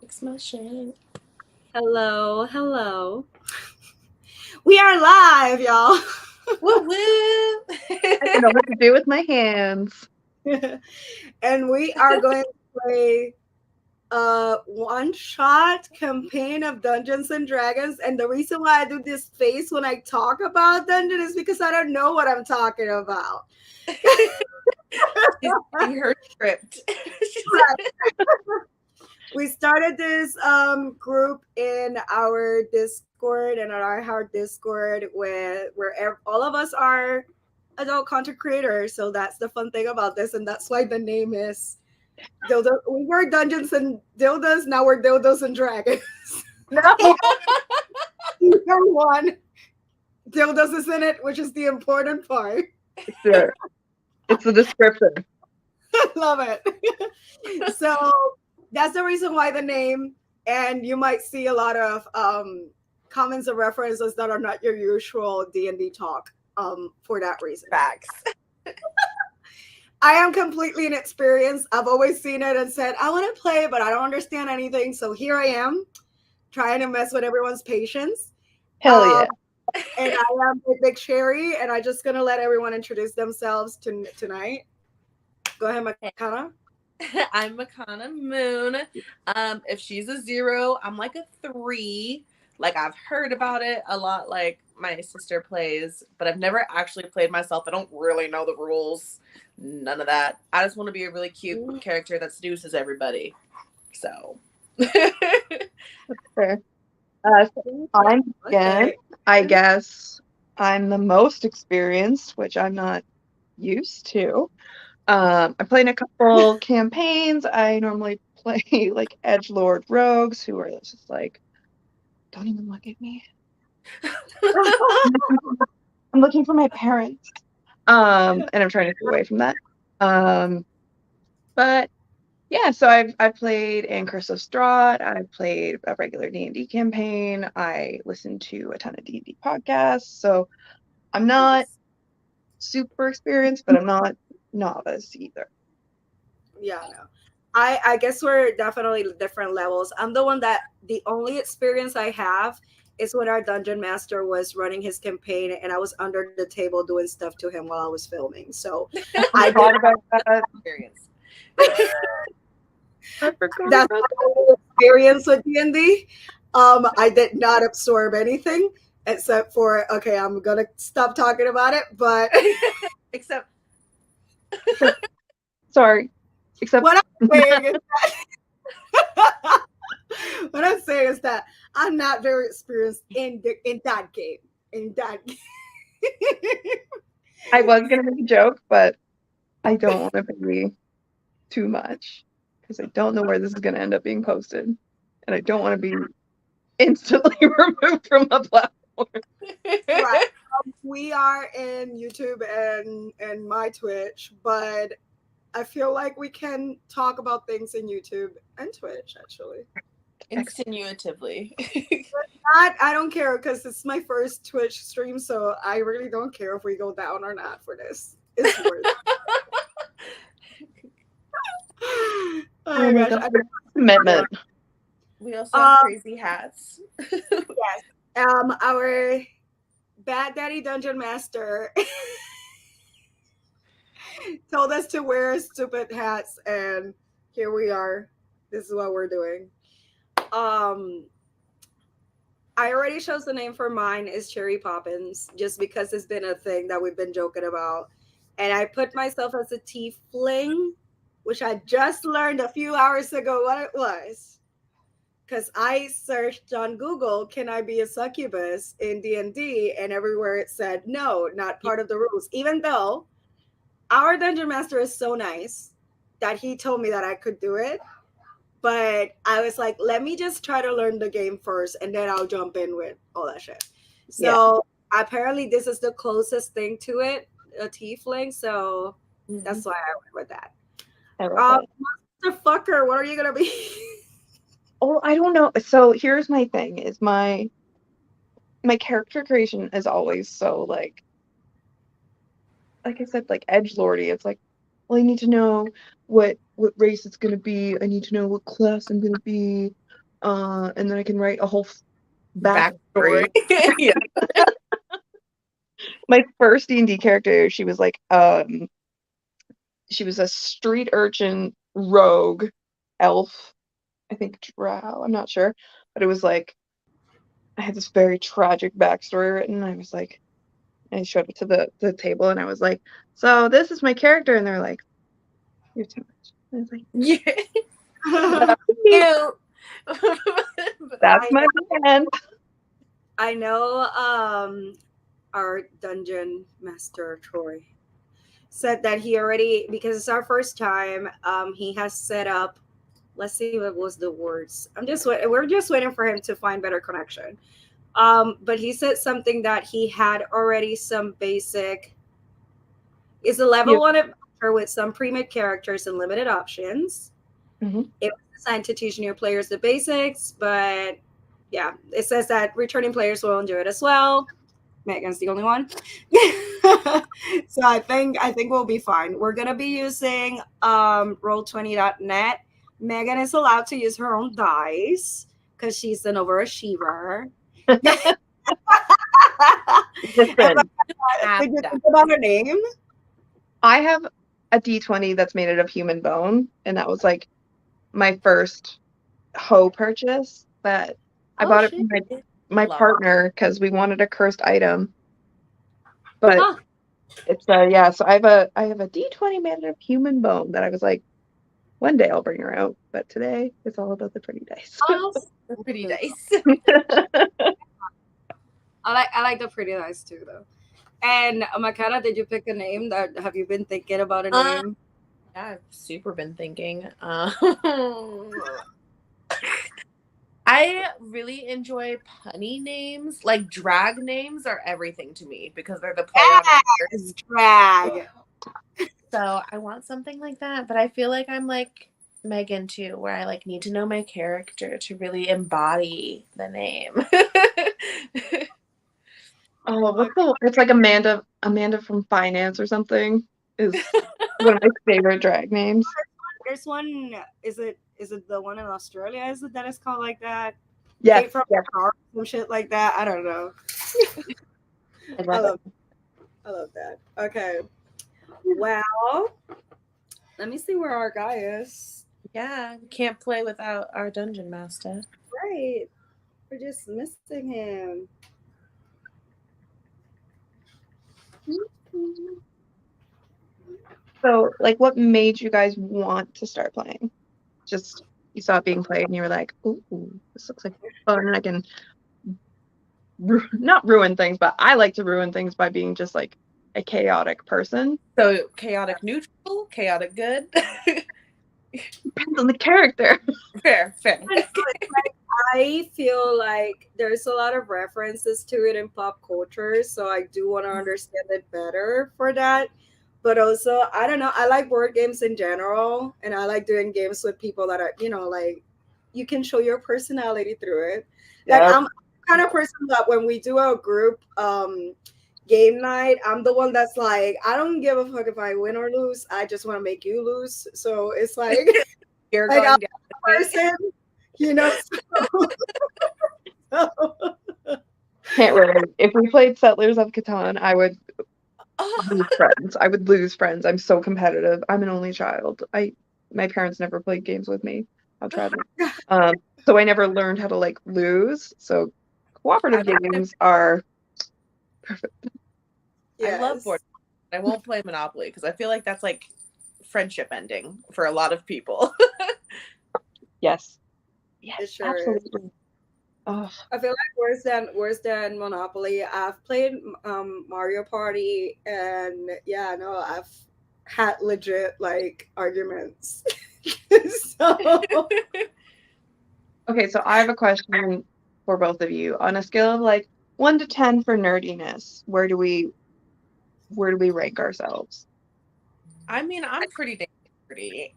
Fix my shit. Hello, hello. We are live, y'all. Woo woo! I don't know what to do with my hands. And we are going to play a one-shot campaign of Dungeons and Dragons. And the reason why I do this face when I talk about Dungeon is because I don't know what I'm talking about. She's reading her script. We started this group in our Discord and our hard Discord where all of us are adult content creators. So that's the fun thing about this, and that's why the name is Dildo. We were Dungeons and Dildos, now we're Dildos and Dragons. No. Either one. Dildos is in it, which is the important part. Sure. It's the description. I love it. So that's the reason why the name, and you might see a lot of comments and references that are not your usual D&D talk for that reason. Facts. I am completely inexperienced. I've always seen it and said, I want to play, but I don't understand anything. So here I am trying to mess with everyone's patience. Hell yeah. And I am Big Cherry, and I'm just going to let everyone introduce themselves tonight. Go ahead, Makana. I'm Makana Moon. If she's a 0, I'm like a 3. Like, I've heard about it a lot, like my sister plays, but I've never actually played myself. I don't really know the rules. None of that. I just want to be a really cute character that seduces everybody. So. Fair. So I'm again. Okay. I guess I'm the most experienced, which I'm not used to. I played in a couple campaigns. I normally play like edgelord rogues who are just like, don't even look at me. I'm looking for my parents. And I'm trying to stay away from that. But yeah, so I've played in Curse of Strahd. I've played a regular D&D campaign. I listen to a ton of D&D podcasts. So I'm not super experienced, but I'm not novice either. Yeah, no. I guess we're definitely different levels. I'm the one that the only experience I have is when our dungeon master was running his campaign and I was under the table doing stuff to him while I was filming. So I forgot about that. Experience. I forgot That's about my that. only experience with D&D. I did not absorb anything except for, okay, I'm gonna stop talking about it, but Except Sorry. Except what I'm saying is that what I'm saying is that I'm not very experienced in that game. In that game. I was gonna make a joke, but I don't want to be too much because I don't know where this is gonna end up being posted, and I don't want to be instantly removed from the platform. Right. We are in YouTube and my Twitch, but I feel like we can talk about things in YouTube and Twitch actually. insinuatively. I don't care because it's my first Twitch stream, so I really don't care if we go down or not for this. It's worth it. Oh my gosh. God. Commitment. We also have crazy hats. Yes. Our Bad Daddy Dungeon Master told us to wear stupid hats, and here we are. This is what we're doing. I already chose the name for mine is Cherry Poppins, just because it's been a thing that we've been joking about. And I put myself as a tiefling, which I just learned a few hours ago what it was. Because I searched on Google, can I be a succubus in D&D? And everywhere it said, no, not part of the rules. Even though our dungeon master is so nice that he told me that I could do it. But I was like, let me just try to learn the game first, and then I'll jump in with all that shit. So apparently this is the closest thing to it, a tiefling. So that's why I went with that. Monster fucker, what are you gonna be? Oh, I don't know. So here's my thing: is my character creation is always so like I said, like edgelordy. It's like, well, I need to know what race it's gonna be. I need to know what class I'm gonna be. and then I can write a whole backstory. Yeah. My first D&D character, she was like, she was a street urchin rogue elf, I think drow, I'm not sure, but it was like I had this very tragic backstory written. I was like, I showed it to the table, and I was like, so this is my character, and they're like, you're too much. And I was like, Yeah. cute. That's my man. I know our dungeon master Troy said that he already, because it's our first time, he has set up, let's see what was the words. We're just waiting for him to find better connection. But he said something that he had already some basic, is a level Yeah. one adventure with some pre-made characters and limited options. Mhm. It was designed to teach new players the basics, but yeah, it says that returning players will enjoy it as well. Megan's the only one. So I think we'll be fine. We're gonna be using roll20.net. Megan is allowed to use her own dice because she's an overachiever. Listen, Did you think about her name? I have a D20 that's made out of human bone, and that was like my first hoe purchase. That I bought it from my Love partner because we wanted a cursed item. But Huh. it's yeah, so I have a D20 made out of human bone that I was like, one day I'll bring her out, but today it's all about the pretty dice. the pretty dice. I like the pretty dice too, though. And Makana, did you pick a name? That have you been thinking about a name? Yeah, I've super been thinking. I really enjoy punny names. Like drag names are everything to me because they're the play on Yes, drag. So I want something like that, but I feel like I'm like Megan too, where I like need to know my character to really embody the name. Oh, it's like Amanda from Finance or something is one of my favorite drag names. There's one. Is it the one in Australia? Is it that it's called like that? Yes, Came from yes, car, some shit like that. I don't know. I I love love that. Okay. Well, let me see where our guy is. Yeah, can't play without our dungeon master. Right. We're just missing him. it. So, like, what made you guys want to start playing? Just you saw it being played and you were like, "Ooh, this looks like fun, and I can not ruin things, but I like to ruin things by being just like a chaotic person." So chaotic neutral, chaotic good. Depends on the character. Fair. I feel like there's a lot of references to it in pop culture, so I do want to understand it better for that. But also, I don't know, I like board games in general, and I like doing games with people that are, like you can show your personality through it. Like Yeah. I'm the kind of person that when we do a group game night, I'm the one that's like, I don't give a fuck if I win or lose. I just want to make you lose. So it's like You're like going I'm down. the person, so Can't relate. If we played Settlers of Catan, I would Oh, lose friends. I would lose friends. I'm so competitive. I'm an only child. My parents never played games with me. How tragic. So I never learned how to like lose. So cooperative games are perfect. I love yes. board. I won't play Monopoly because I feel like that's like friendship ending for a lot of people. Yes. It Yes, sure is. absolutely. Oh, I feel like worse than Monopoly. I've played Mario Party, and yeah, no, I've had legit like arguments. So okay, so I have a question for both of you. On a scale of like 1 to 10 for nerdiness, where do we rank ourselves? I mean, I'm pretty dang nerdy.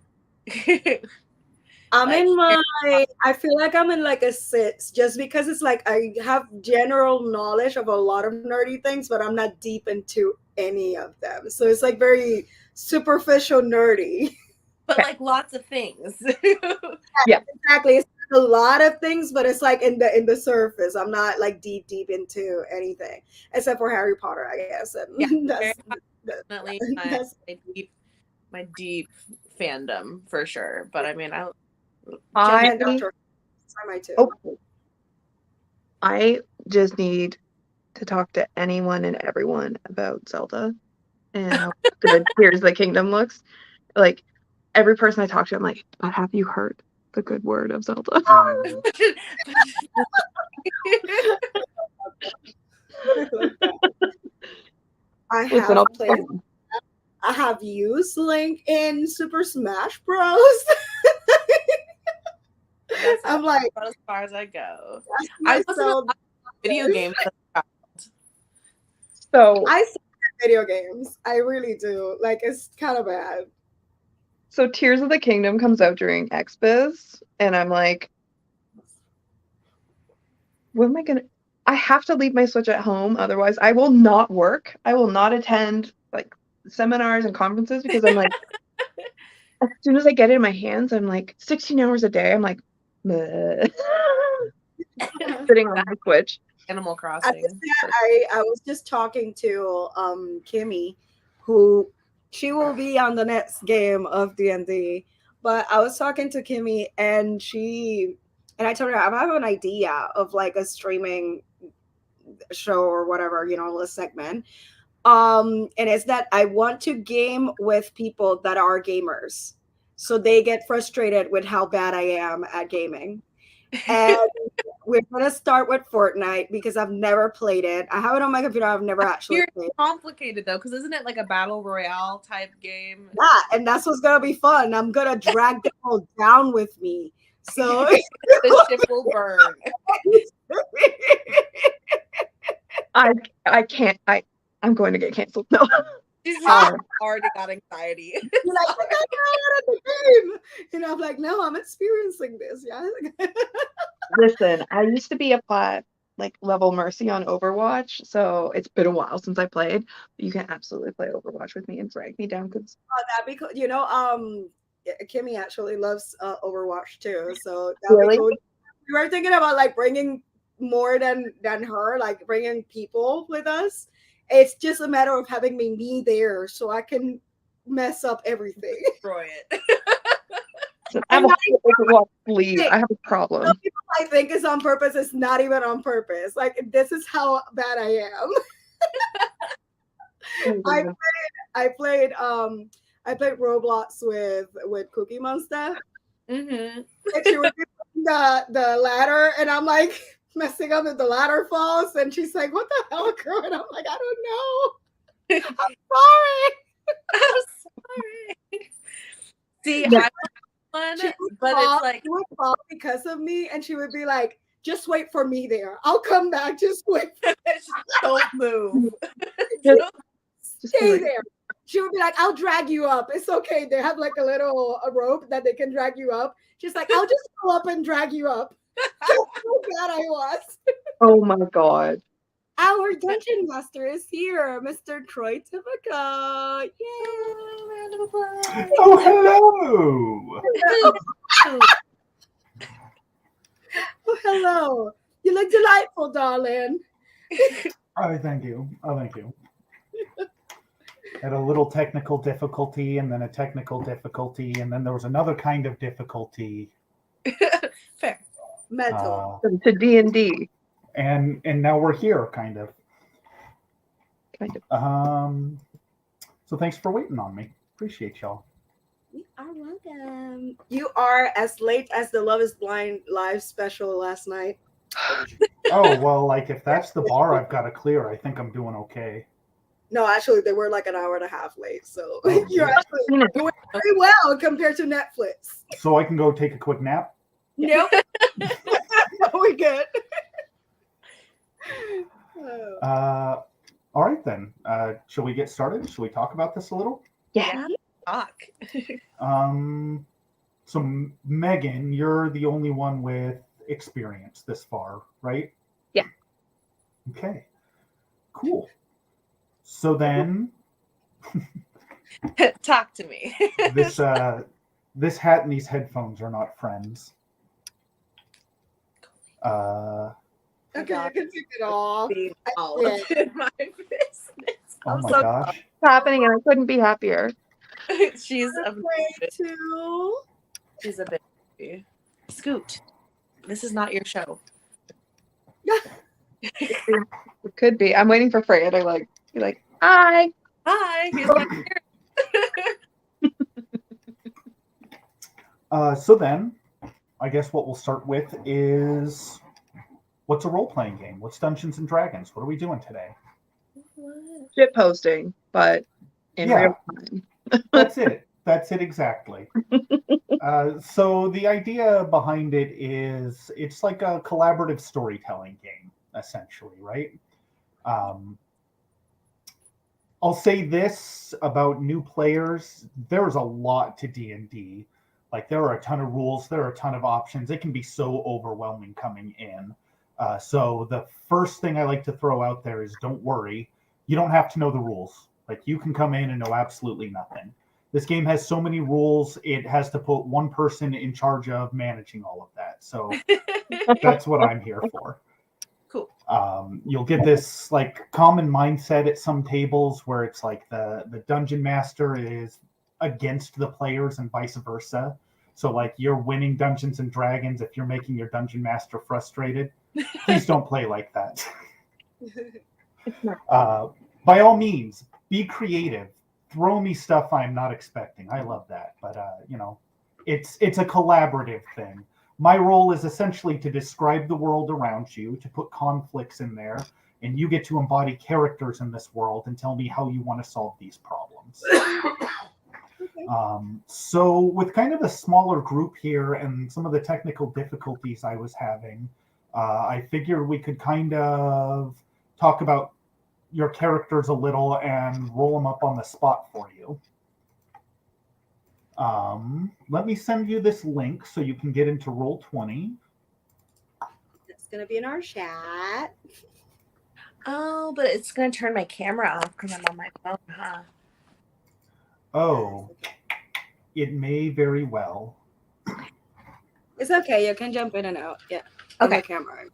I'm Like, in I feel like I'm in like a 6, just because it's like I have general knowledge of a lot of nerdy things, but I'm not deep into any of them. So it's like very superficial nerdy. but like lots of things. Yeah. Exactly. It's a lot of things, but it's like in the surface. I'm not like deep into anything except for Harry Potter, I guess. Yeah, And Harry Potter that, is definitely that's my deep fandom for sure. But I mean, I and Doctor are my two. oh, I just need to talk to anyone and everyone about Zelda and how good Tears of the Kingdom looks. Like every person I talk to, I'm like, but have you heard the good word of Zelda? I love that. I Listen, have I'll played. I have used Link in Super Smash Bros. that's I'm like, about as far as I go. that's I wasn't myself. allowed video games as a child. so I suck at video games. I really do. Like, it's kind of bad. so Tears of the Kingdom comes out during XBiz, and I'm like, what am I gonna? I have to leave my Switch at home, otherwise I will not work. I will not attend like seminars and conferences because I'm like, as soon as I get it in my hands, I'm like 16 hours a day. I'm like, "Bleh." Sitting on my Switch. Animal I just Crossing. I was just talking to Kimmy, who she will be on the next game of D&D. But I was talking to Kimmy and I told her I have an idea of like a streaming show or whatever, a segment. And it's that I want to game with people that are gamers. So they get frustrated with how bad I am at gaming. And we're gonna start with Fortnite because I've never played it. I have it on my computer. I've never actually You're played it. complicated though, because isn't it like a battle royale type game? Yeah, and that's what's gonna be fun. I'm gonna drag them all down with me. So The ship will burn. I can't. I'm going to get canceled. No. She's Um, already got anxiety. you're like, you got out of the game. I'm like, no, I'm experiencing this. Yeah. listen, I used to be a plat like level Mercy on Overwatch, so it's been a while since I played. But you can absolutely play Overwatch with me and drag me down because That'd be cool. Kimmy actually loves Overwatch too, so that'd be really, cool. We were thinking about like bringing more than her, like bringing people with us. It's just a matter of having me there so I can mess up everything. Destroy it. I have And a not whole Overwatch sleeve. even I have a some problem. people I think it's on purpose. It's not even on purpose. Like this is how bad I am. Oh, I God. I played Roblox with Cookie Monster. Mm-hmm. And she would be putting the ladder, and I'm like messing up with the ladder falls, and she's like, "What the hell, girl?" And I'm like, "I don't know. I'm sorry." I'm sorry. See, Yeah, I one, She would but fall, it's like she would fall because of me, and she would be like, "Just wait for me there. I'll come back. Just wait. don't move. just, just do Stay it. there." She would be like, "I'll drag you up. It's okay." They have like a rope that they can drag you up. She's like, "I'll just go up and drag you up." That's how bad I was. Oh my God. Our dungeon master is here, Mr. Troy Typical. Yay! Round of applause. Oh, hello. Oh, hello. You look delightful, darling. Oh, thank you. Oh, thank you. Had a little technical difficulty, and then a technical difficulty, and then there was another kind of difficulty. Fair. Mental. To D&D, And now we're here, kind of. kind of. So thanks for waiting on me. Appreciate y'all. You are welcome. You are as late as the Love is Blind live special last night. Oh well, like if that's the bar I've got to clear, I think I'm doing okay. No, actually, they were like an hour and a half late. So Oh, you're yeah. actually doing very well compared to Netflix. So I can go take a quick nap. Nope. We good. All right then. Shall we get started? Shall we talk about this a little? Yeah. Talk. So Megan, you're the only one with experience this far, right? Yeah. Okay. Cool. So then Talk to me. this hat and these headphones are not friends. Okay, you God. can take it off. Being I all did. up in my business. Oh I'm my so gosh. It's happening, and I couldn't be happier. sorry. She's a Way too. she's a baby. Scoot. This is not your show. It could be. I'm waiting for Freya to be like, hi. Hi, here's my So then, I guess what we'll start with is what's a role playing game? What's Dungeons and Dragons? What are we doing today? Shit posting, but in Yeah. real time. That's it. That's it exactly. So the idea behind it is it's like a collaborative storytelling game, essentially, right? I'll say this about new players: there's a lot to D&D. Like there are a ton of rules, there are a ton of options. It can be so overwhelming coming in. So the first thing I like to throw out there is don't worry, you don't have to know the rules. Like you can come in and know absolutely nothing. This game has so many rules, it has to put one person in charge of managing all of that. So that's what I'm here for. Cool. You'll get this like common mindset at some tables where it's like the dungeon master is against the players and vice versa. So like you're winning Dungeons and Dragons if you're making your dungeon master frustrated. Please don't play like that. By all means, be creative. Throw me stuff I'm not expecting. I love that. But it's a collaborative thing. My role is essentially to describe the world around you, to put conflicts in there, and you get to embody characters in this world and tell me how you want to solve these problems. So with kind of a smaller group here and some of the technical difficulties I was having, I figured we could kind of talk about your characters a little and roll them up on the spot for you. Let me send you this link so you can get into Roll20. It's gonna be in our chat. Oh, but it's gonna turn my camera off because I'm on my phone, huh? Oh, it may very well. It's okay. You can jump in and out. Yeah. Okay. Camera.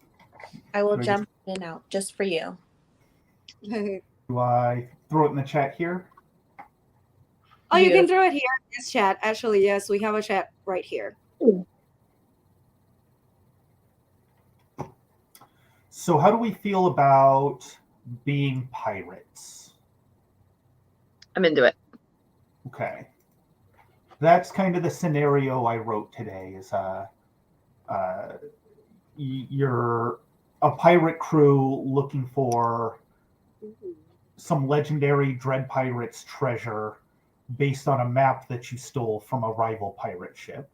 I will Great. jump in and out just for you. Do I throw it in the chat here? Oh, you can throw it here in this chat. Actually, yes, we have a chat right here. So how do we feel about being pirates? I'm into it. Okay. That's kind of the scenario I wrote today is you're a pirate crew looking for some legendary Dread Pirates treasure based on a map that you stole from a rival pirate ship.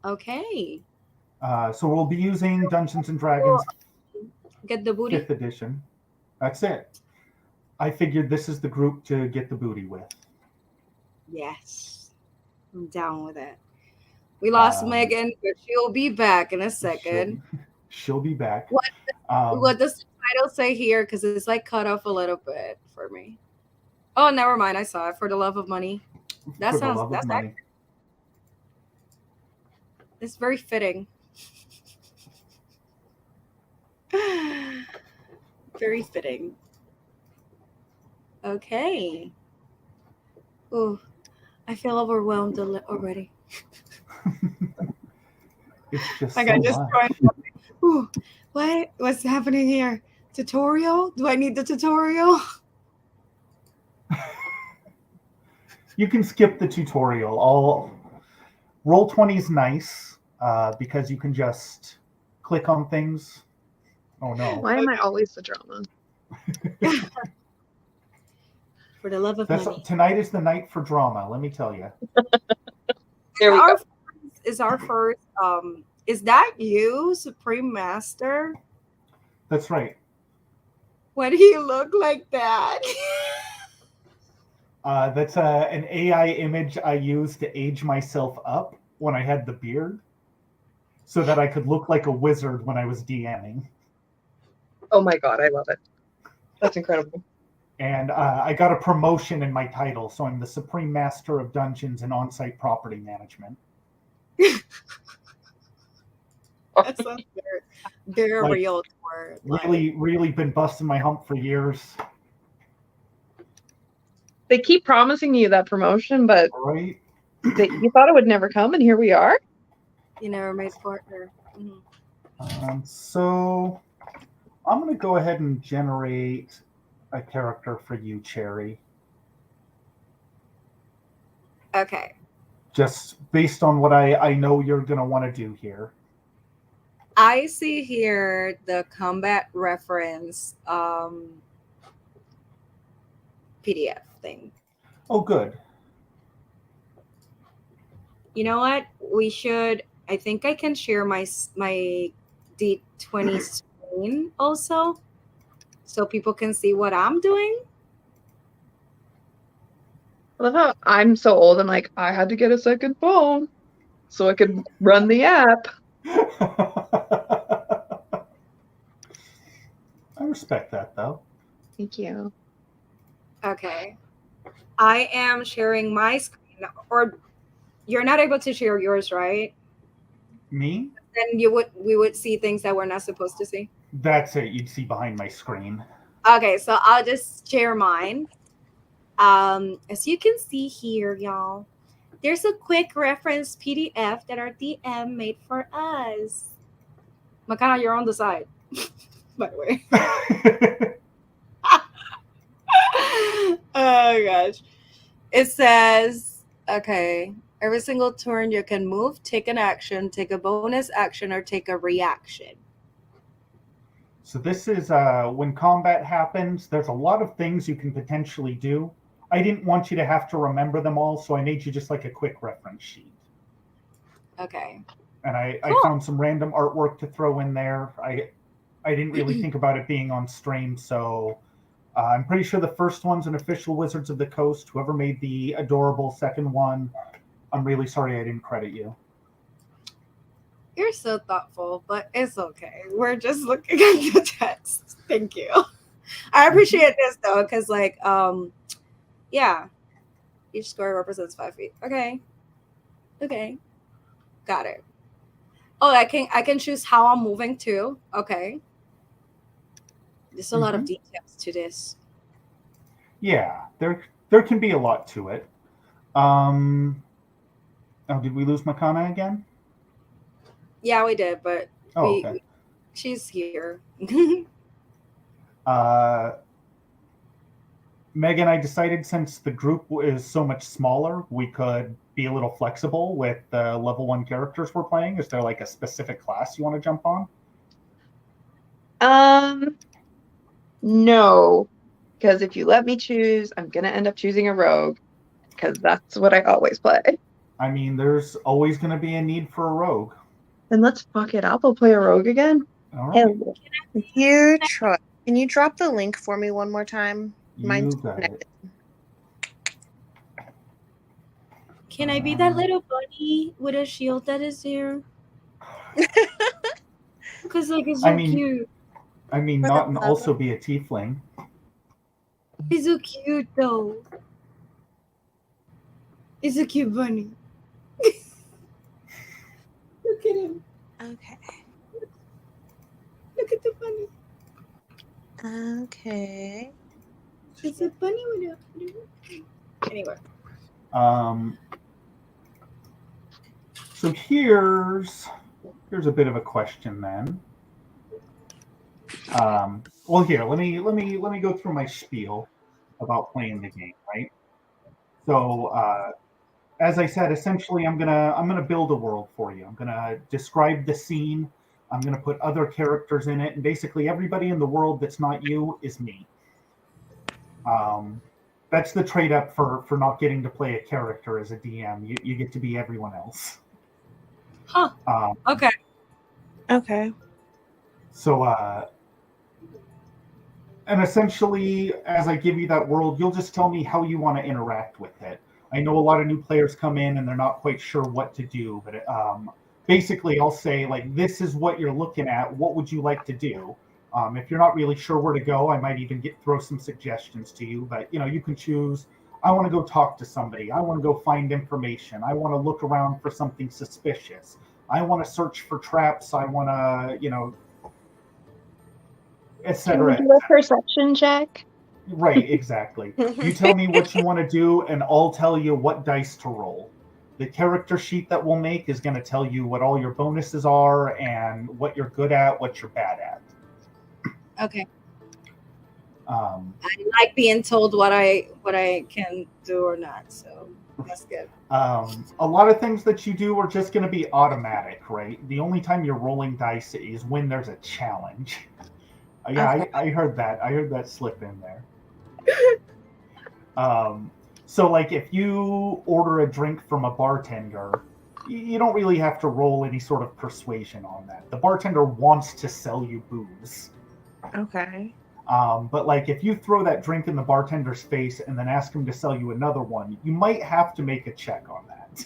Okay. So we'll be using Dungeons and Dragons Get the booty. 5th edition. That's it. I figured this is the group to get the booty with. Yes. I'm down with it. We lost Megan, but she'll be back in a second. She'll be back. What does the title say here? Because it's like cut off a little bit for me. Oh, never mind. I saw it. For the love of money. That sounds. That's money. It's very fitting. Very fitting. Okay. Oh, I feel overwhelmed already. It's just like so I just much. tried. Ooh, what's happening here? Tutorial? Do I need the tutorial? You can skip the tutorial. Roll20 is nice because you can just click on things. Oh no! Why am I always the drama? For the love of money. Tonight is the night for drama. Let me tell you. There we go. Is our first? Is that you, Supreme Master? That's right. Why do you look like that? That's an AI image I used to age myself up when I had the beard, so that I could look like a wizard when I was DMing. Oh my god, I love it. That's incredible. And I got a promotion in my title, so I'm the Supreme Master of Dungeons and On-Site Property Management. That sounds very Like, real toward really been busting my hump for years. They keep promising you that promotion, but Right? you thought it would never come, and here we are. you never made partner. So I'm going to go ahead and generate a character for you, Cherry. Okay. Just based on what I know you're going to want to do here. I see here the combat reference PDF thing. Oh, good. You know what? We should. I think I can share my D20 screen also, so people can see what I'm doing. I love how I'm so old. I'm like, I had to get a second phone so I could run the app. I respect that, though. Thank you. Okay. I am sharing my screen, or you're not able to share yours, right? Me? Then we would see things that we're not supposed to see. That's it. You'd see behind my screen. Okay, so I'll just share mine. As you can see here, y'all, there's a quick reference PDF that our DM made for us. Makana, you're on the side, by the way. Oh gosh. It says, okay, every single turn you can move, take an action, take a bonus action, or take a reaction. So this is when combat happens, there's a lot of things you can potentially do. I didn't want you to have to remember them all, so I made you just like a quick reference sheet. Okay. And I Cool. found some random artwork to throw in there. I didn't really think about it being on stream, so I'm pretty sure the first one's an official Wizards of the Coast. Whoever made the adorable second one, I'm really sorry I didn't credit you. You're so thoughtful, but it's okay. We're just looking at the text. Thank you. I appreciate this though, because yeah, each square represents 5 feet. Okay, got it. Oh, I can choose how I'm moving too. Okay, there's a lot of details to this. Yeah, there can be a lot to it. Oh, did we lose Makana again? Yeah, we did, but okay. She's here. Megan, I decided since the group is so much smaller, we could be a little flexible with the level 1 characters we're playing. Is there like a specific class you want to jump on? No, because if you let me choose, I'm gonna end up choosing a rogue, because that's what I always play. I mean, there's always going to be a need for a rogue. Then let's fuck it up. I'll play a rogue again. All right. You, Troy, can you drop the link for me one more time? You got it. Can I be that little bunny with a shield that is here? Because like it's so cute. I mean, not and also be a tiefling. He's so cute though. He's a cute bunny. Look at him. Okay. Look at the bunny. Okay. It's a bunny with a. Anyway. So here's a bit of a question then. Well, here let me go through my spiel about playing the game, right? So as I said, essentially, I'm gonna build a world for you. I'm gonna describe the scene. I'm gonna put other characters in it, and basically everybody in the world that's not you is me. That's the trade up for not getting to play a character as a DM. You get to be everyone else. Huh. Okay. Okay. So, and essentially, as I give you that world, you'll just tell me how you want to interact with it. I know a lot of new players come in and they're not quite sure what to do, but basically, I'll say, like, this is what you're looking at. What would you like to do? If you're not really sure where to go, I might even throw some suggestions to you. But, you can choose, I want to go talk to somebody. I want to go find information. I want to look around for something suspicious. I want to search for traps. I want to, Can we etc. do a perception check? Right, exactly. You tell me what you want to do, and I'll tell you what dice to roll. The character sheet that we'll make is going to tell you what all your bonuses are and what you're good at, what you're bad at. Okay. Um, I like being told what I can do or not, so that's good. a lot of things that you do are just going to be automatic, right? The only time you're rolling dice is when there's a challenge. Yeah, Okay. I heard that. I heard that slip in there. So, like, if you order a drink from a bartender, you don't really have to roll any sort of persuasion on that. The bartender wants to sell you booze. Okay. But, like, if you throw that drink in the bartender's face and then ask him to sell you another one, you might have to make a check on that.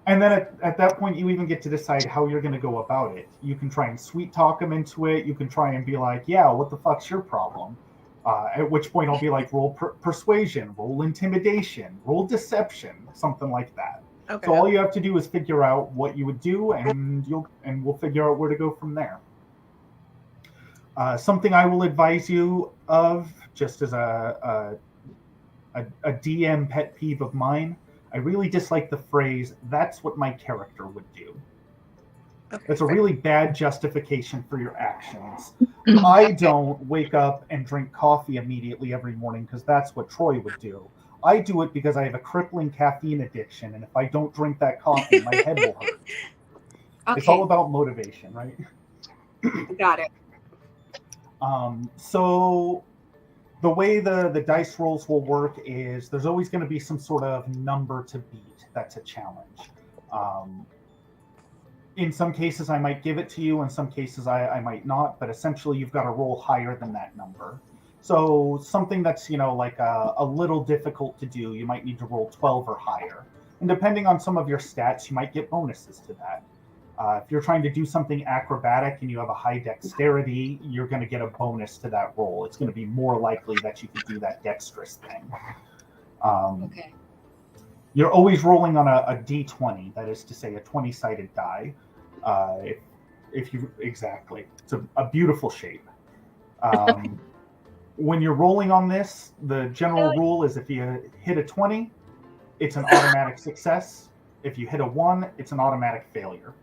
And then at that point, you even get to decide how you're going to go about it. You can try and sweet talk him into it. You can try and be like, yeah, what the fuck's your problem? At which point I'll be like, roll persuasion, roll intimidation, roll deception, something like that. Okay. So all you have to do is figure out what you would do, and we'll figure out where to go from there. Something I will advise you of, just as a DM pet peeve of mine, I really dislike the phrase, that's what my character would do. Okay. That's a really bad justification for your actions. I don't wake up and drink coffee immediately every morning because that's what Troy would do. I do it because I have a crippling caffeine addiction, and if I don't drink that coffee, my head will hurt. Okay. It's all about motivation, right? Got it. So the way the dice rolls will work is there's always going to be some sort of number to beat. That's a challenge. In some cases, I might give it to you. In some cases, I might not. But essentially, you've got to roll higher than that number. So something that's, like a little difficult to do, you might need to roll 12 or higher. And depending on some of your stats, you might get bonuses to that. If you're trying to do something acrobatic and you have a high dexterity, you're going to get a bonus to that roll. It's going to be more likely that you could do that dexterous thing. Okay. You're always rolling on a d20, that is to say, a 20-sided die. If you exactly, it's a beautiful shape. When you're rolling on this, the general rule is if you hit a 20, it's an automatic success. If you hit a 1, it's an automatic failure.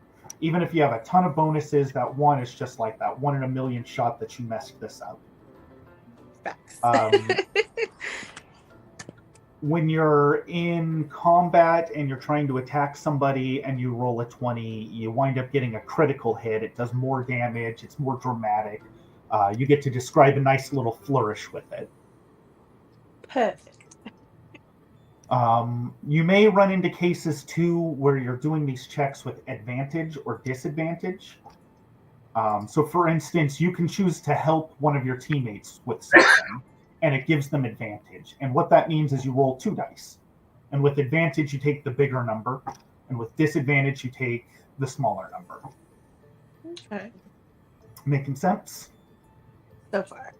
Even if you have a ton of bonuses, that 1 is just like that 1 in a million shot that you messed this up. Facts. When you're in combat and you're trying to attack somebody and you roll a 20, you wind up getting a critical hit. It does more damage. It's more dramatic. You get to describe a nice little flourish with it. Perfect. You may run into cases too where you're doing these checks with advantage or disadvantage. So for instance, you can choose to help one of your teammates with something and it gives them advantage. And what that means is you roll 2 dice. And with advantage, you take the bigger number. And with disadvantage, you take the smaller number. Okay. Making sense? So far.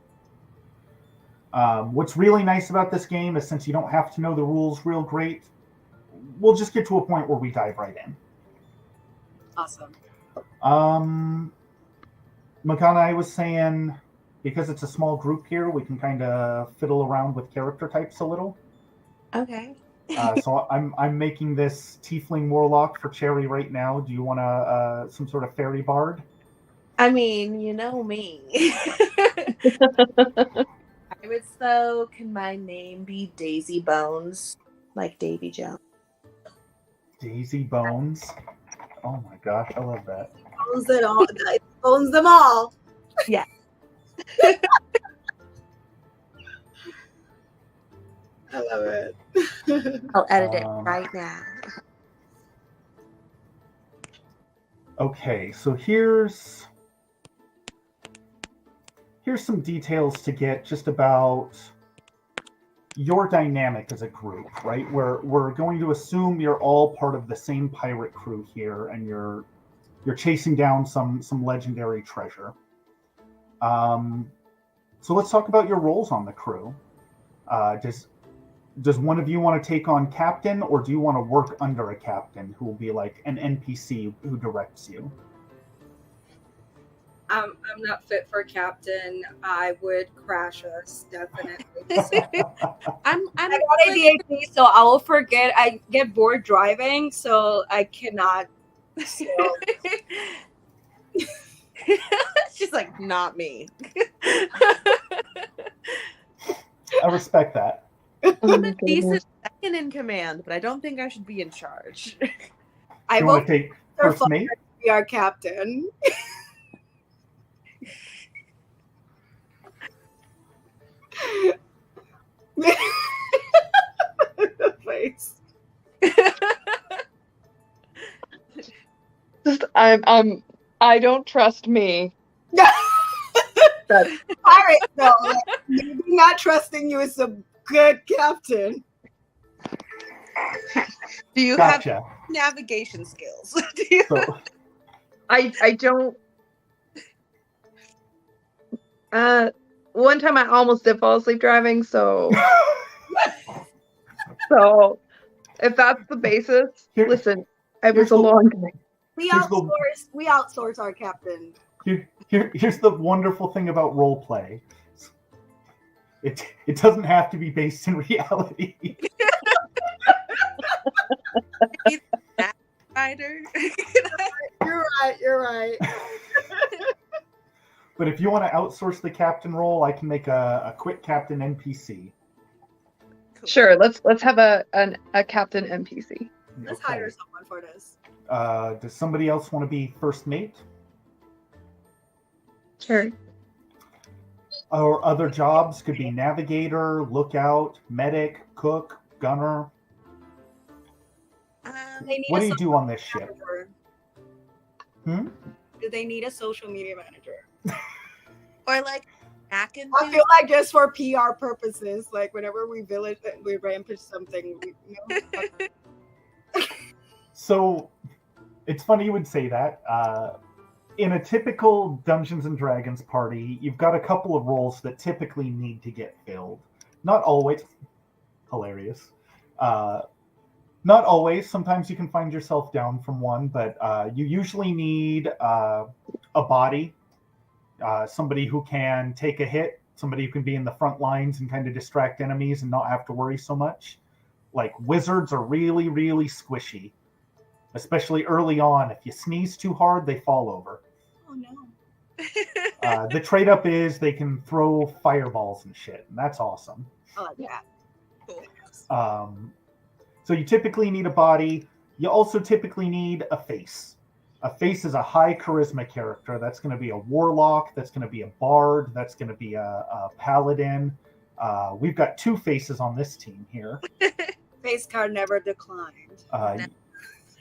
What's really nice about this game is since you don't have to know the rules real great, we'll just get to a point where we dive right in. Awesome. Makana, I was saying, because it's a small group here, we can kind of fiddle around with character types a little. Okay. So I'm making this tiefling warlock for Cherry right now. Do you want some sort of fairy bard? I mean, you know me. I would so. Can my name be Daisy Bones, like Davy Jones? Daisy Bones. Oh my gosh, I love that. Owns it all. Owns them all. Yeah. I love it. I'll edit it right now. Okay, so here's some details to get just about your dynamic as a group, right? We're going to assume you're all part of the same pirate crew here, and you're chasing down some legendary treasure. So let's talk about your roles on the crew. does one of you want to take on captain, or do you want to work under a captain who will be like an NPC who directs you? I'm not fit for captain. I would crash us definitely. So, I'm I got ADHD, so I will forget. I get bored driving, so I cannot. So she's like, not me. I respect that. Oh I'm my a decent goodness. second in command, but I don't think I should be in charge. I You will want to take first mate? be our captain. The face. Just I don't trust me. That's Pirate though, like, maybe not trusting you is a good captain. Do you Gotcha. have navigation skills? Do you... So I don't. One time I almost did fall asleep driving, so if that's the basis, Here- listen, it was here's a the- long time. We Here's outsource our captain. here's the wonderful thing about role play. It doesn't have to be based in reality. That rider. You're right. But if you want to outsource the captain role, I can make a quick captain NPC. Cool. Sure, let's have a captain NPC. Let's Okay. hire someone for this. Does somebody else want to be first mate? Sure. Or other jobs could be navigator, lookout, medic, cook, gunner. They need What a do you do on this social ship? manager. Do they need a social media manager? Or like hack and I feel like just for PR purposes, like whenever we rampage something, So it's funny you would say that. In a typical Dungeons and Dragons party, you've got a couple of roles that typically need to get filled. Not always. Hilarious. Not always. Sometimes you can find yourself down from one, but you usually need a body, somebody who can take a hit, somebody who can be in the front lines and kind of distract enemies and not have to worry so much. Like wizards are really, really squishy, especially early on. If you sneeze too hard, they fall over. oh no. The trade up is they can throw fireballs and shit, and that's awesome. I like that. Cool. So you typically need a body. You also typically need a face. A face is a high charisma character. That's going to be a warlock. That's going to be a bard. That's going to be a paladin. We've got two faces on this team here. Face card never declined.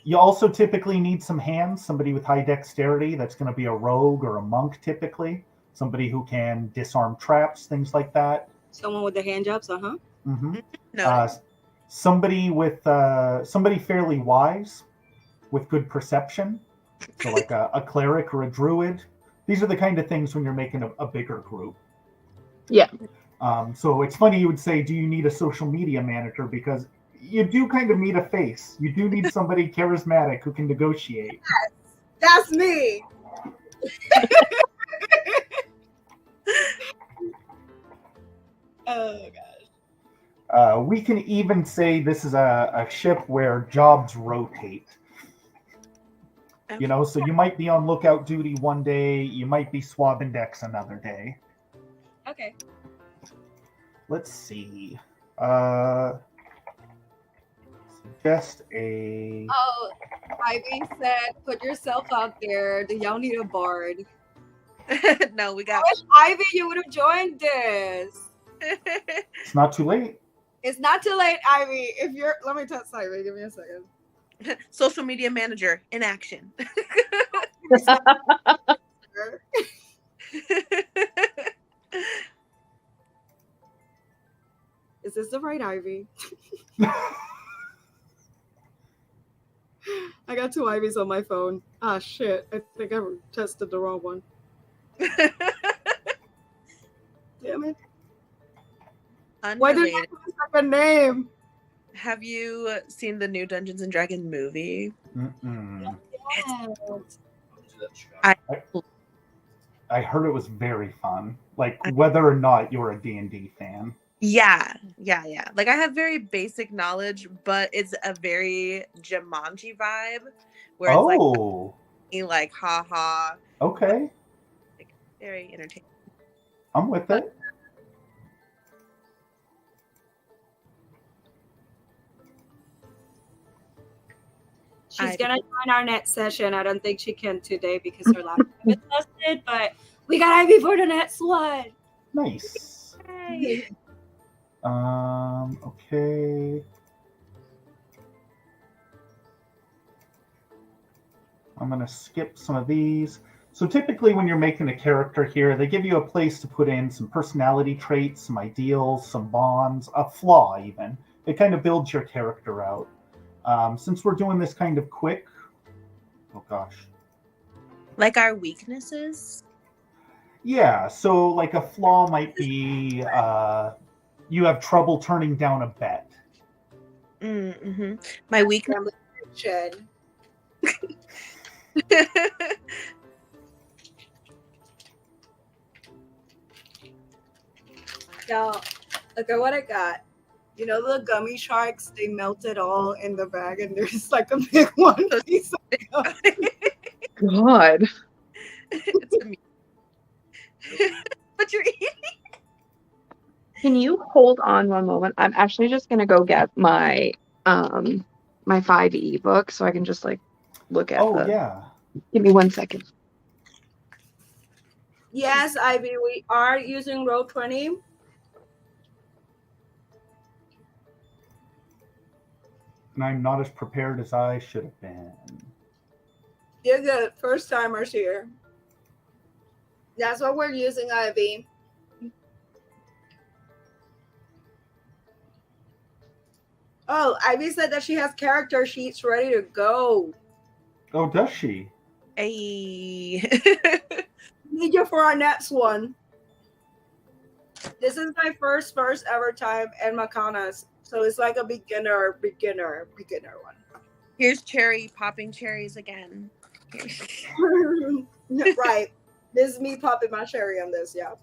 You also typically need some hands. Somebody with high dexterity. That's going to be a rogue or a monk typically. Somebody who can disarm traps, things like that. Someone with the hand jobs, Mm-hmm. No. Somebody with somebody fairly wise with good perception, so like a cleric or a druid. These are the kind of things when you're making a bigger group. Yeah. So it's funny you would say, do you need a social media manager? Because you do kind of need a face. You do need somebody charismatic who can negotiate. That's me. Oh gosh. We can even say this is a ship where jobs rotate. You know, so you might be on lookout duty one day, you might be swabbing decks another day. Okay. Let's see. Suggest a. Oh, Ivy said, put yourself out there. Do y'all need a bard? No, we I got. wish Ivy you would have joined this. It's not too late. It's not too late, Ivy. If you're, let me text Ivy. Give me a second. Social media manager in action. Is this the right Ivy? I got two Ivies on my phone. Ah, shit. I think I tested the wrong one. Damn it. Why did Unrelated. I use like a name? Have you seen the new Dungeons and Dragons movie? Mm-mm. Yes. I I heard it was very fun. Like whether or not you're a D&D fan. yeah. Like I have very basic knowledge, but it's a very Jumanji vibe where it's Oh, like haha, okay. like very entertaining. I'm with But it. She's gonna join our next session. I don't think she can today because her laptop is busted, but we got Ivy for the next one. Nice. Yay. Okay. I'm going to skip some of these. So typically when you're making a character here, they give you a place to put in some personality traits, some ideals, some bonds, a flaw even. It kind of builds your character out. Since we're doing this kind of quick, oh gosh. Like our weaknesses. Yeah, so like a flaw might be you have trouble turning down a bet. Mm-hmm. My weakness. Y'all, look at what I got. You know the gummy sharks? They melted all in the bag, and there's like a big one piece of gum. God. It's a me. What you're eating? Can you hold on one moment? I'm actually just gonna go get my my 5e book so I can just like look at Oh the. yeah. Give me 1 second. Yes, Ivy, we are using Roll20. And I'm not as prepared as I should have been. You're the first timers here. That's what we're using, Ivy. Oh, Ivy said that she has character sheets ready to go. Oh, does she? Hey. Need you for our next one. This is my first ever time in Makana's, so it's like a beginner one. Here's Cherry popping cherries again. Right. This is me popping my cherry on this, yeah.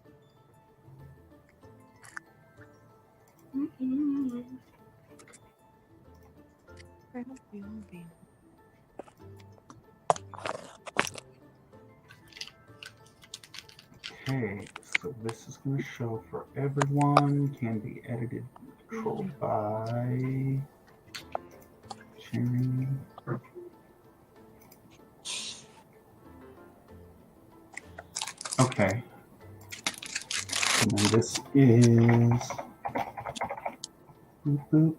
Okay, so this is going to show for everyone. Can be edited, controlled by Cherry. Okay. And then this is boop, boop.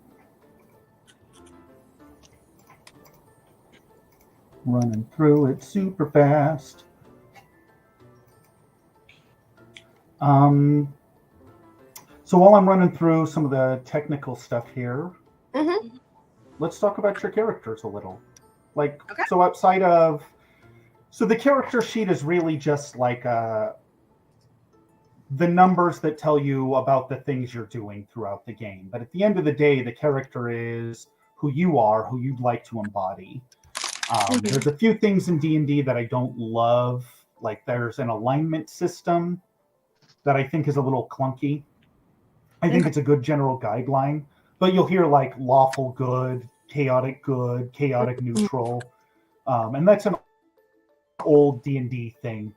Running through it super fast. So while I'm running through some of the technical stuff here, let's talk about your characters a little. Like, okay. So outside of, so the character sheet is really just like the numbers that tell you about the things you're doing throughout the game. But at the end of the day, the character is who you are, who you'd like to embody. There's a few things in D&D that I don't love. Like there's an alignment system that I think is a little clunky. I think it's a good general guideline, but you'll hear like lawful good, chaotic neutral. And that's an old D&D thing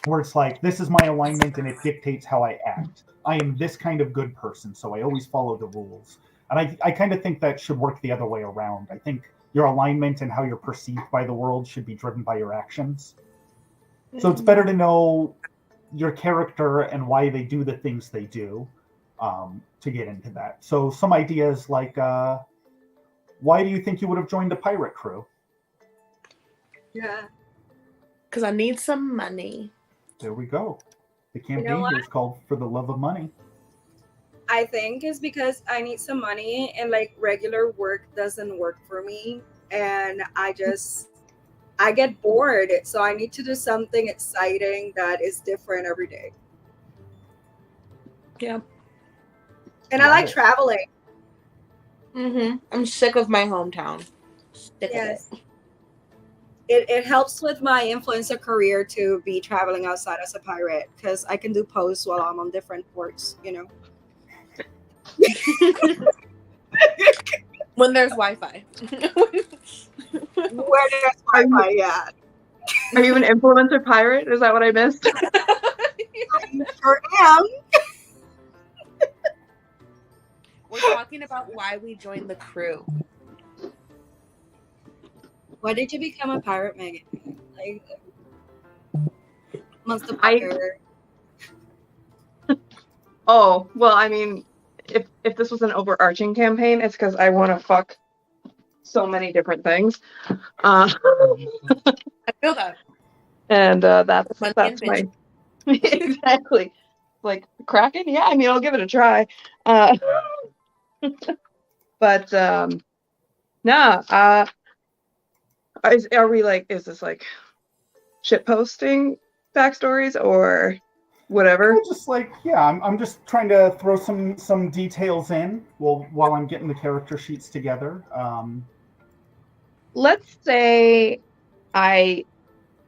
where it's like, this is my alignment and it dictates how I act. I am this kind of good person, so I always follow the rules. And I kind of think that should work the other way around. I think your alignment and how you're perceived by the world should be driven by your actions. So it's better to know your character and why they do the things they do to get into that. So some ideas like, why do you think you would have joined the pirate crew? Yeah. Because I need some money. There we go. The campaign is called For the Love of Money. I think it's because I need some money and like regular work doesn't work for me. And I get bored. So I need to do something exciting that is different every day. Yeah. And I Love like it. traveling. I'm sick of my hometown. Sick Yes. of it. It helps with my influencer career to be traveling outside as a pirate because I can do posts while I'm on different ports, you know. When there's Wi-Fi. Where there's Are you, Wi-Fi, yeah. are you an influencer pirate? Is that what I missed? I sure am. We're talking about why we joined the crew. Why did you become a pirate, Megan? Like, Monster I- Pucker. Oh, well, I mean, if this was an overarching campaign, it's because I want to fuck so many different things. I feel that. And that's Money that's and my exactly. Like Kraken, yeah, I mean, I'll give it a try. But nah, are we like, is this like shit posting backstories or whatever? Well, just like, yeah, I'm just trying to throw some details in while I'm getting the character sheets together. Let's say I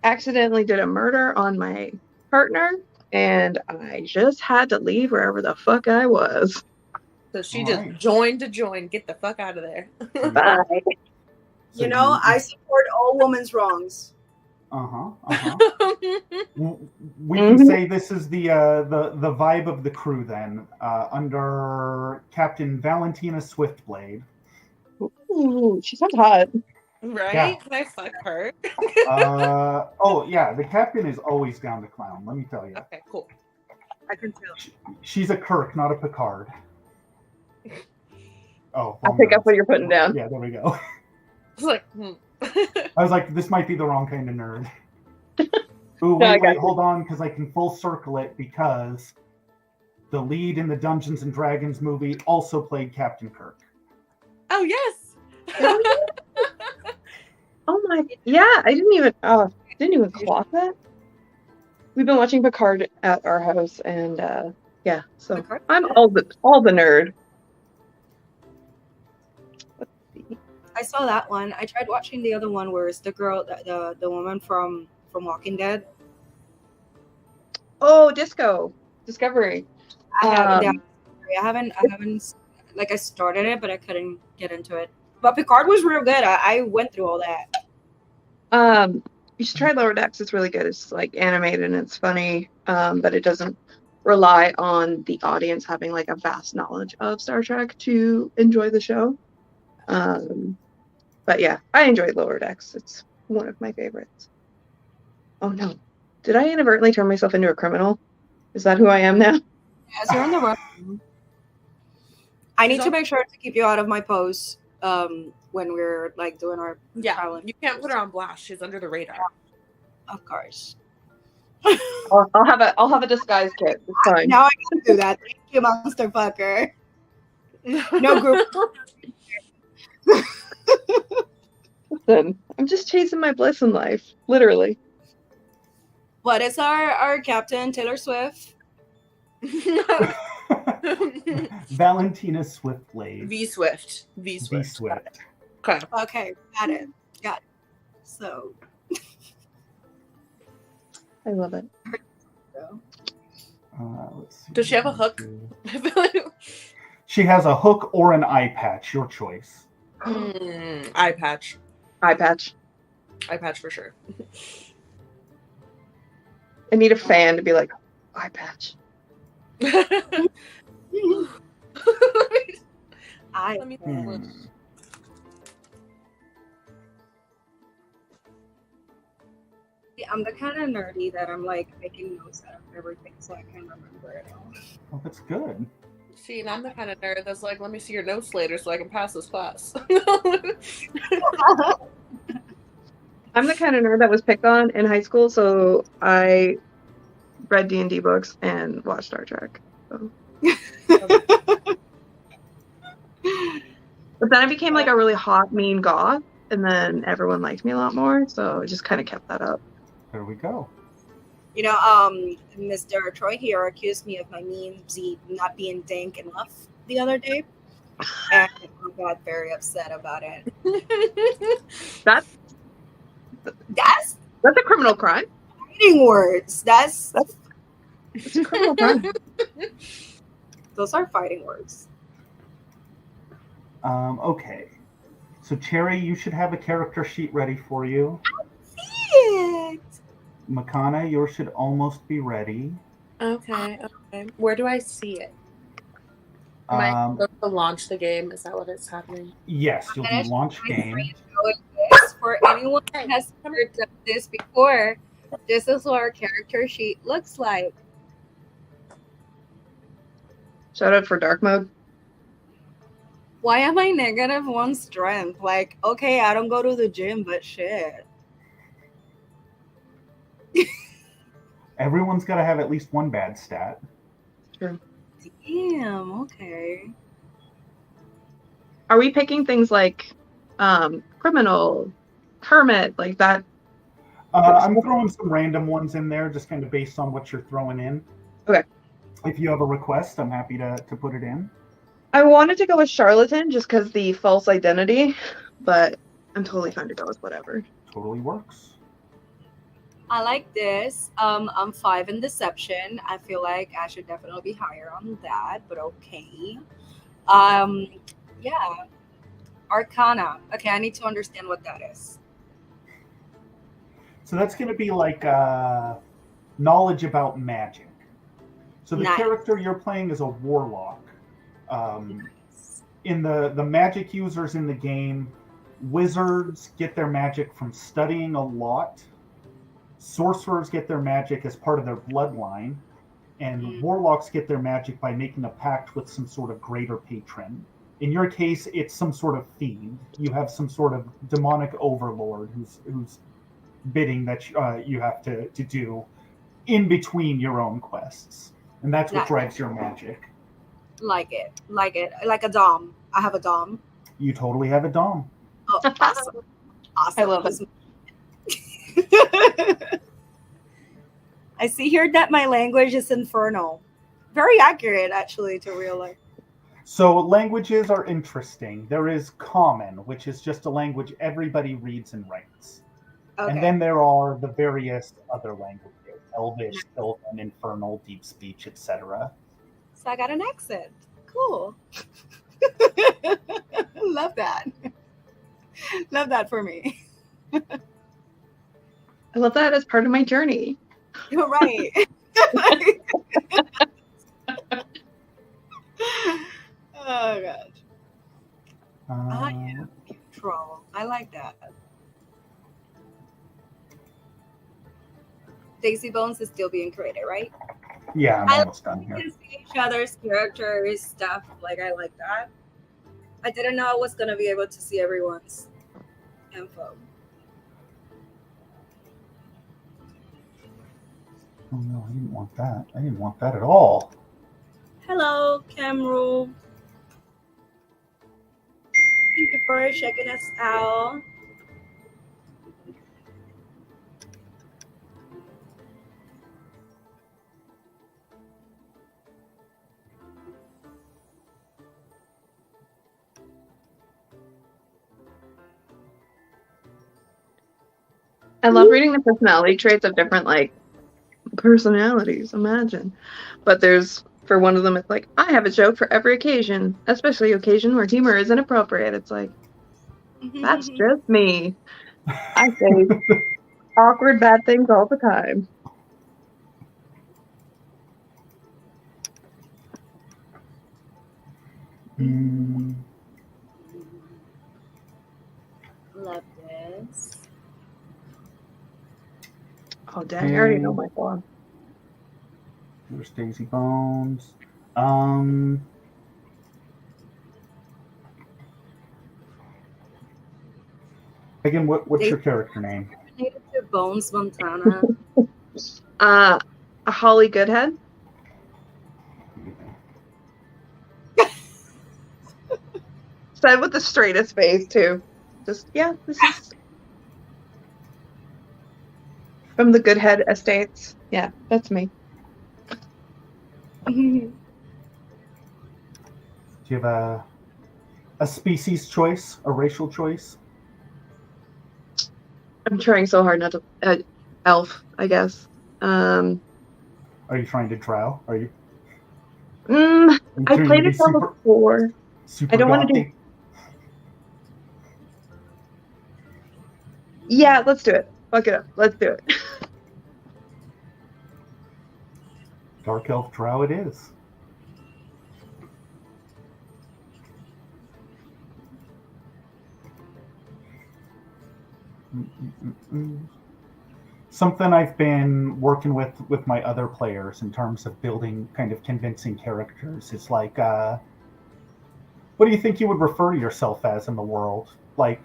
accidentally did a murder on my partner and I just had to leave wherever the fuck I was. So she All just right. joined to join. Get the fuck out of there. Bye. So You know, I support all women's wrongs. We can say this is the vibe of the crew then, under Captain Valentina Swiftblade. Ooh, she sounds hot. Right? Yeah. Can I fuck her? Oh yeah, the captain is always down to clown. Let me tell you, Okay, cool. I can tell. she's a Kirk, not a Picard. Oh, I pick up what you're putting down. Yeah, there we go. It's like, I was like, this might be the wrong kind of nerd. Ooh, No, I wait, got you. hold on, because I can full circle it because the lead in the Dungeons and Dragons movie also played Captain Kirk. oh yes. Oh my, yeah, I didn't even clock that. We've been watching Picard at our house, and yeah, so Picard? I'm all the nerd. Let's see. I saw that one. I tried watching the other one where it's the girl, the woman from Walking Dead. Oh, Discovery. I haven't, Um, I haven't. Like I started it, but I couldn't get into it. But Picard was real good. I went through all that. You should try Lower Decks. It's really good. It's like animated and it's funny, but it doesn't rely on the audience having like a vast knowledge of Star Trek to enjoy the show. But yeah, I enjoyed Lower Decks. It's one of my favorites. Oh no. Did I inadvertently turn myself into a criminal? Is that who I am now? Yes, you're on the run. I need to make sure to keep you out of my posts when we're like doing our Yeah, traveling. you can't put her on blast. She's under the radar. Of course. I'll have a disguise kit. It's fine. Now I can do that. Thank you, Monster Fucker. No group. Listen, I'm just chasing my bliss in life, literally. What is our captain, Taylor Swift? Valentina Swiftblade. V Swift. V Swift. Swift. Okay. Okay, got it. So, I love it. Let's see. Does she have a hook? She has a hook or an eye patch. Your choice. Eye patch. Eye patch. Eye patch for sure. I need a fan to be like, eye patch. Let me I'm the kind of nerdy that I'm like making notes out of everything so I can remember it all. Well, that's good. See, and I'm the kind of nerd that's like, let me see your notes later so I can pass this class. I'm the kind of nerd that was picked on in high school, so I read D&D books and watched Star Trek. So. But then I became like a really hot, mean goth, and then everyone liked me a lot more, so I just kind of kept that up. There we go. You know, Mr. Troy here accused me of my memes not being dank enough. the other day, and I got very upset about it. That's That's a criminal crime. fighting words. It's a criminal crime. Those are fighting words. Okay. So Cherry, you should have a character sheet ready for you. See it. Makana, yours should almost be ready. Okay. Where do I see it? Am I supposed to launch the game? Is that what is happening? Yes, you'll do launch game. This for anyone who has never done this before. This is what our character sheet looks like. Shout out for dark mode. Why am I -1 strength? Like, okay, I don't go to the gym, but shit. Everyone's got to have at least one bad stat. True. Damn, okay. Are we picking things like criminal, hermit, like that? I'm throwing some random ones in there, just kind of based on what you're throwing in. Okay. If you have a request, I'm happy to put it in. I wanted to go with charlatan just because the false identity, but I'm totally fine to go with whatever. Totally works. I like this. I'm 5 in deception. I feel like I should definitely be higher on that, but okay. Yeah. Arcana. Okay, I need to understand what that is. So that's going to be like knowledge about magic. So the character you're playing is a warlock. In the magic users in the game, wizards get their magic from studying a lot. Sorcerers get their magic as part of their bloodline, and warlocks get their magic by making a pact with some sort of greater patron. In your case, it's some sort of fiend. You have some sort of demonic overlord who's bidding that you have to do in between your own quests, and that's what drives your magic. Like it. Like a dom. I have a dom. You totally have a dom. Oh, awesome. I love it. I see here that my language is infernal. Very accurate, actually, to real life. So languages are interesting. There is common, which is just a language everybody reads and writes. Okay. And then there are the various other languages: Elvish, Sylvan, Infernal, Deep Speech, etc. So I got an accent. Cool. Love that. Love that for me. I love that as part of my journey. You're right. Oh gosh. I am neutral. I like that. Daisy Bones is still being created, right? Yeah, I'm almost done here. We can see each other's characters, stuff. Like, I like that. I didn't know I was going to be able to see everyone's info. Oh no, I didn't want that. I didn't want that at all. Hello, Camru. Thank you for checking us out. I love reading the personality traits of different, like, personalities, imagine. But there's, for one of them, it's like, I have a joke for every occasion, especially occasion where humor is inappropriate. It's like, that's just me. I say awkward bad things all the time. Love this. Oh, dang, I already know my form. There's Daisy Bones. Again, what's your character name? Related to Bones Montana. A Holly Goodhead. Said with the straightest face, too. Just, yeah, this is from the Goodhead Estates. Yeah, that's me. Do you have a species choice, a racial choice? I'm trying so hard not to elf, I guess. Are you trying to drow? Are you I trying to played be it all super before. I super don't want to do. gothy? Yeah, let's do it. Fuck it up. Let's do it. Dark elf drow it is. Something I've been working with my other players in terms of building kind of convincing characters is like, what do you think you would refer to yourself as in the world? Like,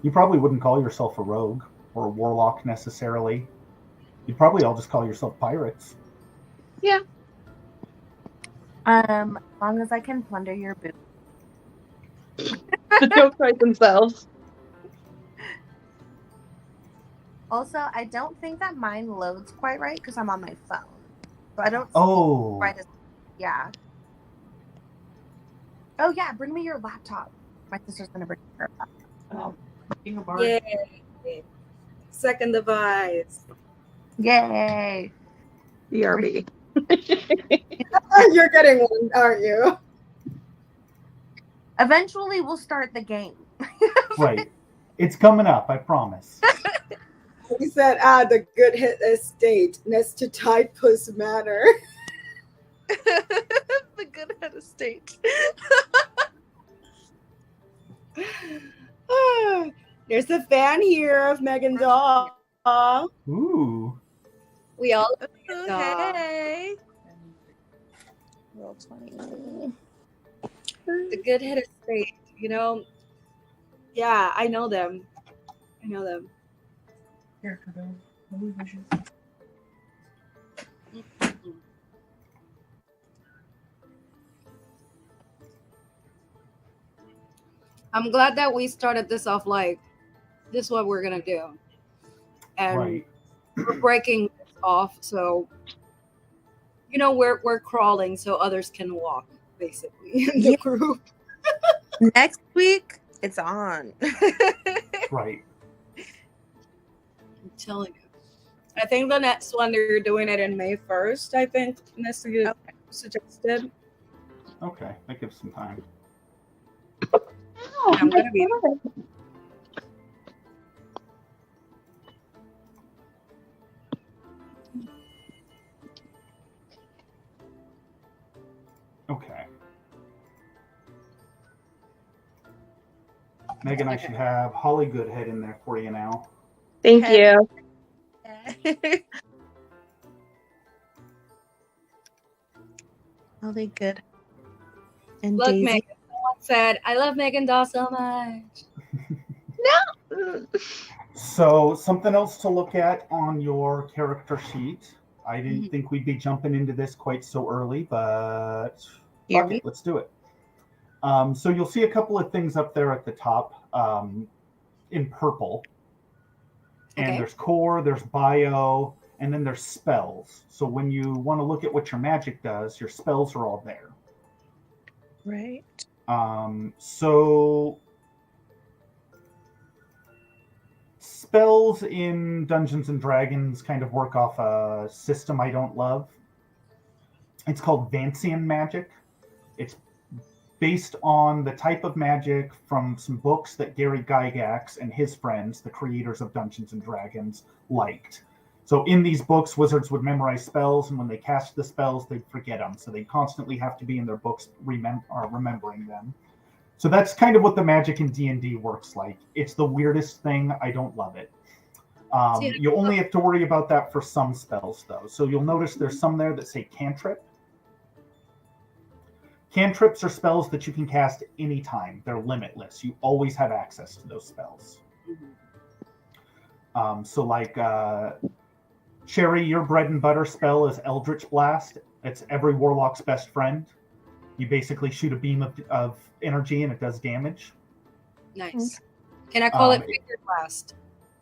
you probably wouldn't call yourself a rogue or a warlock necessarily. You'd probably all just call yourself pirates. Yeah. As long as I can plunder your booth. The jokes write themselves. Also, I don't think that mine loads quite right because I'm on my phone. So I don't see Oh, quite as yeah. Oh yeah, bring me your laptop. My sister's gonna bring her laptop. Being a bard. Yay. Second device. Yay. BRB. You're getting one, aren't you? Eventually we'll start the game. right. It's coming up, I promise. He said, the good hit estate next to Typus Manor. The good head estate. There's a fan here of Megan Daw. Ooh. We all Hey. Roll 20. the good head estate, Yeah, I know them. I'm glad that we started this off like this is what we're gonna do. And Right. we're breaking this off, so we're crawling so others can walk, basically, in the group. Next week, it's on. Right. I'm telling you. I think the next one they're doing it in May 1st, I think Nessie suggested. Okay, that gives some time. Oh, I'm gonna be Okay. Megan, I should have Holly Goodhead in there for you now. Thank you. Really good. And Look, Daisy. Megan. Someone said, I love Megan Daw so much. So, something else to look at on your character sheet. I didn't think we'd be jumping into this quite so early, but fuck it, let's do it. So you'll see a couple of things up there at the top in purple. And there's core, there's bio, and then there's spells. So when you want to look at what your magic does, your spells are all there. Right. So spells in Dungeons and Dragons kind of work off a system I don't love. It's called Vancian magic. It's based on the type of magic from some books that Gary Gygax and his friends, the creators of Dungeons and Dragons, liked. So in these books, wizards would memorize spells, and when they cast the spells, they'd forget them. So they constantly have to be in their books remembering them. So that's kind of what the magic in D&D works like. It's the weirdest thing. I don't love it. You only have to worry about that for some spells, though. So you'll notice there's some there that say cantrip. Cantrips are spells that you can cast anytime. They're limitless. You always have access to those spells. So like Sherry, your bread and butter spell is Eldritch Blast. It's every warlock's best friend. You basically shoot a beam of energy and it does damage. Nice. Can I call it Finger Blast?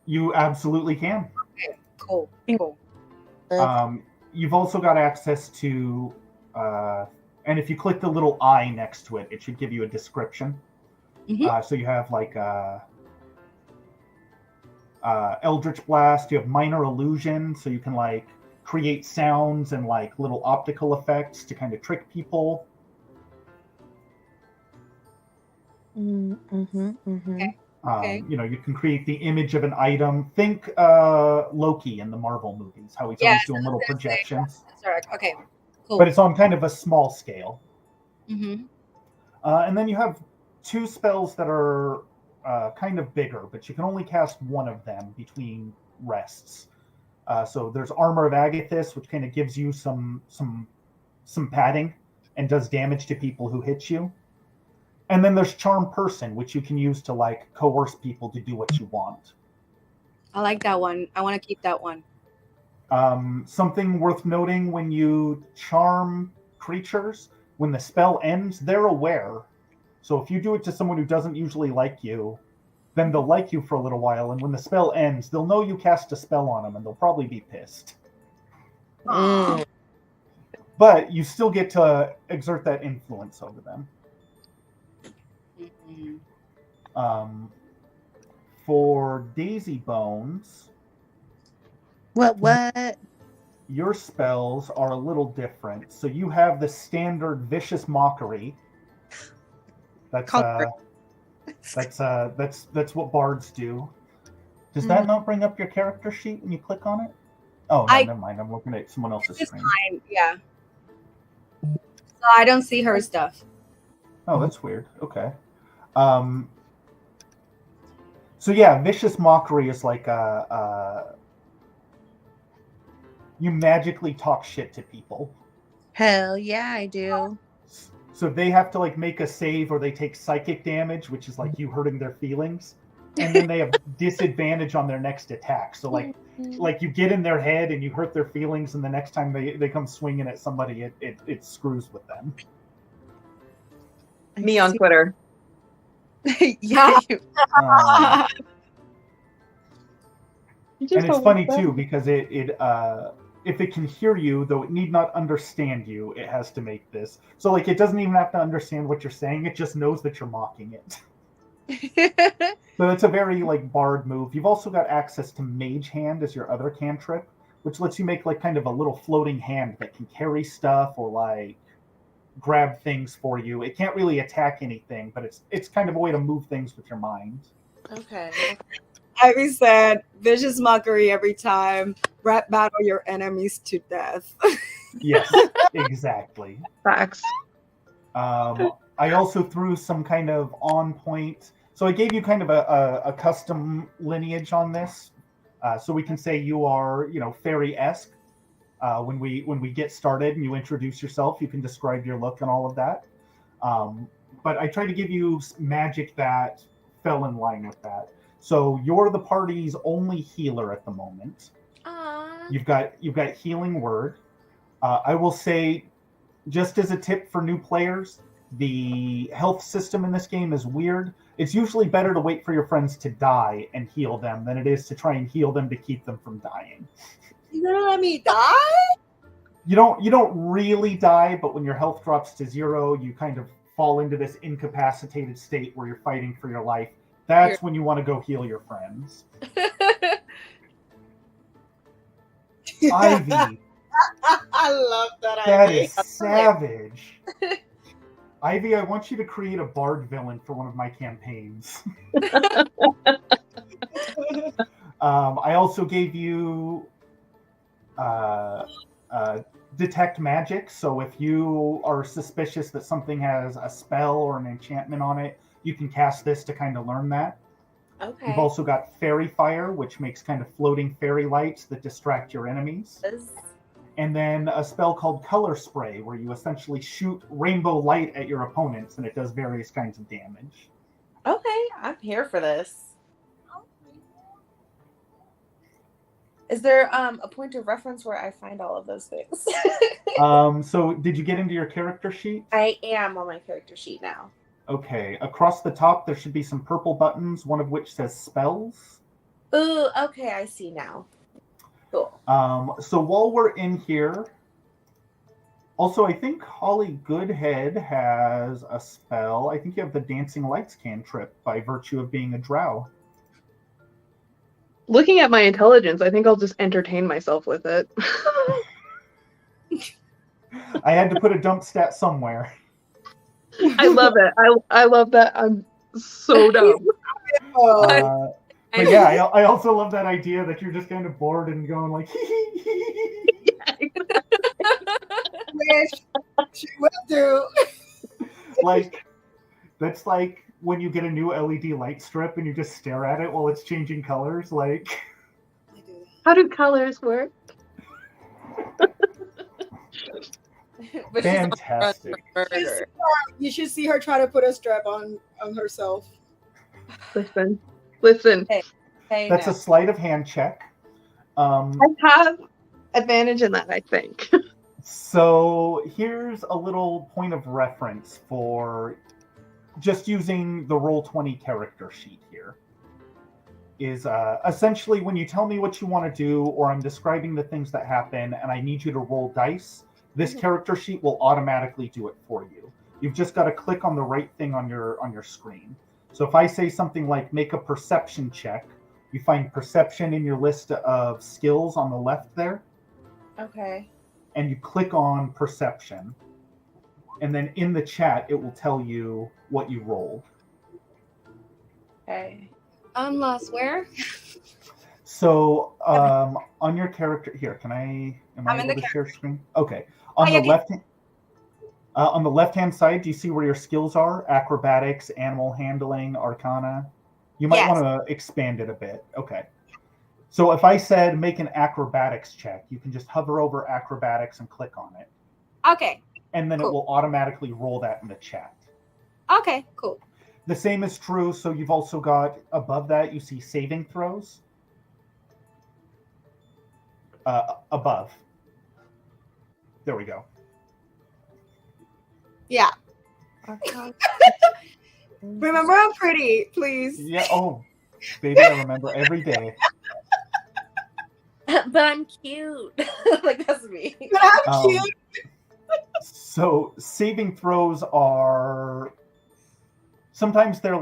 You absolutely can. Okay, cool. You've also got access to And if you click the little eye next to it, it should give you a description. So you have like Eldritch Blast. You have Minor Illusion, so you can like create sounds and like little optical effects to kind of trick people. Okay. You can create the image of an item. Think Loki in the Marvel movies, how he's always doing little projections. Okay, cool. But it's on kind of a small scale. Mm-hmm. And then you have 2 spells that are kind of bigger, but you can only cast one of them between rests. So there's Armor of Agathis, which kind of gives you some padding and does damage to people who hit you. And then there's Charm Person, which you can use to like coerce people to do what you want. I like that one. I want to keep that one. Something worth noting: when you charm creatures, when the spell ends, they're aware. So if you do it to someone who doesn't usually like you, then they'll like you for a little while. And when the spell ends, they'll know you cast a spell on them, and they'll probably be pissed. But you still get to exert that influence over them. For Daisy Bones, What? your spells are a little different. So you have the standard Vicious Mockery. That's what bards do. Does that not bring up your character sheet when you click on it? Oh, no, never mind. I'm looking at someone else's screen. Fine. Yeah. So I don't see her stuff. Oh, that's weird. Okay. So yeah, Vicious Mockery is like you magically talk shit to people. Hell yeah, I do. So they have to like make a save, or they take psychic damage, which is like you hurting their feelings, and then they have disadvantage on their next attack. So like you get in their head and you hurt their feelings, and the next time they come swinging at somebody, it screws with them. Me on Twitter. Yeah. And it's funny too, because it if it can hear you, though it need not understand you, it has to make this. So like it doesn't even have to understand what you're saying, it just knows that you're mocking it. So it's a very like bard move. You've also got access to Mage Hand as your other cantrip, which lets you make like kind of a little floating hand that can carry stuff or like grab things for you. It can't really attack anything, but it's kind of a way to move things with your mind. Okay. Ivy said, "Vicious Mockery every time. Rap battle your enemies to death." Yes, exactly. Facts. I also threw some kind of on point. So I gave you kind of a custom lineage on this. So we can say you are, fairy-esque. When we get started and you introduce yourself, you can describe your look and all of that. But I try to give you magic that fell in line with that. So you're the party's only healer at the moment. Aww. You've got Healing Word. I will say, just as a tip for new players, the health system in this game is weird. It's usually better to wait for your friends to die and heal them than it is to try and heal them to keep them from dying. You gonna let me die? You don't really die, but when your health drops to 0, you kind of fall into this incapacitated state where you're fighting for your life. That's when you want to go heal your friends. Ivy. I love that idea. That is savage. Ivy, I want you to create a bard villain for one of my campaigns. I also gave you detect magic. So if you are suspicious that something has a spell or an enchantment on it, you can cast this to kind of learn that. Okay. You've also got Fairy Fire, which makes kind of floating fairy lights that distract your enemies. And then a spell called Color Spray, where you essentially shoot rainbow light at your opponents, and it does various kinds of damage. Okay, I'm here for this. Is there a point of reference where I find all of those things? So did you get into your character sheet? I am on my character sheet now. Okay, across the top there should be some purple buttons, one of which says spells. Ooh, okay, I see now. Cool. So while we're in here, Also, I think Holly Goodhead has a spell. I think you have the Dancing Lights cantrip by virtue of being a drow. Looking at my intelligence, I think I'll just entertain myself with it. I had to put a dump stat somewhere. I love it. I love that. I'm so dumb. But yeah, I also love that idea that you're just kind of bored and going like, Wish she will do. like that's like when you get a new LED light strip and you just stare at it while it's changing colors. Like, How do colors work? But fantastic. You should see her try to put a strap on herself. Listen. Hey, That's now. a sleight of hand check. I have advantage in that, I think. So here's a little point of reference for just using the Roll20 character sheet here. Is essentially when you tell me what you want to do, or I'm describing the things that happen, and I need you to roll dice, this character sheet will automatically do it for you. You've just got to click on the right thing on your screen. So if I say something like make a perception check, you find perception in your list of skills on the left there. Okay. And you click on perception, and then in the chat it will tell you what you rolled. Okay. I'm lost. Where? So on your character here, am I able to share screen? Okay. On the left hand side, do you see where your skills are? Acrobatics, animal handling, arcana. You might want to expand it a bit. Okay. So if I said make an acrobatics check, you can just hover over acrobatics and click on it. Okay. And then it will automatically roll that in the chat. Okay, cool. The same is true. So you've also got above that, you see saving throws. Above. There we go. Yeah. Remember, I'm pretty, please. Yeah. Oh, baby, I remember every day. But I'm cute. Like, that's me. But I'm cute. So saving throws are sometimes they're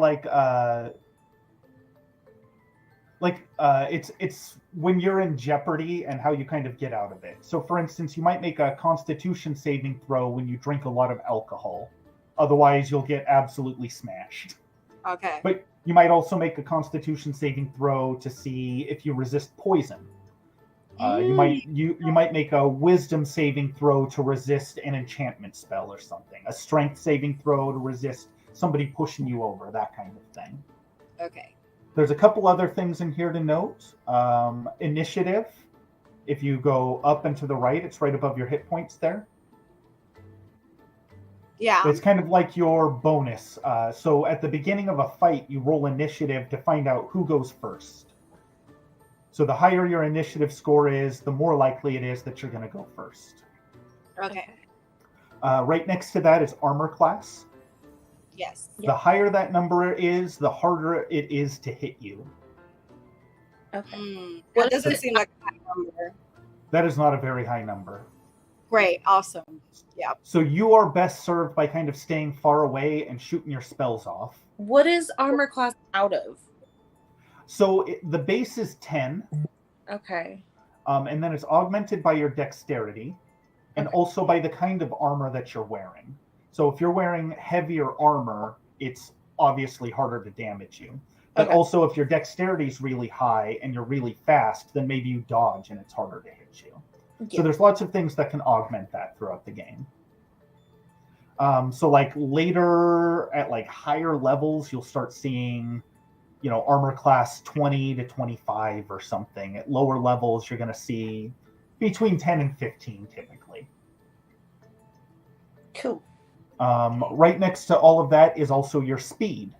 it's when you're in jeopardy and how you kind of get out of it. So for instance, you might make a constitution saving throw when you drink a lot of alcohol. Otherwise, you'll get absolutely smashed. Okay. But you might also make a constitution saving throw to see if you resist poison. You might make a wisdom saving throw to resist an enchantment spell or something. A strength saving throw to resist somebody pushing you over, that kind of thing. Okay. There's a couple other things in here to note. Initiative. If you go up and to the right, it's right above your hit points there. Yeah. It's kind of like your bonus. So at the beginning of a fight, you roll initiative to find out who goes first. So the higher your initiative score is, the more likely it is that you're going to go first. Okay. Right next to that is armor class. Yes. The higher that number is, the harder it is to hit you. Okay. That doesn't seem like a high number. That is not a very high number. Great. Awesome. Yeah. So you are best served by kind of staying far away and shooting your spells off. What is armor class out of? So the base is 10. Okay. And then it's augmented by your dexterity and also by the kind of armor that you're wearing. So if you're wearing heavier armor, it's obviously harder to damage you. But also if your dexterity is really high and you're really fast, then maybe you dodge and it's harder to hit you. Yeah. So there's lots of things that can augment that throughout the game. So like later at like higher levels, you'll start seeing, armor class 20 to 25 or something. At lower levels, you're going to see between 10 and 15 typically. Cool. Right next to all of that is also your speed.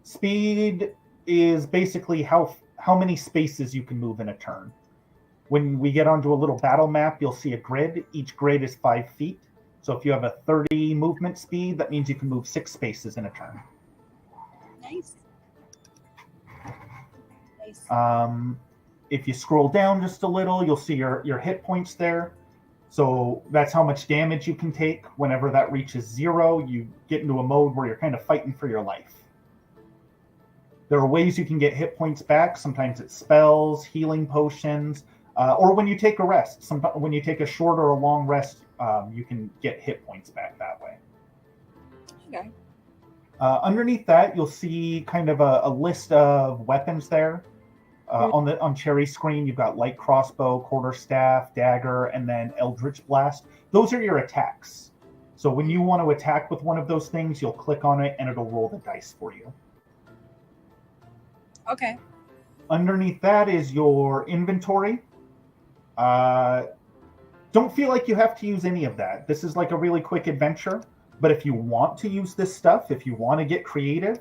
Speed is basically how many spaces you can move in a turn. When we get onto a little battle map, you'll see a grid. Each grid is 5 feet. So if you have a 30 movement speed, that means you can move 6 spaces in a turn. Nice. If you scroll down just a little, you'll see your hit points there. So that's how much damage you can take. Whenever that reaches 0, you get into a mode where you're kind of fighting for your life. There are ways you can get hit points back. Sometimes it's spells, healing potions, or when you take a rest. When you take a short or a long rest, you can get hit points back that way. Okay. Underneath that, you'll see kind of a list of weapons there. On Cherry's screen, you've got light crossbow, quarterstaff, dagger, and then eldritch blast. Those are your attacks. So when you want to attack with one of those things, you'll click on it and it'll roll the dice for you. Okay. Underneath that is your inventory. Don't feel like you have to use any of that. This is like a really quick adventure. But if you want to use this stuff, if you want to get creative,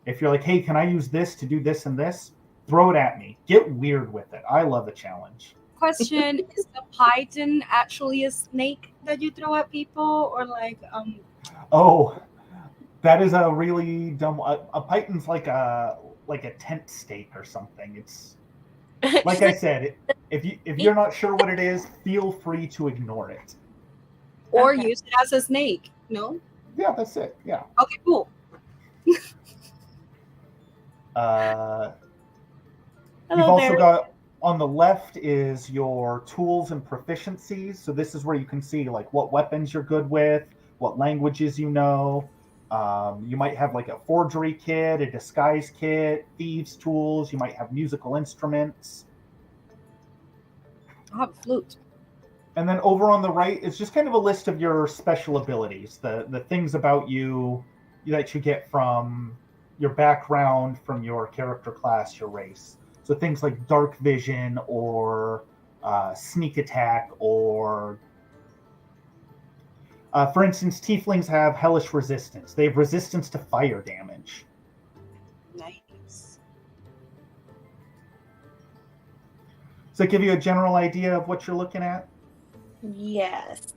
if you're like, hey, can I use this to do this and this? Throw it at me. Get weird with it. I love a challenge. Question: is the python actually a snake that you throw at people, or like Oh, that is a really dumb. A python's like a tent stake or something. It's like I said. If you're not sure what it is, feel free to ignore it. or Okay. use it as a snake? No. Yeah, that's it. Yeah. Okay, cool. You've also got on the left is your tools and proficiencies. So this is where you can see like what weapons you're good with, what languages you know. You might have like a forgery kit, a disguise kit, thieves' tools. You might have musical instruments. I have a flute. And then over on the right is just kind of a list of your special abilities, the things about you that you get from your background, from your character class, your race. So things like dark vision or sneak attack or, for instance, tieflings have hellish resistance. They have resistance to fire damage. Nice. Does that give you a general idea of what you're looking at? Yes.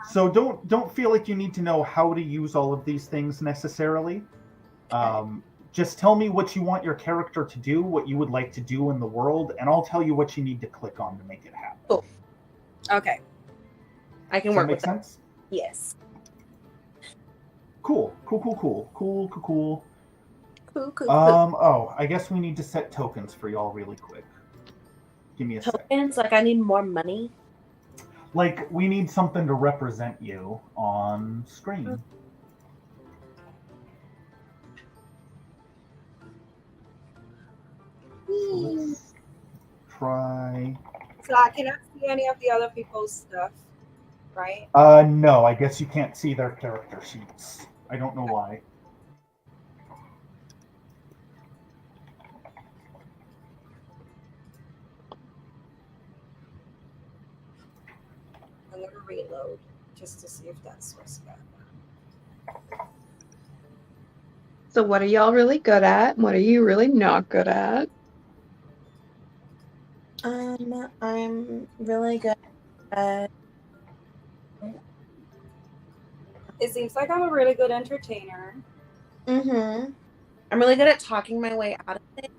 So don't feel like you need to know how to use all of these things necessarily. Just tell me what you want your character to do, what you would like to do in the world, and I'll tell you what you need to click on to make it happen. Cool. Okay. I can Does work that make with that. sense? Yes. Cool. Cool. Oh, I guess we need to set tokens for y'all really quick. Give me a sec. Tokens? Like I need more money? Like, we need something to represent you on screen. So let's try. So I cannot see any of the other people's stuff, right? No, I guess you can't see their character sheets. I don't know why. I'm gonna reload just to see if that's what's got. So what are y'all really good at? What are you really not good at? I'm really good at It seems like I'm a really good entertainer. I'm really good at talking my way out of it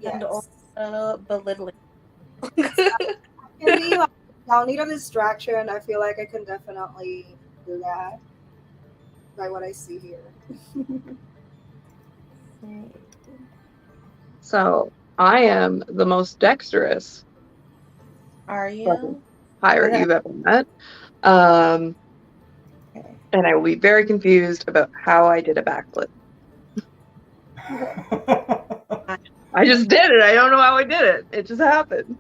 Yes. and also belittling. Can be like, I'll need a distraction. I feel like I can definitely do that by what I see here. So I am the most dexterous Are you? pirate Okay. you've ever met. Okay. And I will be very confused about how I did a backflip. I just did it. I don't know how I did it. It just happened.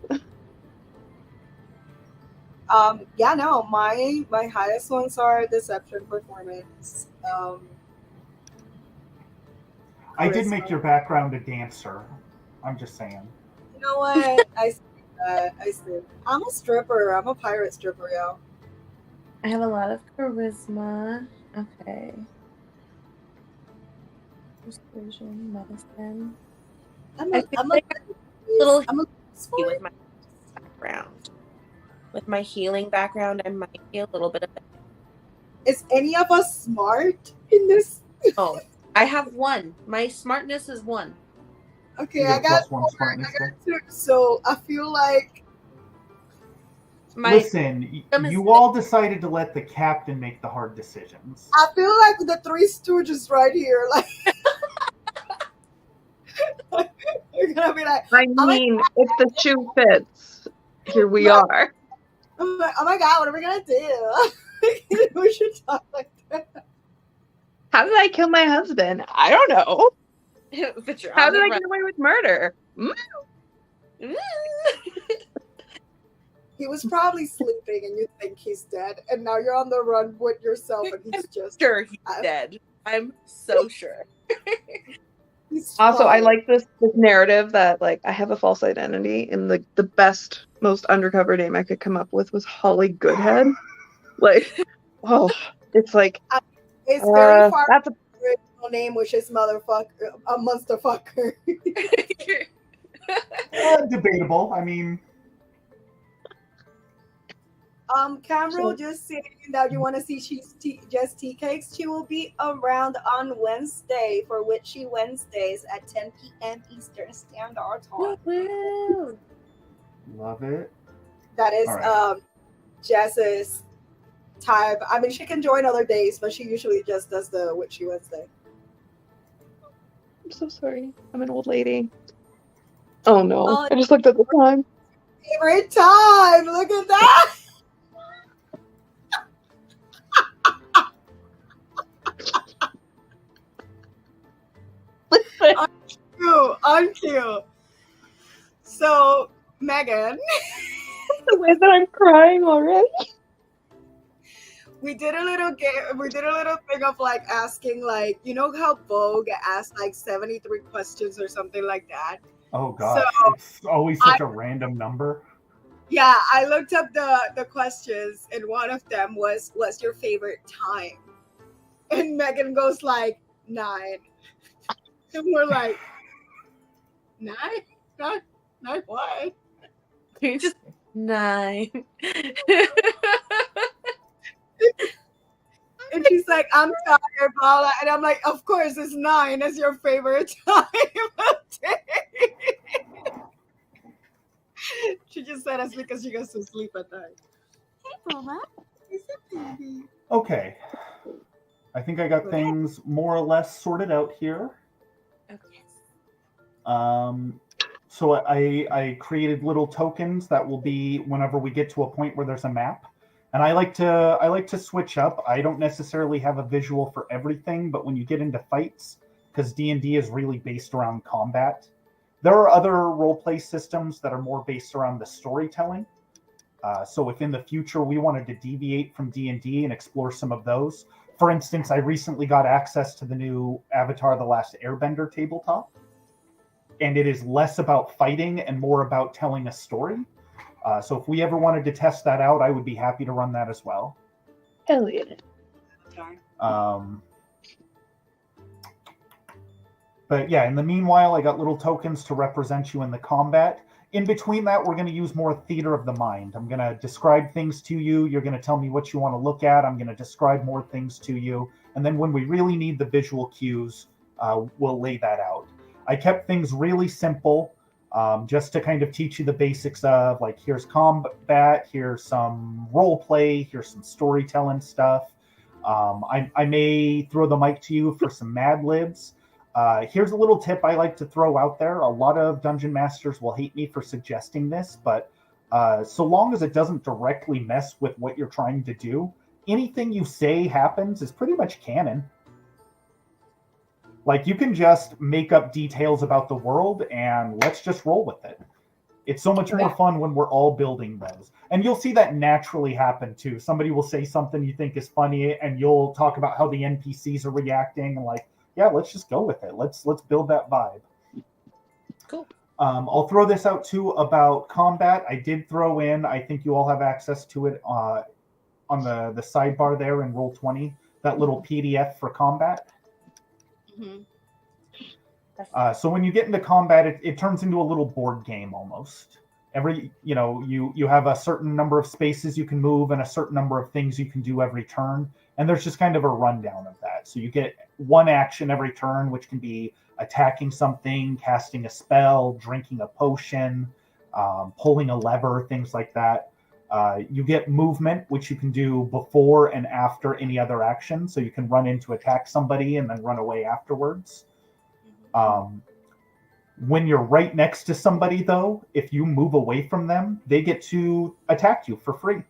Yeah, no, my highest ones are deception, performance. I did make your background a dancer. I'm just saying. You know what? I see that. I see. I'm a stripper. I'm a pirate stripper, yo. I have a lot of charisma. Okay. Persuasion, medicine. I'm I a, feel I'm like a little I'm a with my background. With my healing background, I might be a little bit of Is any of us smart in this? Oh, I have 1. My smartness is 1. Okay, You I get got +1 smartness. two, so I feel like Listen, you all decided to let the captain make the hard decisions. I feel like the Three Stooges right here. Like, you're gonna be like, I mean, if the shoe fits, here we are. I'm like, oh my god, what are we gonna do? We should talk like that. How did I kill my husband? I don't know. How did I get away with murder? He was probably sleeping and you think he's dead, and now you're on the run with yourself and he's just sure he's dead. I'm so sure. Also, I like this narrative that like I have a false identity, and the best, most undercover name I could come up with was Holly Goodhead. Like, oh, it's like it's very far that's from the original name, which is motherfucker, a monster fucker. Debatable. I mean, Camero just saying that you want to see Just Tea Cakes. She will be around on Wednesday for Witchy Wednesdays at 10 p.m. Eastern Standard Time. Love it. That is right. Jess's type. I mean, she can join other days, but she usually just does the Witchy Wednesday. I'm so sorry. I'm an old lady. Oh no! I just looked at the time. Favorite time. Look at that. I'm cute. So, Megan. The way that I'm crying already. We did a little game. We did a little thing of like asking, like, you know how Vogue asked like 73 questions or something like that. Oh gosh, so it's always such a random number. Yeah, I looked up the questions, and one of them was, "What's your favorite time?" And Megan goes like 9, and we're like, 9? Not what? You just 9. And she's like, "I'm tired, Paula," and I'm like, "Of course, it's 9. It's your favorite time of day." She just said it's because she goes to sleep at night. Hey, Paula. It's a baby. Okay. I think I got things more or less sorted out here. Okay. So I created little tokens that will be whenever we get to a point where there's a map. And I like to switch up. I don't necessarily have a visual for everything, but when you get into fights, because D&D is really based around combat, there are other roleplay systems that are more based around the storytelling. So if in the future we wanted to deviate from D&D and explore some of those, for instance, I recently got access to the new Avatar: The Last Airbender tabletop, and it is less about fighting and more about telling a story. So if we ever wanted to test that out, I would be happy to run that as well. Hell yeah. But yeah, in the meanwhile, I got little tokens to represent you in the combat. In between that, we're going to use more theater of the mind. I'm going to describe things to you. You're going to tell me what you want to look at. I'm going to describe more things to you. And then when we really need the visual cues, we'll lay that out. I kept things really simple, just to kind of teach you the basics of, like, here's combat, here's some role play, here's some storytelling stuff. I may throw the mic to you for some Mad Libs. Here's a little tip I like to throw out there. A lot of dungeon masters will hate me for suggesting this, but so long as it doesn't directly mess with what you're trying to do, anything you say happens is pretty much canon. Like, you can just make up details about the world and let's just roll with it. It's so much more fun when we're all building those. And you'll see that naturally happen too. Somebody will say something you think is funny and you'll talk about how the NPCs are reacting and like, yeah, let's just go with it. Let's build that vibe. Cool. I'll throw this out too about combat. I did throw in, I think you all have access to it on the sidebar there in Roll20, that little PDF for combat. Mm-hmm. So when you get into combat, it turns into a little board game almost. You have a certain number of spaces you can move and a certain number of things you can do every turn. And there's just kind of a rundown of that. So you get one action every turn, which can be attacking something, casting a spell, drinking a potion, pulling a lever, things like that. You get movement, which you can do before and after any other action. So you can run in to attack somebody and then run away afterwards. When you're right next to somebody, though, if you move away from them, they get to attack you for free.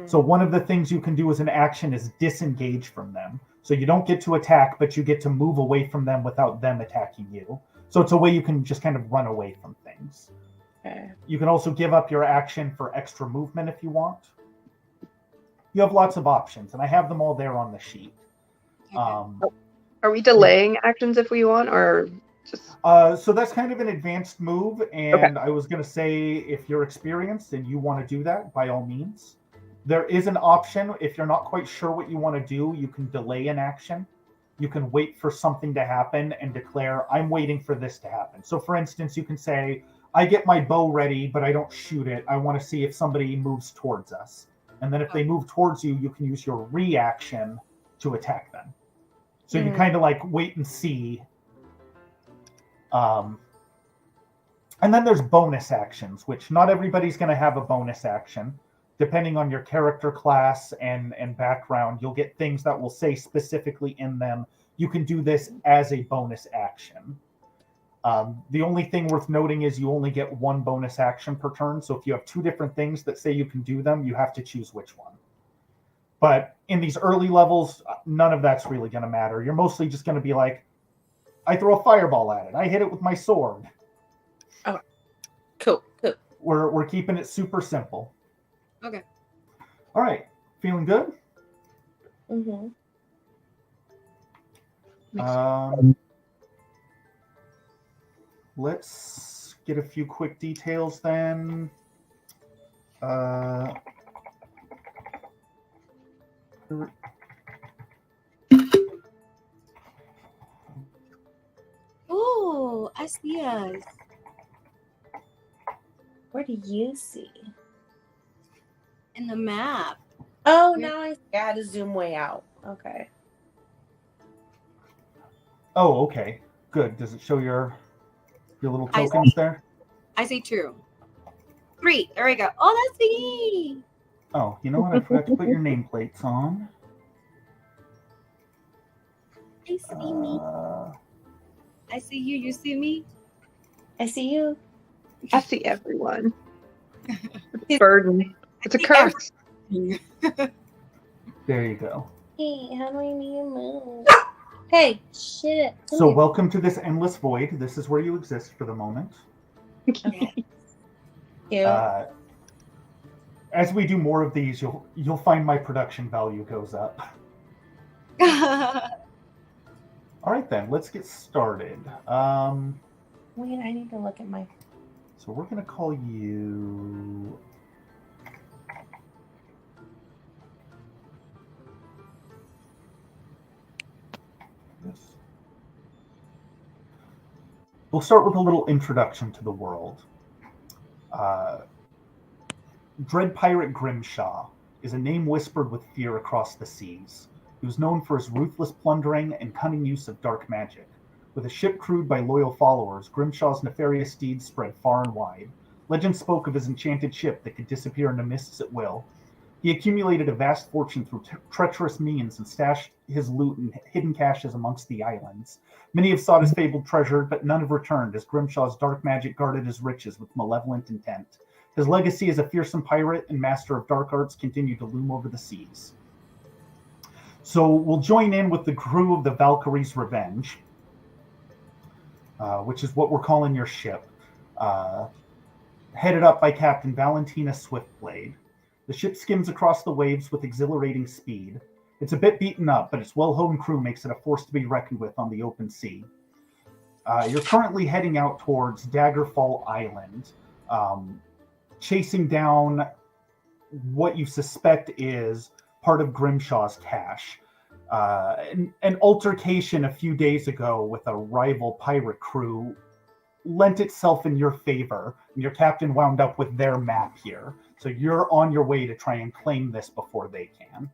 So one of the things you can do as an action is disengage from them. So you don't get to attack, but you get to move away from them without them attacking you. So it's a way you can just kind of run away from things. Okay. You can also give up your action for extra movement if you want. You have lots of options, and I have them all there on the sheet. Are we delaying actions if we want, or just? So that's kind of an advanced move, and I was going to say if you're experienced and you want to do that, by all means. There is an option if you're not quite sure what you want to do. You can delay an action. You can wait for something to happen and declare, I'm waiting for this to happen. So for instance, you can say, I get my bow ready, but I don't shoot it. I want to see if somebody moves towards us. And then if they move towards you, you can use your reaction to attack them. So you kind of like wait and see. And then there's bonus actions, which not everybody's going to have a bonus action. Depending on your character class and background, you'll get things that will say specifically in them, you can do this as a bonus action. The only thing worth noting is you only get one bonus action per turn. So if you have two different things that say you can do them, you have to choose which one. But in these early levels, none of that's really going to matter. You're mostly just going to be like, I throw a fireball at it. I hit it with my sword. Oh, cool. We're keeping it super simple. Okay. All right. Feeling good? Let's get a few quick details then. Oh, I see us. Where do you see? In the map. Oh, now I had to zoom way out. Okay. Oh, okay. Good. Does it show your little tokens there? I see 2. 3. There we go. Oh, that's me. Oh, you know what? I forgot to put your nameplates on. I see me. I see you. You see me? I see you. I see everyone. It's a burden. It's a curse. There you go. Hey, how do I need to move? Hey, shit. So welcome to this endless void. This is where you exist for the moment. Okay. As we do more of these, you'll find my production value goes up. All right then, let's get started. Wait, I need to look at my. So we're gonna call you. We'll start with a little introduction to the world. Dread Pirate Grimshaw is a name whispered with fear across the seas. He was known for his ruthless plundering and cunning use of dark magic. With a ship crewed by loyal followers, Grimshaw's nefarious deeds spread far and wide. Legend spoke of his enchanted ship that could disappear into mists at will. He accumulated a vast fortune through treacherous means and stashed his loot in hidden caches amongst the islands. Many have sought his fabled treasure, but none have returned, as Grimshaw's dark magic guarded his riches with malevolent intent. His legacy as a fearsome pirate and master of dark arts continued to loom over the seas. So we'll join in with the crew of the Valkyrie's Revenge, which is what we're calling your ship, headed up by Captain Valentina Swiftblade. The ship skims across the waves with exhilarating speed. It's a bit beaten up, but its well-honed crew makes it a force to be reckoned with on the open sea. You're currently heading out towards Daggerfall Island, chasing down what you suspect is part of Grimshaw's cache. An altercation a few days ago with a rival pirate crew lent itself in your favor, and your captain wound up with their map here. So you're on your way to try and claim this before they can.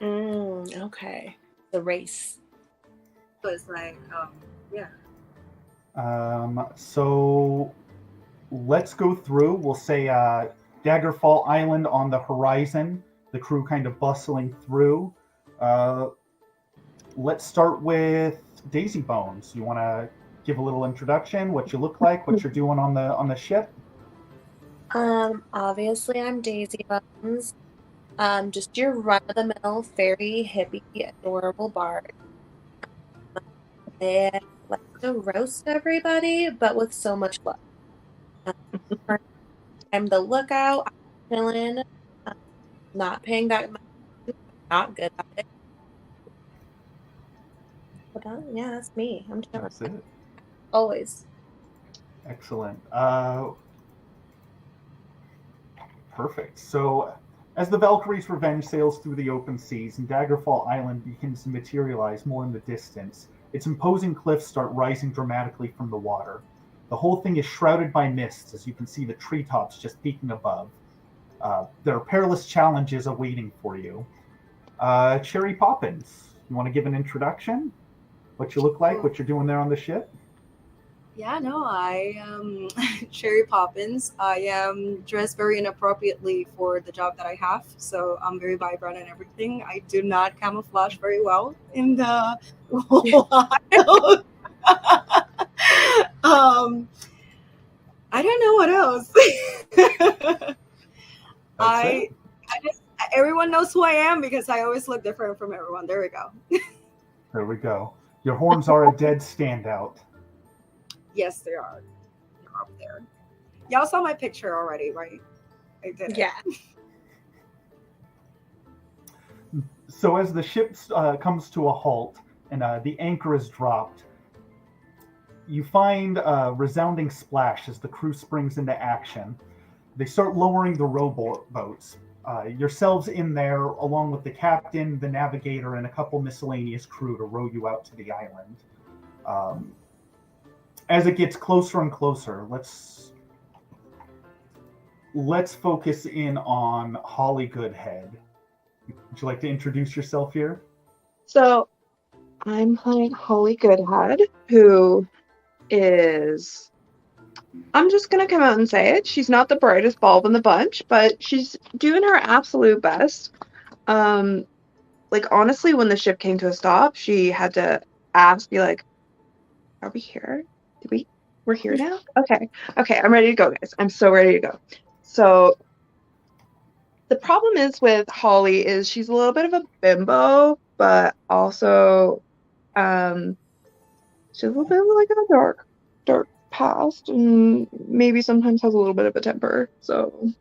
Okay. The race. So it's like, yeah. So let's go through. We'll say Daggerfall Island on the horizon. The crew kind of bustling through. Uh, let's start with Daisy Bones. You want to give a little introduction? What you look like? What you're doing on the ship? Obviously I'm Daisy Bones. Just your run-of-the-mill, fairy, hippie, adorable bard. I like to roast everybody, but with so much love. Um, I'm the lookout. I'm chilling, um, not paying back my not good at it. But yeah, that's me. I'm chilling. That's it. Always. Excellent. Perfect. So, as the Valkyrie's Revenge sails through the open seas and Daggerfall Island begins to materialize more in the distance, its imposing cliffs start rising dramatically from the water. The whole thing is shrouded by mist, as you can see the treetops just peeking above. There are perilous challenges awaiting for you. Cherry Poppins, you want to give an introduction? What you look like, what you're doing there on the ship? Yeah, no, I am Cherry Poppins. I am dressed very inappropriately for the job that I have, so I'm very vibrant and everything. I do not camouflage very well in the wild. um, I don't know what else. That's I, it. I just everyone knows who I am because I always look different from everyone. There we go. There we go. Your horns are a dead standout. Yes, they are. They're up there. Y'all saw my picture already, right? I did it. Yeah. So as the ship comes to a halt and the anchor is dropped, you find a resounding splash as the crew springs into action. They start lowering the rowboats. Yourselves in there, along with the captain, the navigator, and a couple miscellaneous crew to row you out to the island. As it gets closer and closer, let's focus in on Holly Goodhead. Would you like to introduce yourself here? So I'm playing Holly Goodhead, who is, I'm just going to come out and say it. She's not the brightest bulb in the bunch, but she's doing her absolute best. Like, honestly, when the ship came to a stop, she had to be like, are we here? We're here now? Okay. Okay, I'm ready to go, guys. I'm so ready to go. So the problem is with Holly is she's a little bit of a bimbo, but also she's a little bit of like a dark past, and maybe sometimes has a little bit of a temper. So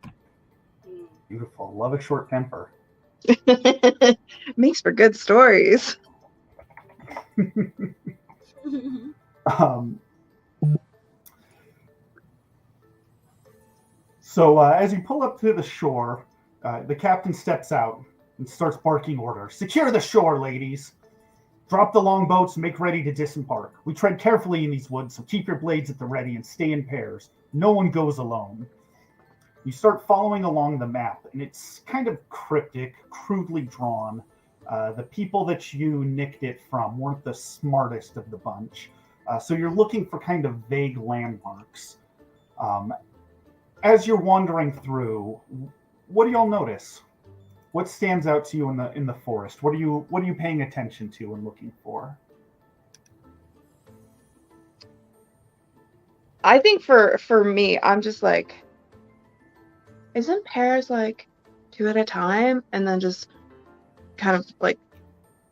Beautiful. Love a short temper. makes for good stories. Um, so as you pull up to the shore, the captain steps out and starts barking orders. Secure the shore, ladies. Drop the longboats and make ready to disembark. We tread carefully in these woods, so keep your blades at the ready and stay in pairs. No one goes alone. You start following along the map, and it's kind of cryptic, crudely drawn. The people that you nicked it from weren't the smartest of the bunch. So you're looking for kind of vague landmarks. As you're wandering through, what do y'all notice? What stands out to you in the forest? What are you paying attention to and looking for? I think for me, I'm just like, isn't pairs like 2 at a time, and then just kind of like,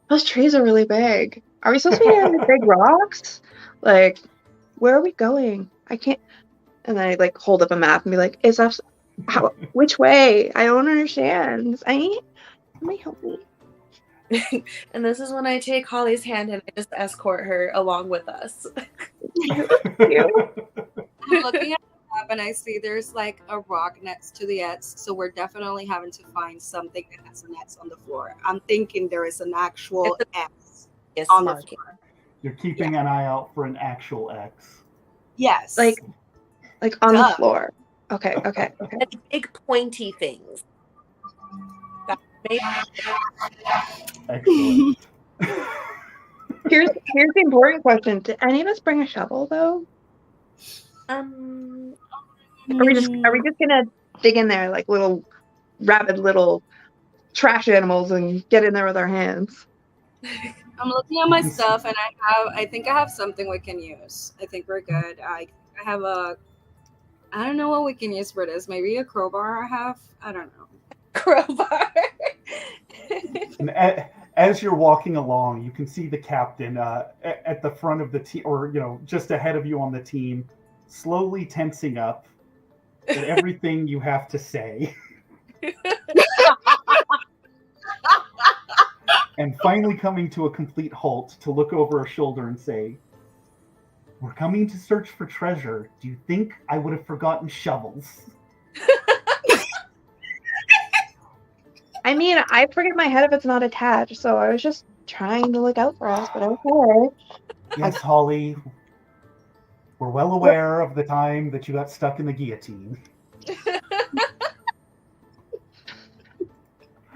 those trees are really big. Are we supposed to be hitting these big rocks? Like, where are we going? I can't. And then I like hold up a map and be like, "Is that which way? I don't understand. Somebody help me." And this is when I take Holly's hand and I just escort her along with us. I'm looking at the map and I see there's like a rock next to the X, so we're definitely having to find something that has an X on the floor. I'm thinking there is an actual X on the floor. You're keeping an eye out for an actual X. Yes. Like on the floor. Okay. And big pointy things. Excellent. Here's the important question. Did any of us bring a shovel though? Are we just gonna dig in there like little rabid little trash animals and get in there with our hands? I'm looking at my stuff, and I think I have something we can use. I think we're good. I have a, I don't know what we can use for this. Maybe a crowbar. I don't know. Crowbar. And as you're walking along, you can see the captain at the front of the team, or just ahead of you on the team, slowly tensing up at everything you have to say. And finally coming to a complete halt to look over her shoulder and say, "We're coming to search for treasure. Do you think I would have forgotten shovels?" I mean, I forget my head if it's not attached, so I was just trying to look out for us, but okay. Yes, Holly. We're well aware of the time that you got stuck in the guillotine.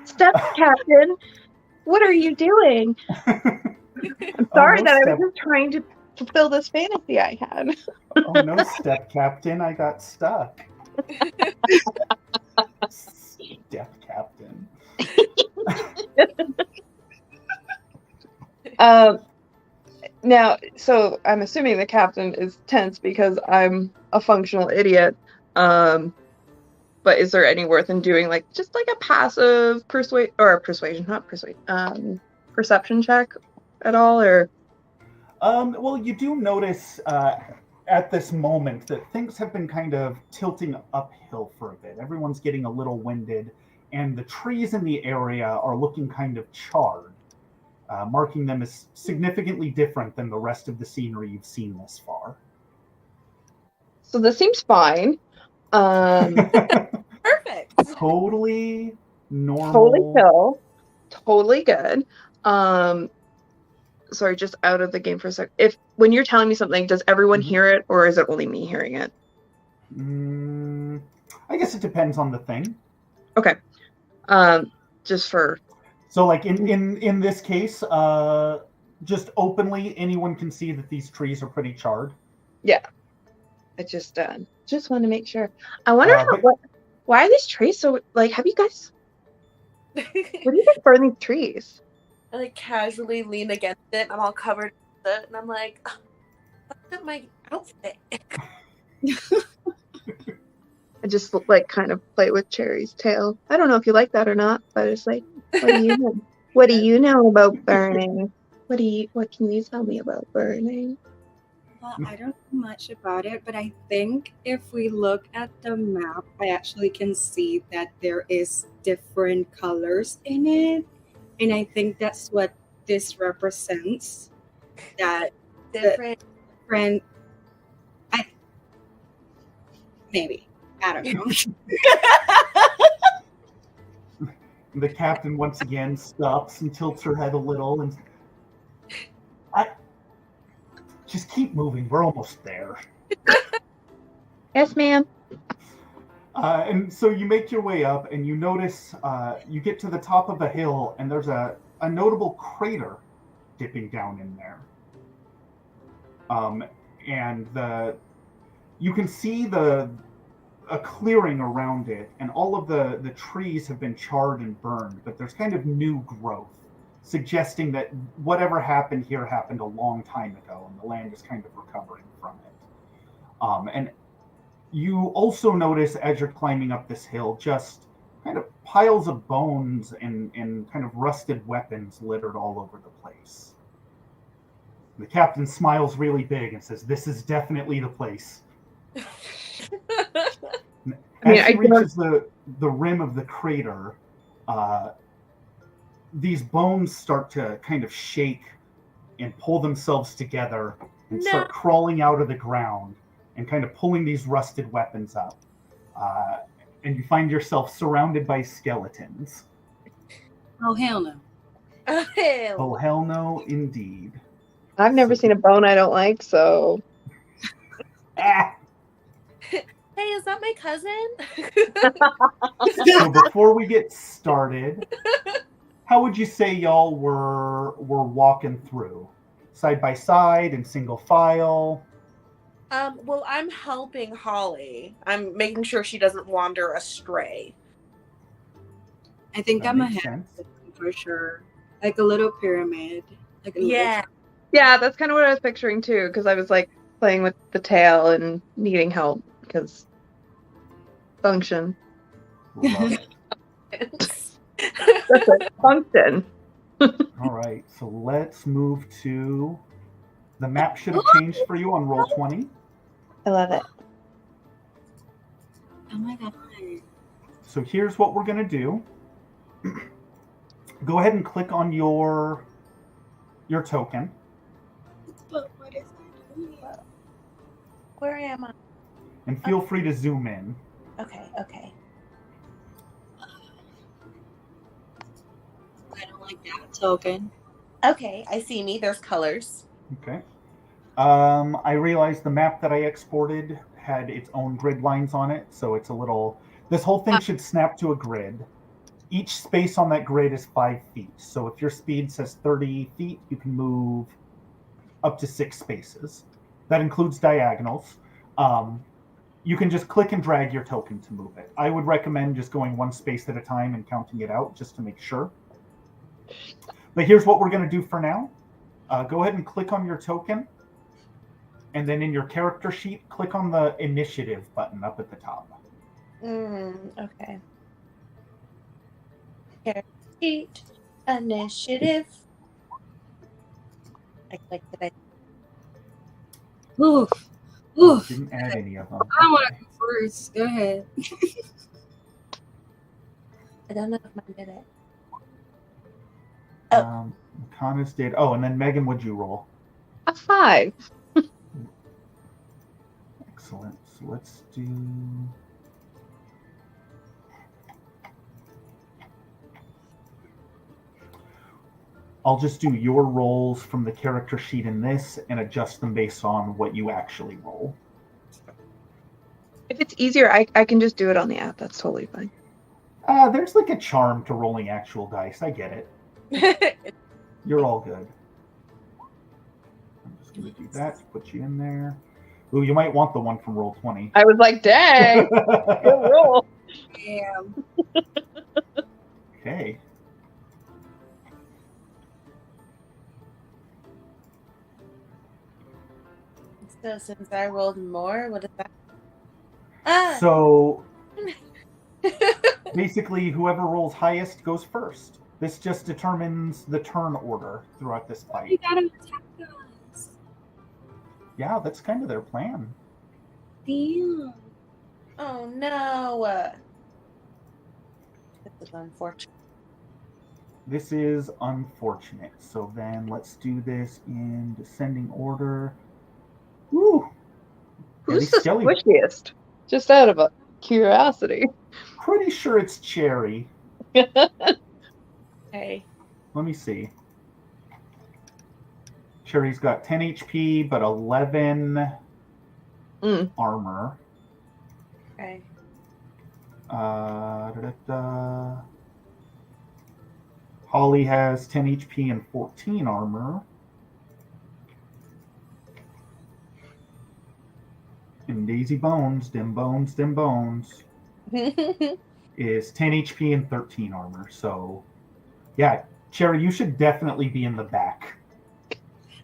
Step, Captain. What are you doing? I'm sorry that I was just trying to fulfill this fantasy I had. Oh, no, Step Captain. I got stuck. Step Captain. Now, so I'm assuming the captain is tense because I'm a functional idiot. But is there any worth in doing just a passive perception check at all, or? Well, you do notice at this moment that things have been kind of tilting uphill for a bit. Everyone's getting a little winded, and the trees in the area are looking kind of charred, marking them as significantly different than the rest of the scenery you've seen thus far. So this seems fine. Perfect. Totally normal. Totally chill. Totally good. Sorry, just out of the game for a sec. When you're telling me something, does everyone hear it, or is it only me hearing it? I guess it depends on the thing. Okay. Just for. So, in this case, just openly, anyone can see that these trees are pretty charred. Yeah. I just want to make sure. I wonder why are these trees so have you guys? What do you guys burn these trees? I casually lean against it. I'm all covered in it, and I'm like, oh, look at my outfit. I just kind of play with Cherry's tail. I don't know if you like that or not, but it's what do you know? What do you know about burning? What can you tell me about burning? Well, I don't know much about it, but I think if we look at the map, I actually can see that there is different colors in it. And I think that's what this represents. That Different. Maybe. I don't know. The captain once again stops and tilts her head a little, and just keep moving. We're almost there. Yes, ma'am. And so you make your way up, and you notice you get to the top of a hill, and there's a notable crater dipping down in there. And you can see a clearing around it, and all of the trees have been charred and burned, but there's kind of new growth, suggesting that whatever happened here happened a long time ago, and the land is kind of recovering from it. And you also notice as you're climbing up this hill, just kind of piles of bones and kind of rusted weapons littered all over the place. The captain smiles really big and says, "This is definitely the place." As she reaches the rim of the crater, these bones start to kind of shake and pull themselves together and start crawling out of the ground and kind of pulling these rusted weapons up. And you find yourself surrounded by skeletons. Oh, hell no. Oh, hell no, indeed. I've never seen a bone I don't like, so. Ah! Hey, is that my cousin? So before we get started, how would you say y'all were walking through? Side by side, in single file? Well, I'm helping Holly. I'm making sure she doesn't wander astray. I think That I'm makes ahead sense. for sure. Like a little pyramid. Like a little Yeah. Yeah, that's kind of what I was picturing too, because I was like playing with the tail and needing help because function. Love it. That's it. Function. All right, so let's move to the map should have changed for you on roll 20. I love it. Oh my god. So here's what we're going to do. Go ahead and click on your token. But what is that doing? Where am I? And feel free to zoom in. Okay. I don't like that token. Okay, I see me. There's colors. Okay. I realized the map that I exported had its own grid lines on it, so it's a little... This whole thing should snap to a grid. Each space on that grid is 5 feet. So if your speed says 30 feet, you can move up to 6 spaces. That includes diagonals. You can just click and drag your token to move it. I would recommend just going one space at a time and counting it out just to make sure. But here's what we're going to do for now. Go ahead and click on your token. And then in your character sheet, click on the initiative button up at the top. Okay. Character sheet, initiative. I clicked it. Oof. Oh, Oof. didn't add any of them. I want to go first. Go ahead. I don't know if mine did it. Kana's did. Oh, and then Megan, would you roll? A 5. Excellent. So let's do... I'll just do your rolls from the character sheet in this and adjust them based on what you actually roll. If it's easier, I can just do it on the app. That's totally fine. There's like a charm to rolling actual dice. I get it. You're all good. I'm just going to do that to put you in there. Ooh, you might want the one from roll 20. I was like, dang, good roll. Damn. Okay. So since I rolled more, what is that? So basically, whoever rolls highest goes first. This just determines the turn order throughout this You fight. gotta attack us. Yeah, that's kind of their plan. Damn. Oh no. This is unfortunate. This is unfortunate. So then let's do this in descending order. Woo! Who's Eddie the Skelly. squishiest? Just out of curiosity. Pretty sure it's Cherry. Okay. Let me see. Cherry's got 10 HP, but 11 armor. Okay. Holly has 10 HP and 14 armor. And Daisy Bones, dim bones, is 10 HP and 13 armor. So, yeah, Cherry, you should definitely be in the back.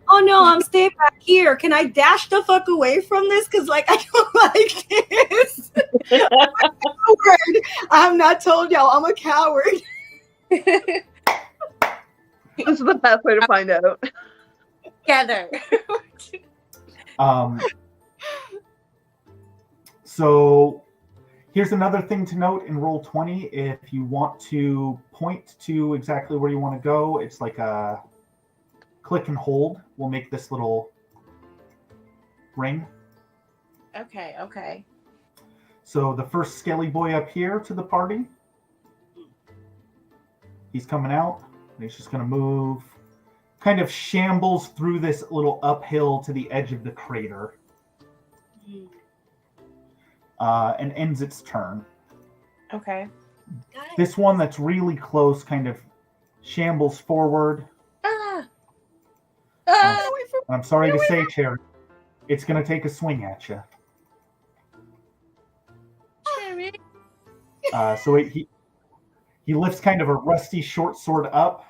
Oh no, I'm staying back here. Can I dash the fuck away from this? Because, like, I don't like this. I'm a coward. I'm not told y'all. I'm a coward. This is the best way to find out. Together. So here's another thing to note in roll 20. If you want to point to exactly where you want to go, it's like a click and hold will make this little ring. Okay. So the first skelly boy up here to the party, he's coming out. And he's just going to move, kind of shambles through this little uphill to the edge of the crater. And ends its turn. Okay. This one that's really close kind of shambles forward. I'm sorry to say, Cherry, It's going to take a swing at you. Cherry. So he lifts kind of a rusty short sword up.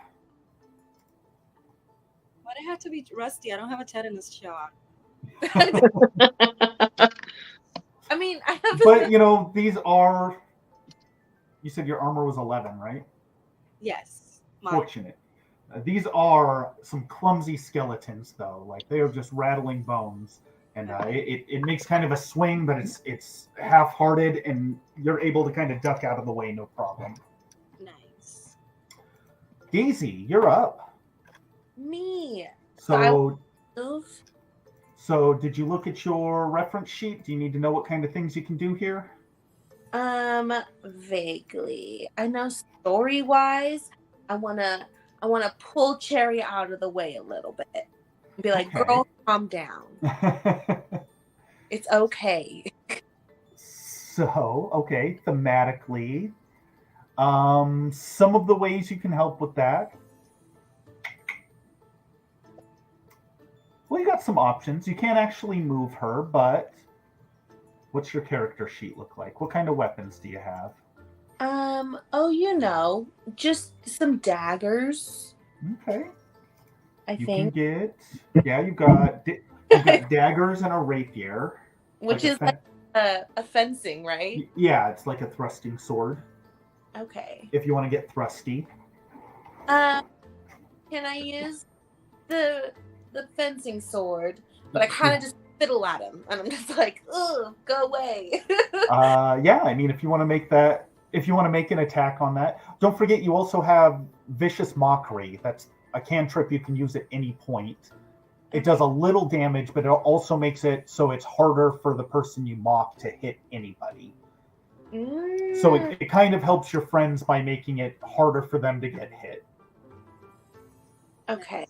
Why do I have to be rusty? I don't have a tetanus shot. I mean, I have But, these are... You said your armor was 11, right? Yes. Fortunate. These are some clumsy skeletons, though. Like, they are just rattling bones. And it makes kind of a swing, but it's half-hearted, and you're able to kind of duck out of the way, no problem. Nice. Daisy, you're up. me. So, Move. so did you look at your reference sheet? Do you need to know what kind of things you can do here? Vaguely. I know story-wise, I wanna pull Cherry out of the way a little bit and be like, Okay. "Girl, calm down. It's okay." So, okay, thematically, some of the ways you can help with that. Well, you got some options. You can't actually move her, but what's your character sheet look like? What kind of weapons do you have? Just some daggers, Okay. I You think, can get, yeah, you've got daggers and a rapier. which is like a fencing, right? Yeah, it's like a thrusting sword. Okay. If you want to get thrusty. Can I use the fencing sword? But I kind of just fiddle at him, and I'm just like, "Ugh, go away." Yeah, I mean, if you want to make an attack on that, don't forget you also have Vicious Mockery. That's a cantrip you can use at any point. It does a little damage, but it also makes it so it's harder for the person you mock to hit anybody. So it kind of helps your friends by making it harder for them to get hit. Okay.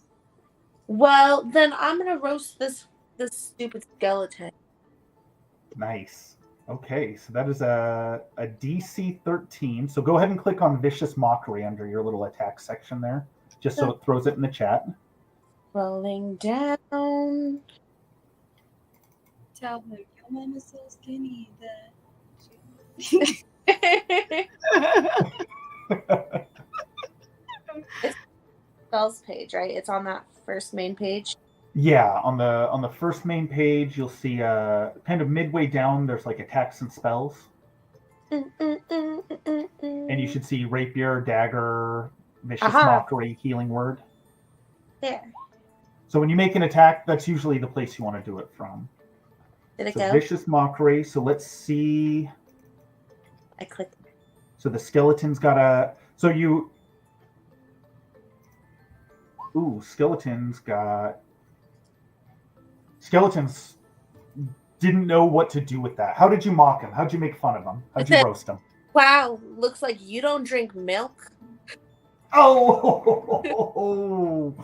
Well, then I'm gonna roast this stupid skeleton. Nice. Okay, so that is a DC 13. So go ahead and click on Vicious Mockery under your little attack section there, just so it throws it in the chat. Rolling down. Tell her your mom is so skinny that It's spells page, right? It's on that first main page. Yeah, on the first main page, you'll see kind of midway down. There's like attacks and spells, and you should see rapier, dagger, vicious mockery, healing word. There. So when you make an attack, that's usually the place you want to do it from. Did it So go? vicious mockery. So let's see. I clicked. So the skeleton's got a. So you. Ooh, skeletons didn't know what to do with that. How did you mock him? How'd you make fun of him? How'd you roast him? Wow, looks like you don't drink milk. Oh,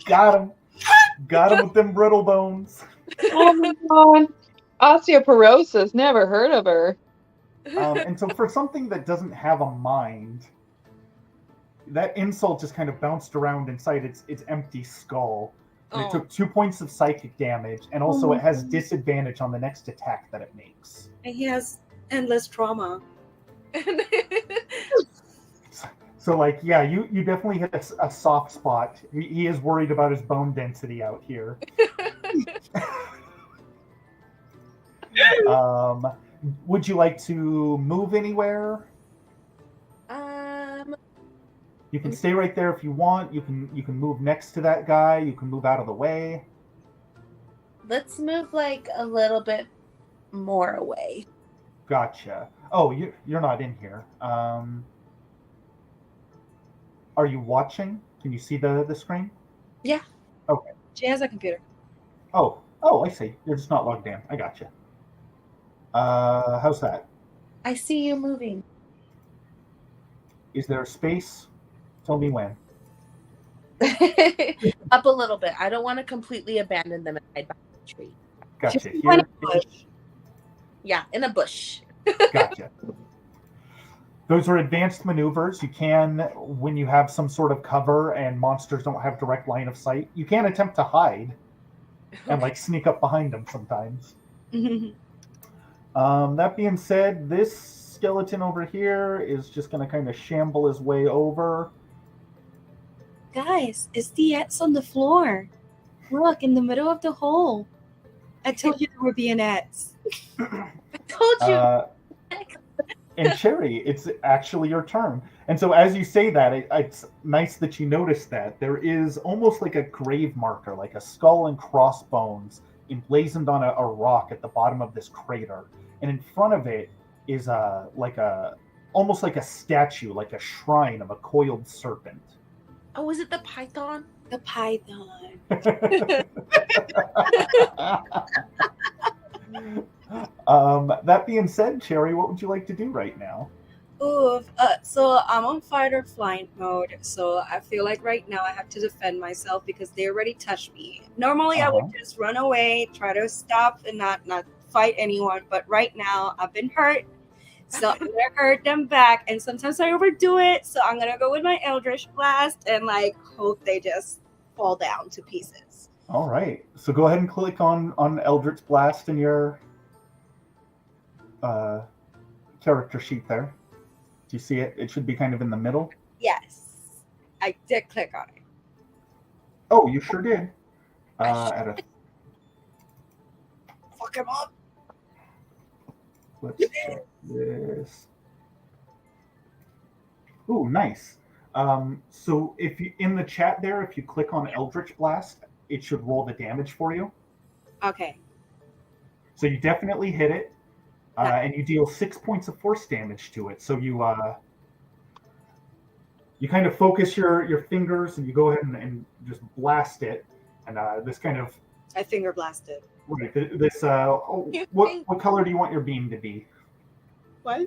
got him. Got him with them brittle bones. Oh my god. Osteoporosis, never heard of her. And so for something that doesn't have a mind, that insult just kind of bounced around inside its empty skull. And it took 2 points of psychic damage, and also it has disadvantage on the next attack that it makes. and he has endless trauma. So, like, yeah, you definitely hit a soft spot. He is worried about his bone density out here. Would you like to move anywhere? You can stay right there if you want. You can move next to that guy. You can move out of the way. Let's move like a little bit more away. Gotcha. Oh, you're not in here. Are you watching? Can you see the screen? Yeah. Okay. She has a computer. Oh, I see. You're just not logged in. I gotcha. How's that? I see you moving. Is there a space? Tell me when. Up a little bit. I don't want to completely abandon them and hide behind the tree. Gotcha. Behind a bush. Yeah, in a bush. Gotcha. Those are advanced maneuvers. You can, when you have some sort of cover and monsters don't have direct line of sight, you can attempt to hide. and like sneak up behind him sometimes. That being said, this skeleton over here is just going to kind of shamble his way over. Guys, it's the Eds on the floor. Look, in the middle of the hole. I told you there would be an Eds. I told you. And Cherry, it's actually your turn. And so as you say that, it's nice that you notice that. There is almost like a grave marker, like a skull and crossbones emblazoned on a rock at the bottom of this crater. And in front of it is almost like a statue, like a shrine of a coiled serpent. Oh, is it the python? The python. That being said, Cherry, what would you like to do right now? Ooh, so I'm on fight or flight mode. So I feel like right now I have to defend myself because they already touched me. Normally I would just run away, try to stop and not fight anyone. But right now I've been hurt. So I'm gonna hurt them back. And sometimes I overdo it. So I'm gonna go with my Eldritch Blast and like hope they just fall down to pieces. All right. So go ahead and click on Eldritch Blast in your character sheet there. Do you see it? It should be kind of in the middle. Yes. I did click on it. Oh, you sure did. Fuck him up. Let's check this. Ooh, nice. So if you in the chat there, if you click on Eldritch Blast, it should roll the damage for you. Okay. So you definitely hit it, and you deal 6 points of force damage to it. So you kind of focus your fingers and you go ahead and just blast it, and this kind of I finger blasted. right. This what color do you want your beam to be? What?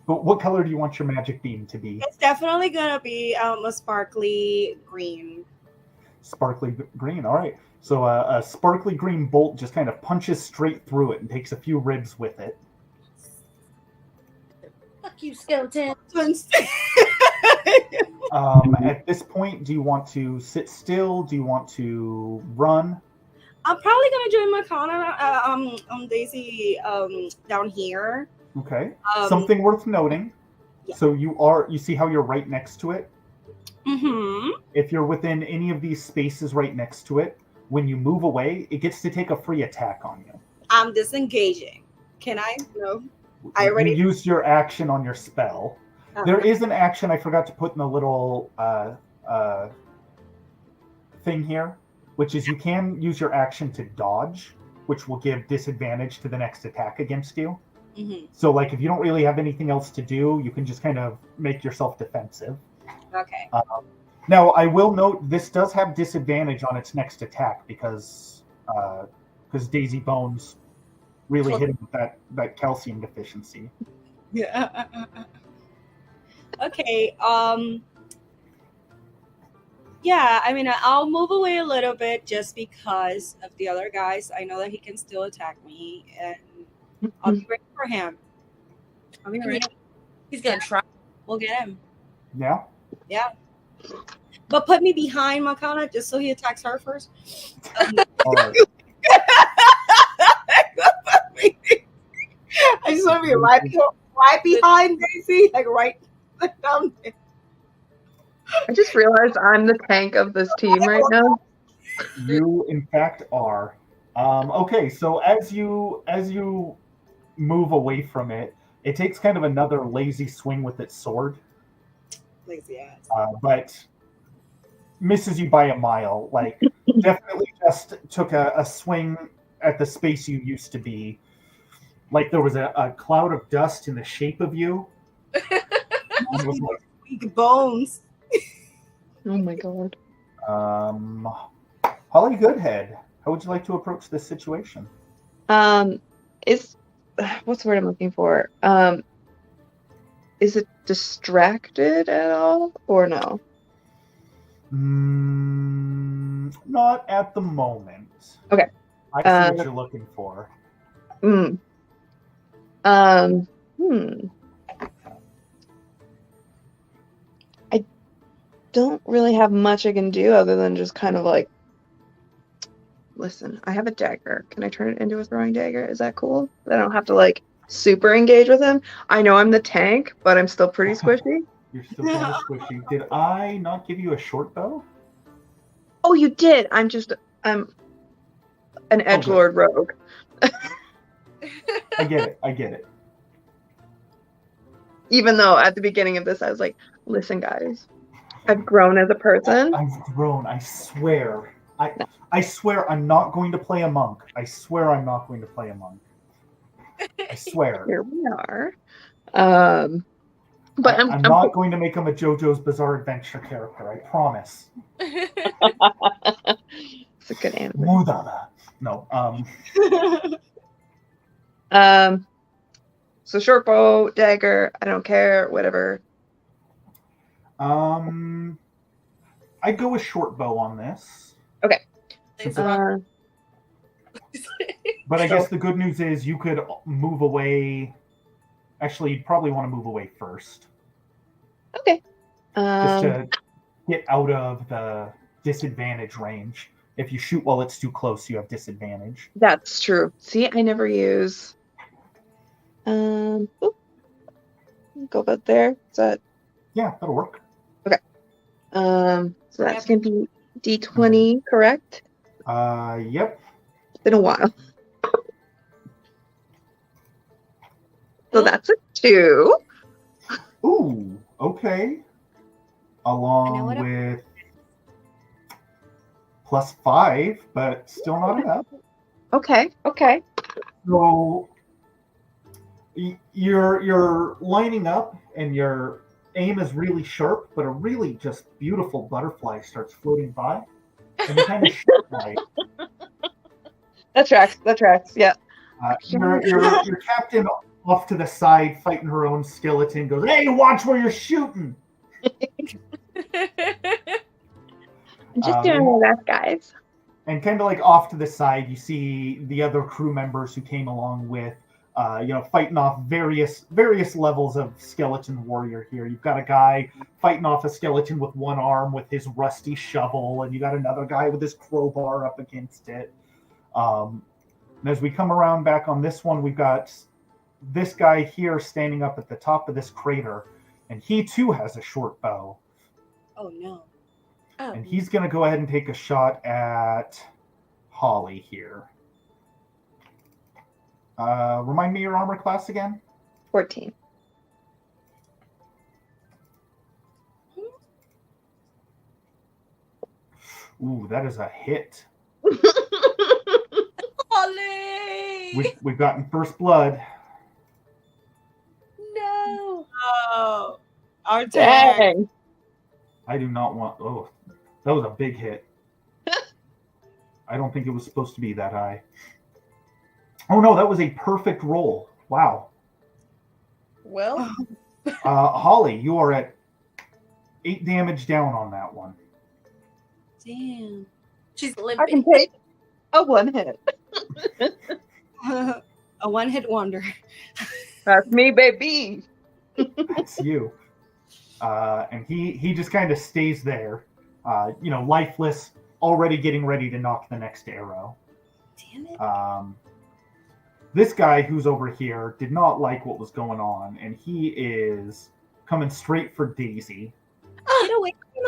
What color do you want your magic beam to be? It's definitely gonna be a sparkly green. Sparkly green. All right. So a sparkly green bolt just kind of punches straight through it and takes a few ribs with it. Fuck you, skeleton. At this point, do you want to sit still? Do you want to run? I'm probably gonna join Daisy down here. Okay. Something worth noting. Yeah. So you see how you're right next to it? Mm-hmm. If you're within any of these spaces right next to it, when you move away, it gets to take a free attack on you. I'm disengaging. Can I? No. You used your action on your spell. There is an action I forgot to put in the little thing here, which is you can use your action to dodge, which will give disadvantage to the next attack against you. Mm-hmm. So, like, if you don't really have anything else to do, you can just kind of make yourself defensive. Okay. Now, I will note this does have disadvantage on its next attack because Daisy Bones really hit him with that calcium deficiency. Yeah. Okay. Yeah, I mean, I'll move away a little bit just because of the other guys. I know that he can still attack me, and I'll be ready for him. I'll be ready. He's gonna try. We'll get him. Yeah? Yeah. But put me behind Makana just so he attacks her first. All right. I just want to be right behind Daisy, like right down there. I just realized I'm the tank of this team right now. You, in fact, are. Okay, so as you move away from it, it takes kind of another lazy swing with its sword. Lazy ass. But misses you by a mile. Like, definitely just took a swing at the space you used to be. Like there was a cloud of dust in the shape of you. And it was like, Weak bones. Oh my god. Holly Goodhead, how would you like to approach this situation? Is what's the word I'm looking for? Is it distracted at all or no? Not at the moment. Okay. I see what you're looking for. I don't really have much I can do other than just kind of like listen, I have a dagger. Can I turn it into a throwing dagger? Is that cool? I don't have to like super engage with him. I know I'm the tank, but I'm still pretty squishy. You're still kind of squishy. Did I not give you a short bow? Oh, you did. I'm an edgelord rogue. I get it. I get it. Even though at the beginning of this, I was like, listen, guys, I've grown as a person. I've grown. I swear. I swear I'm not going to play a monk. I swear I'm not going to play a monk. I swear. Here we are. But I'm not going to make him a JoJo's Bizarre Adventure character. I promise. It's a good anime. Mudana. No. So short bow, dagger, I don't care, whatever. I'd go with short bow on this. Okay. But I guess the good news is you could move away. Actually, you'd probably want to move away first. Okay. Just to get out of the disadvantage range. If you shoot while it's too close, you have disadvantage. That's true. See, I never use. Go about there. Is that? Yeah, that'll work. Okay. So that's gonna be D20, correct? Yep. It's been a while. So that's a 2. Ooh, okay. Along what with +5, but still not enough. Okay. So you're lining up, and your aim is really sharp, but a really just beautiful butterfly starts floating by, and you kind of shoot right. That tracks. Yeah. Your captain off to the side, fighting her own skeleton, goes, "Hey, watch where you're shooting." I'm just doing my best, guys. And kind of like off to the side, you see the other crew members who came along with, fighting off various levels of skeleton warrior here. You've got a guy fighting off a skeleton with one arm with his rusty shovel, and you got another guy with his crowbar up against it. And as we come around back on this one, we've got this guy here standing up at the top of this crater, and he too has a short bow. Oh no. And he's going to go ahead and take a shot at Holly here. Remind me your armor class again? 14. Ooh, that is a hit. Holly! We've gotten first blood. No. Oh, our turn. Dang. I do not want... Oh, that was a big hit. I don't think it was supposed to be that high. Oh, no, that was a perfect roll. Wow. Well, Holly, you are at 8 damage down on that one. Damn. she's I limping. can take a 1 hit. A one-hit wonder. That's me, baby. That's you. And he just kind of stays there, lifeless, already getting ready to knock the next arrow. Damn it. This guy who's over here did not like what was going on, and he is coming straight for Daisy. Get away from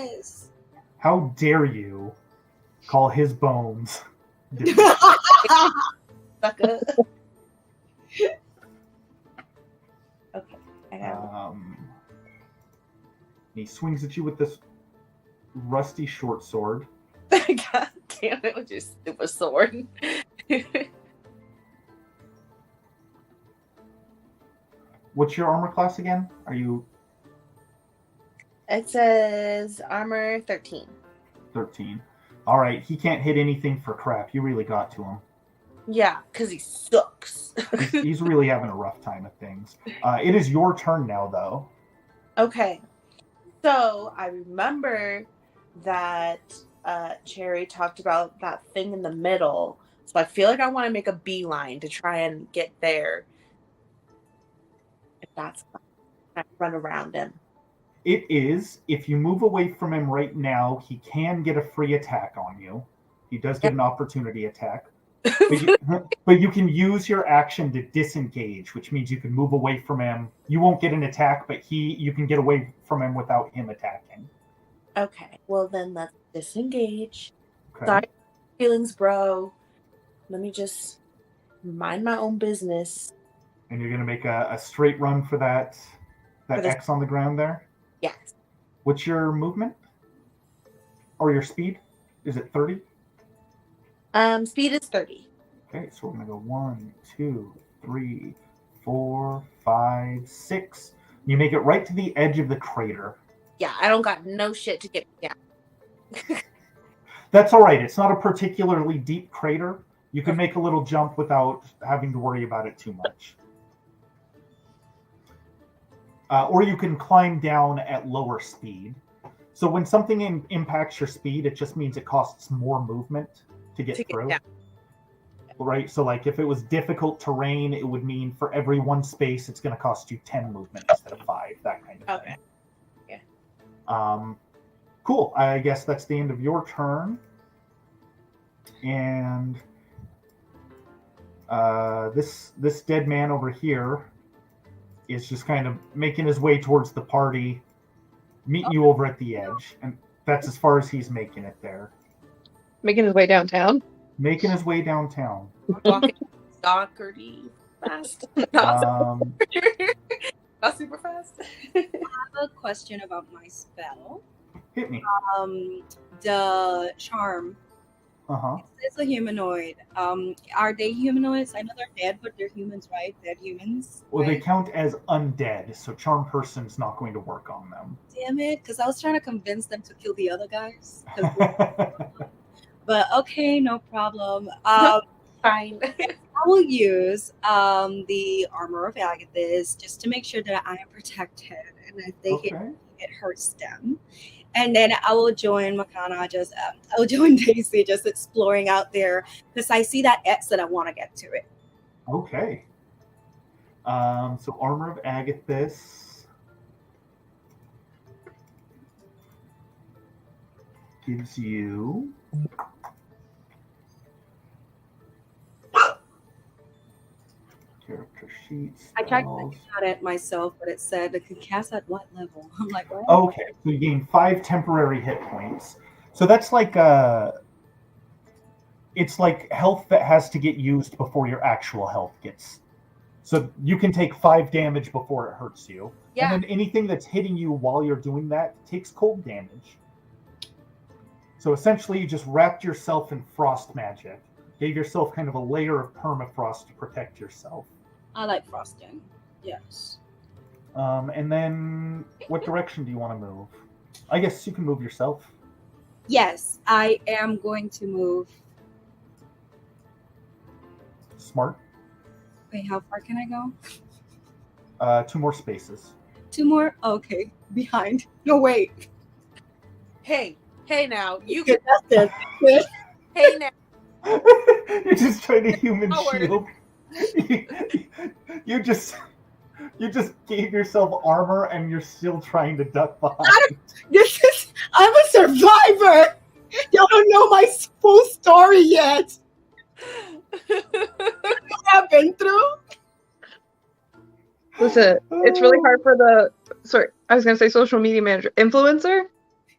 us. How dare you call his bones? Sucker. Okay, I got he swings at you with this rusty short sword. God damn it with your stupid sword. What's your armor class again? Are you It says armor 13. 13? All right, he can't hit anything for crap. You really got to him. Yeah, because he sucks. He's really having a rough time of things. It is your turn now, though. Okay. So I remember that Cherry talked about that thing in the middle. So I feel like I want to make a beeline to try and get there. If that's fine. I run around him. It is. If you move away from him right now, he can get a free attack on you. He does get an opportunity attack. But you can use your action to disengage, which means you can move away from him. You won't get an attack, but you can get away from him without him attacking. Okay, well then let's disengage. Okay. Sorry, feelings, bro. Let me just mind my own business. And you're gonna make a straight run for that X on the ground there? Yes. What's your movement? Or your speed? Is it 30? Speed is 30. Okay, so we're gonna go 1, 2, 3, 4, 5, 6. You make it right to the edge of the crater. Yeah, I don't got no shit to get me down. That's all right. It's not a particularly deep crater. You can make a little jump without having to worry about it too much. Or you can climb down at lower speed. So when something impacts your speed, it just means it costs more movement to get through. Down. Right? So like if it was difficult terrain, it would mean for every one space, it's going to cost you 10 movement instead of 5, that kind of thing. Yeah. Cool. I guess that's the end of your turn. And this dead man over here is just kind of making his way towards the party, meeting you over at the edge, and that's as far as he's making it there. Making his way downtown? Making his way downtown. Walking stalkerty fast. Not super fast. I have a question about my spell. Hit me. The charm. It's a humanoid. Are they humanoids? I know they're dead, but they're humans, right? They're humans. Well, right? they count as undead, so charm person's not going to work on them. Damn it, because I was trying to convince them to kill the other guys. But okay, no problem. Fine. I will use the armor of Agathis just to make sure that I am protected, and if they hit me, it hurts them. And then I will join Makana. I will join Daisy, just exploring out there because I see that X and I want to get to it. Okay. So armor of Agathis gives you character sheets. I tried to look at it myself, but it said it could cast at what level? I'm like, what? Okay, so you gain 5 temporary hit points. So that's like it's like health that has to get used before your actual health gets. So you can take 5 damage before it hurts you. Yeah. And then anything that's hitting you while you're doing that takes cold damage. So essentially you just wrapped yourself in frost magic. Gave yourself kind of a layer of permafrost to protect yourself. I like frosting. Yes. And then what direction do you want to move? I guess you can move yourself. Yes, I am going to move. Smart. Wait, how far can I go? 2 more spaces. 2 more? Okay. Behind. No, wait. Hey now. You Good, can. that's it. Hey now. You're just trying to human Forward. shield. You just gave yourself armor and you're still trying to duck behind. I'm a survivor. Y'all don't know my full story yet. What I've been through. Listen, it's really hard for the I was gonna say social media manager. Influencer?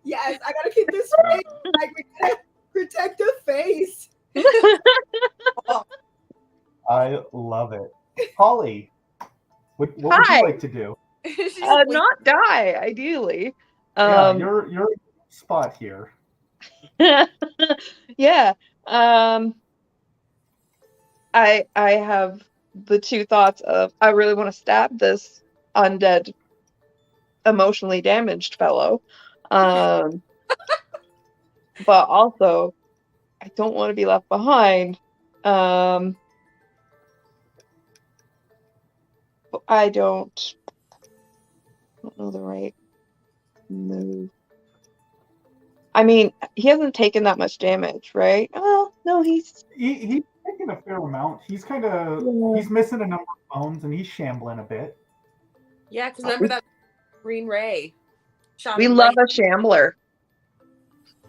Yes, I gotta keep this face. Like, we gotta protect the face. I love it. Holly, what would Hi. you like to do? Not die, ideally. You're in a spot here. Yeah. I have the 2 thoughts of I really want to stab this undead, emotionally damaged fellow. But also I don't want to be left behind. I don't know the right move. I mean, he hasn't taken that much damage, right? Oh, no, he's taking a fair amount. He's kind of he's missing a number of bones and he's shambling a bit. Yeah, because remember that Green Ray shot we him love right. a shambler.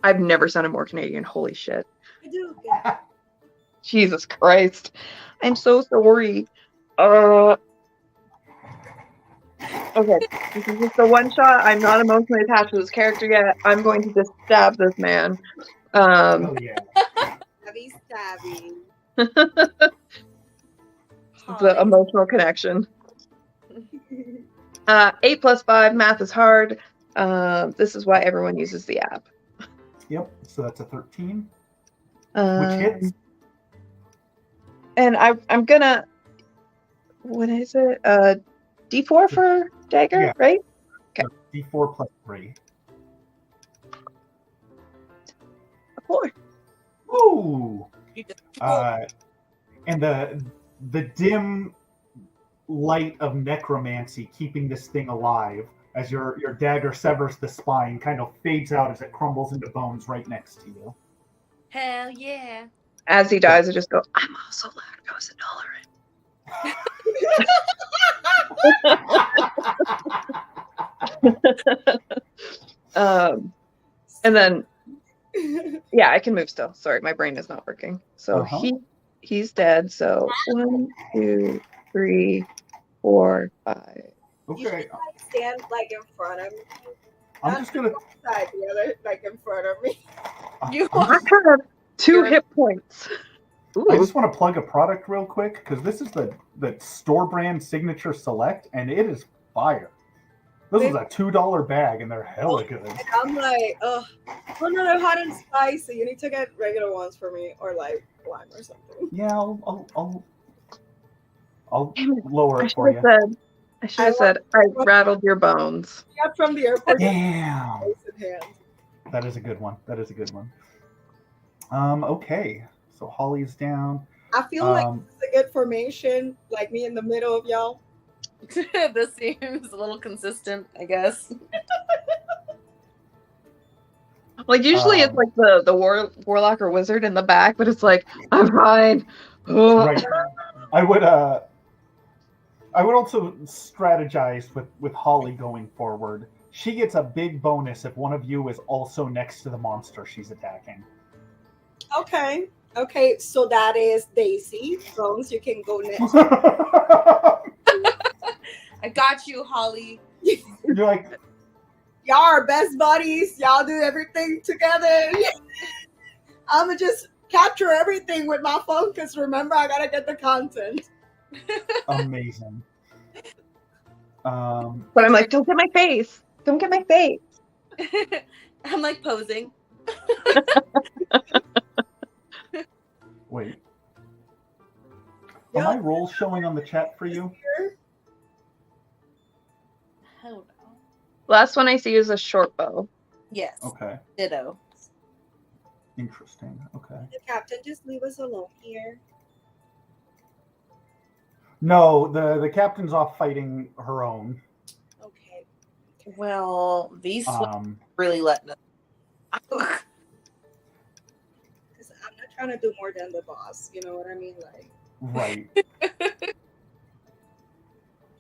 I've never sounded more Canadian. Holy shit. I do. Jesus Christ. I'm so sorry. Okay. This is just a one shot. I'm not emotionally attached to this character yet. I'm going to just stab this man. Oh yeah. Stabby, stabby. The emotional connection. 8 plus 5, math is hard. This is why everyone uses the app. Yep. So that's a 13, which hits. And I'm gonna. What is it? D4 for dagger, Yeah. right? Okay. D4 plus 3. A 4. Ooh. You just- And the dim light of necromancy keeping this thing alive as your dagger severs the spine, kind of fades out as it crumbles into bones right next to you. Hell yeah. As he dies, I just go, I'm also lactose intolerant. And then, yeah, I can move still. Sorry, my brain is not working. So he's dead. So 1, 2, 3, 4, 5. You should Okay. stand like in front of me. I'm just gonna. Side the other, like in front of me. You I have 2 hit points. Ooh. I just want to plug a product real quick because this is the store brand Signature Select, and it is fire. This is a $2 bag, and they're hella good. And I'm like, oh no, they're hot and spicy. You need to get regular ones for me, or like lime or something. Yeah, I'll lower it for you. I should have said, I rattled your bones. Yeah, from the airport. Damn. In hand. That is a good one. That is a good one. Okay. So Holly's down. I feel like it's a good formation, like me in the middle of y'all. This seems a little consistent, I guess. Like usually it's like the warlock or wizard in the back, but it's like, I'm fine. Right. I would also strategize with Holly going forward. She gets a big bonus if one of you is also next to the monster she's attacking. Okay. Okay, so that is Daisy. Bones, you can go next. I got you, Holly. You're like, Y'all are best buddies. Y'all do everything together. I'ma just capture everything with my phone because remember I gotta get the content. amazing. But I'm like, don't get my face. Don't get my face. I'm like posing. Wait. Are my rolls showing on the chat for you? Hold on. Last one I see is a short bow. Yes. Okay. Ditto. Interesting. Okay. The captain, just leave us alone here. No, the captain's off fighting her own. Okay. Well, these really letting us. Because I'm not trying to do more than the boss. You know what I mean? Like. Right.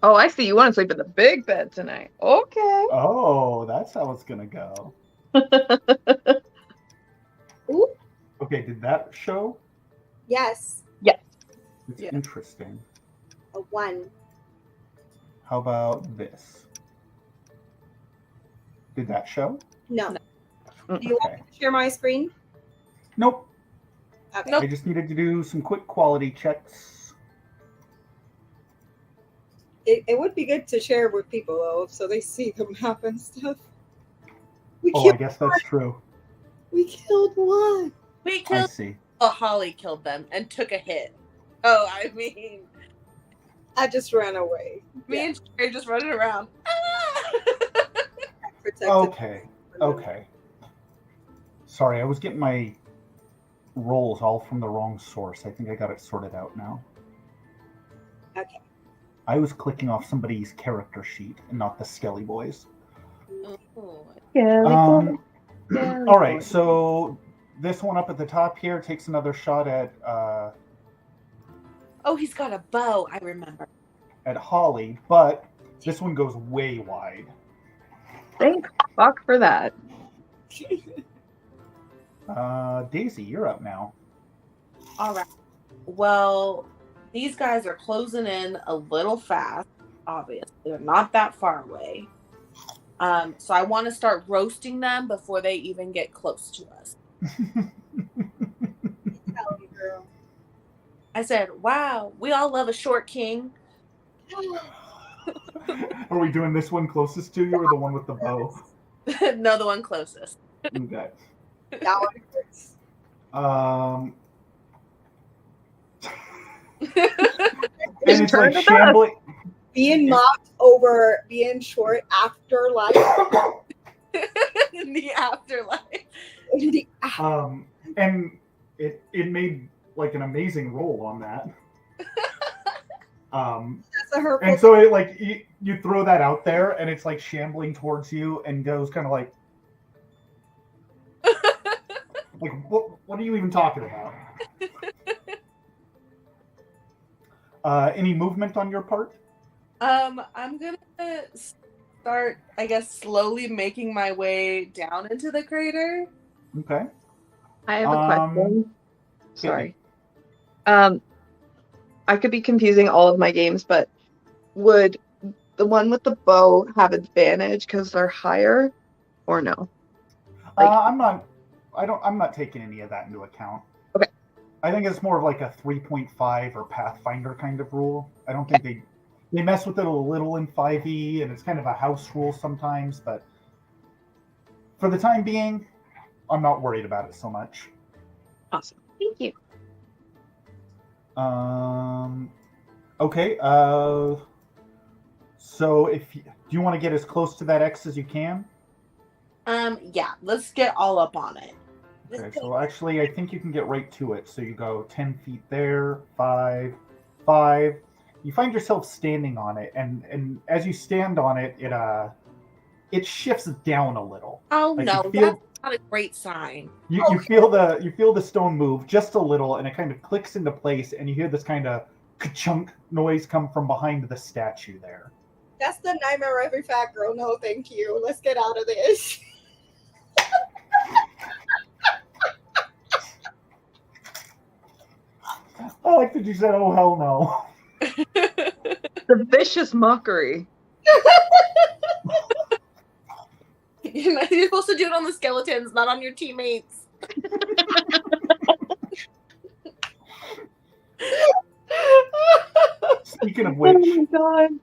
Oh, I see. You want to sleep in the big bed tonight. Okay. Oh, that's how it's gonna go. Ooh. Okay, did that show? Yes. Yes. It's Yeah. interesting. A 1. How about this? Did that show? No. No. Do you want me to share my screen? Nope. Okay. Nope. I just needed to do some quick quality checks. It would be good to share with people though, so they see the map and stuff. Oh, I guess that's true. We killed one. We I killed. see. Oh, Holly killed them and took a hit. Oh, I mean, I just ran away. me and Sherry just running around. Protected. Okay. Sorry, I was getting my rolls all from the wrong source. I think I got it sorted out now. Okay. I was clicking off somebody's character sheet and not the Skelly Boys. Ooh. Yeah. All right, so this one up at the top here takes another shot at Oh, he's got a bow. I remember. Holly, but this one goes way wide. Thank fuck for that. Daisy, you're up now. All right. Well, these guys are closing in a little fast. Obviously, they're not that far away. So I want to start roasting them before they even get close to us. Tell me, girl. I said, "Wow, we all love a short king." Are we doing this one closest to you or the one with the bow? No, the one closest. Okay. That one hurts. And it's like turn to shambling. Being mocked over being short after life. In the afterlife. And it made like an amazing roll on that. That's a hurtful. And so it like you throw that out there, and it's like shambling towards you, and goes kind of like what are you even talking about? Any movement on your part? I'm gonna start, I guess, slowly making my way down into the crater. Okay. I have a question. Sorry. me. I could be confusing all of my games, but would the one with the bow have advantage because they're higher, or no? I'm not taking any of that into account. Okay. I think it's more of like a 3.5 or Pathfinder kind of rule. I don't think they mess with it a little in 5e, and it's kind of a house rule sometimes, but for the time being, I'm not worried about it so much. Awesome. Thank you. Okay. So do you want to get as close to that X as you can? Yeah, let's get all up on it. Okay, so actually, I think you can get right to it. So you go 10 feet there, 5, 5. You find yourself standing on it, and as you stand on it, it shifts down a little. Oh Like no, that's not a great sign. You feel the stone move just a little, and it kind of clicks into place, and you hear this kind of ka-chunk noise come from behind the statue there. That's the nightmare of every fat girl. No, thank you. Let's get out of this. I like that you said, "Oh hell no." The vicious mockery. You're supposed to do it on the skeletons, not on your teammates. Speaking of which, Oh my god.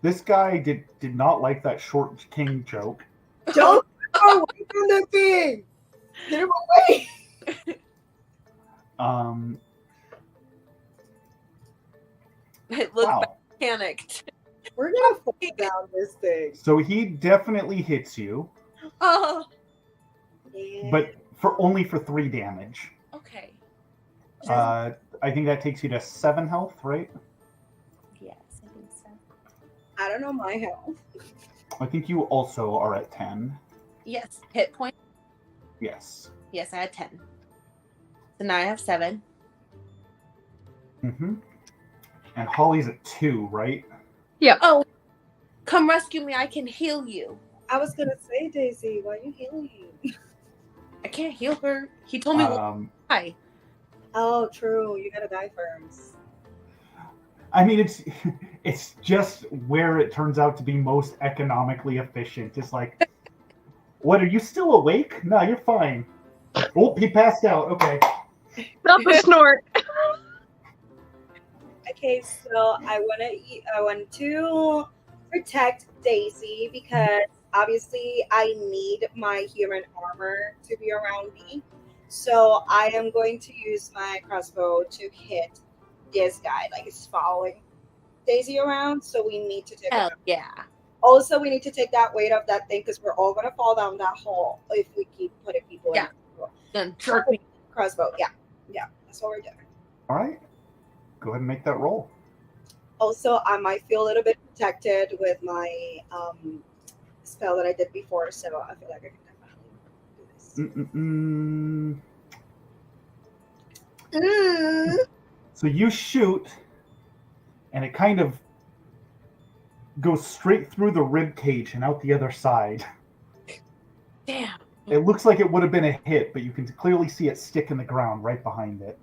this guy did not like that short king joke. Don't go away from the thing. Get him away. It looks Wow. panicked. We're gonna fall down this thing. So he definitely hits you, Oh, Yeah. but only for 3 damage. okay. I think that takes you to 7 health, right? Yes, I think so. I don't know my health. I think you also are at 10. Yes, hit point. Yes. Yes, I had 10. So now I have 7. Mm-hmm. And Holly's at 2, right? Yeah. Oh, come rescue me. I can heal you. I was gonna say, Daisy, why are you healing you? I can't heal her. He told me why. Oh, true. You gotta die first. I mean, it's just where it turns out to be most economically efficient. It's like, what, are you still awake? No, you're fine. Oh, he passed out. Okay. Not the snort. Okay, so I want to protect Daisy because obviously I need my human armor to be around me. So I am going to use my crossbow to hit this guy. Like it's following Daisy around, so we need to take. Hell yeah. Also, we need to take that weight of that thing because we're all gonna fall down that hole if we keep putting people Yeah. in. Then jerk me. Crossbow, yeah, that's what we're doing. All right. Go ahead and make that roll. Also, I might feel a little bit protected with my spell that I did before, so I feel like I can definitely do this. So you shoot, and it kind of goes straight through the rib cage and out the other side. Damn. It looks like it would have been a hit, but you can clearly see it stick in the ground right behind it.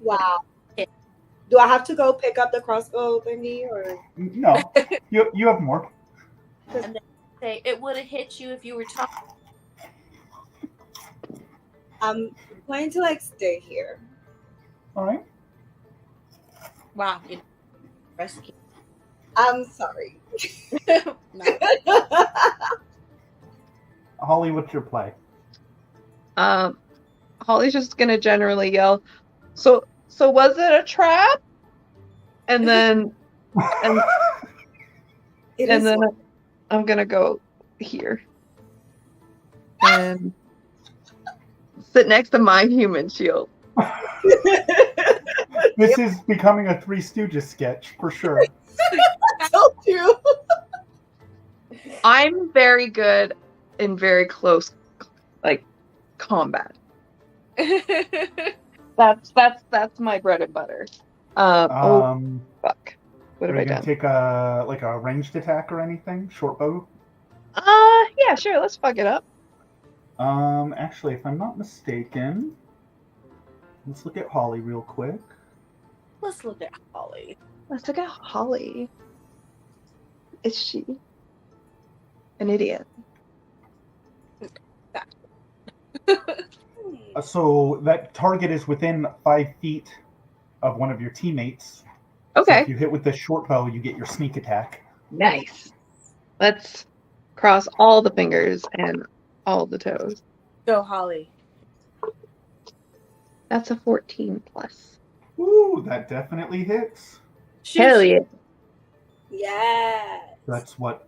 Wow. Do I have to go pick up the crossbow thingy or? No, you have more. And then say it would have hit you if you were talking. I'm planning to like stay here. All right. Wow, you know, rescue. I'm sorry. No. Holly, what's your play? Holly's just gonna generally yell, so was it a trap? And then It and is then I'm gonna go here and sit next to my human shield. This is becoming a Three Stooges sketch for sure. I told you. I'm very good in very close, like, combat. That's my bread and butter. Oh fuck! What Are have you I gonna done? take a ranged attack or anything? Short bow? Yeah, sure. Let's fuck it up. Actually, if I'm not mistaken, let's look at Holly real quick. Let's look at Holly. Let's look at Holly. Is she an idiot? So that target is within 5 feet of one of your teammates. Okay. So if you hit with the short bow, you get your sneak attack. Nice. Let's cross all the fingers and all the toes. Go, Holly. That's a 14 plus. Ooh, that definitely hits. Hell yeah. Yeah. That's what?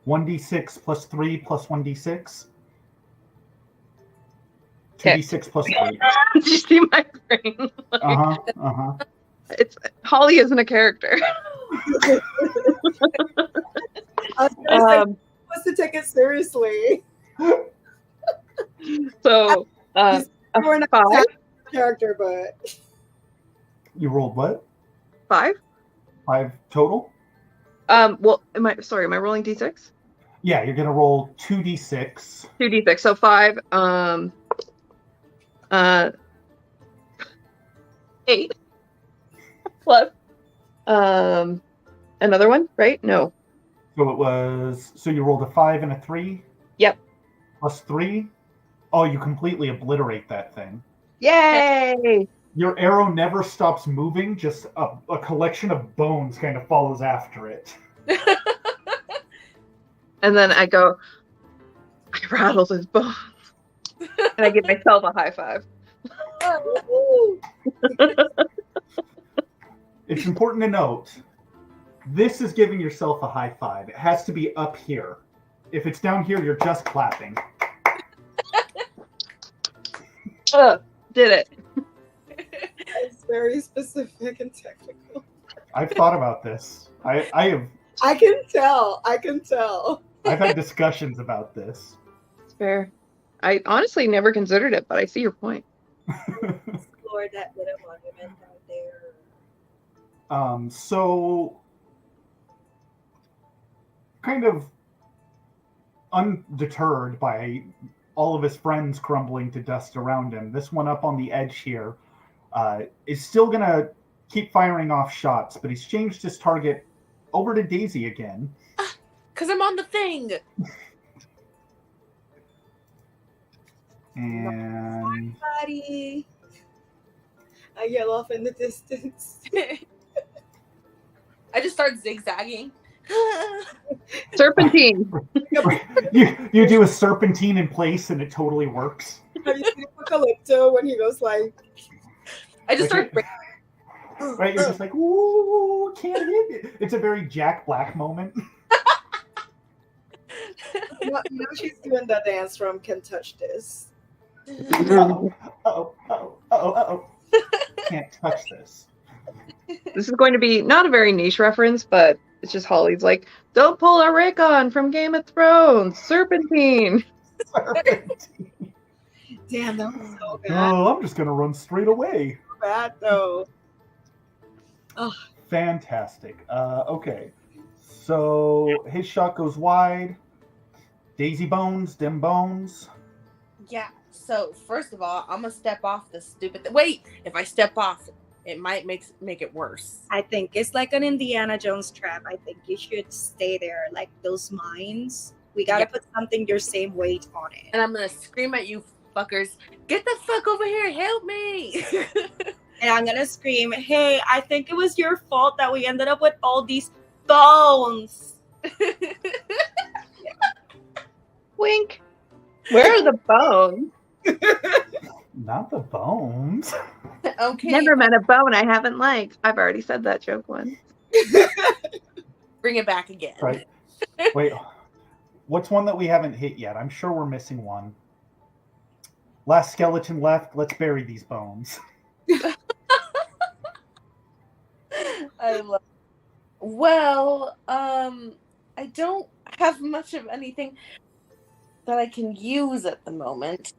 1d6 plus 3 plus 1d6? 2d6 plus 8. Did you see my brain? Uh-huh. It's Holly isn't a character. I was supposed to take it seriously. So, a We're not 5? a character, but You rolled what? 5? 5 total? Well, am I rolling d6? Yeah, you're gonna roll 2d6. 2d6, so 5, 8 plus, another one, right? No. So you rolled a 5 and a 3? Yep. Plus 3? Oh, you completely obliterate that thing. Yay! Your arrow never stops moving, just a collection of bones kind of follows after it. And then I go, I rattled his bones. And I give myself a high five. It's important to note, this is giving yourself a high five. It has to be up here. If it's down here, you're just clapping. Did it. it's very specific and technical. I've thought about this. I can tell. I've had discussions about this. It's fair. I honestly never considered it, but I see your point. Explore that little monument out there. So kind of undeterred by all of his friends crumbling to dust around him, this one up on the edge here is still gonna keep firing off shots, but he's changed his target over to Daisy again. Because I'm on the thing. And Buddy. I yell off in the distance. I just start zigzagging. Serpentine. you do a serpentine in place and it totally works. Have you seen Apocalypto when he goes like... I just start... Right, you're just like, ooh, can't hit it. It's a very Jack Black moment. You know she's doing the dance from Can Touch This. Uh-oh. Can't touch this. This is going to be not a very niche reference, but it's just Holly's like, don't pull a Rickon from Game of Thrones. Serpentine. Serpentine. Damn, that was so bad. Oh, I'm just going to run straight away. Bad though. Oh. Fantastic. Okay. So his shot goes wide. Daisy Bones, Dim Bones. Yeah. So first of all, I'm gonna step off this stupid. Wait, if I step off, it might make it worse. I think it's like an Indiana Jones trap. I think you should stay there, like those mines. We gotta put something your same weight on it. And I'm gonna scream at you fuckers, get the fuck over here, help me. And I'm gonna scream, hey, I think it was your fault that we ended up with all these bones. Wink. Where are the bones? Not the bones. Okay. Never met a bone I haven't liked. I've already said that joke once. Bring it back again. Right. Wait. What's one that we haven't hit yet? I'm sure we're missing one. Last skeleton left. Let's bury these bones. I love. Well, I don't have much of anything that I can use at the moment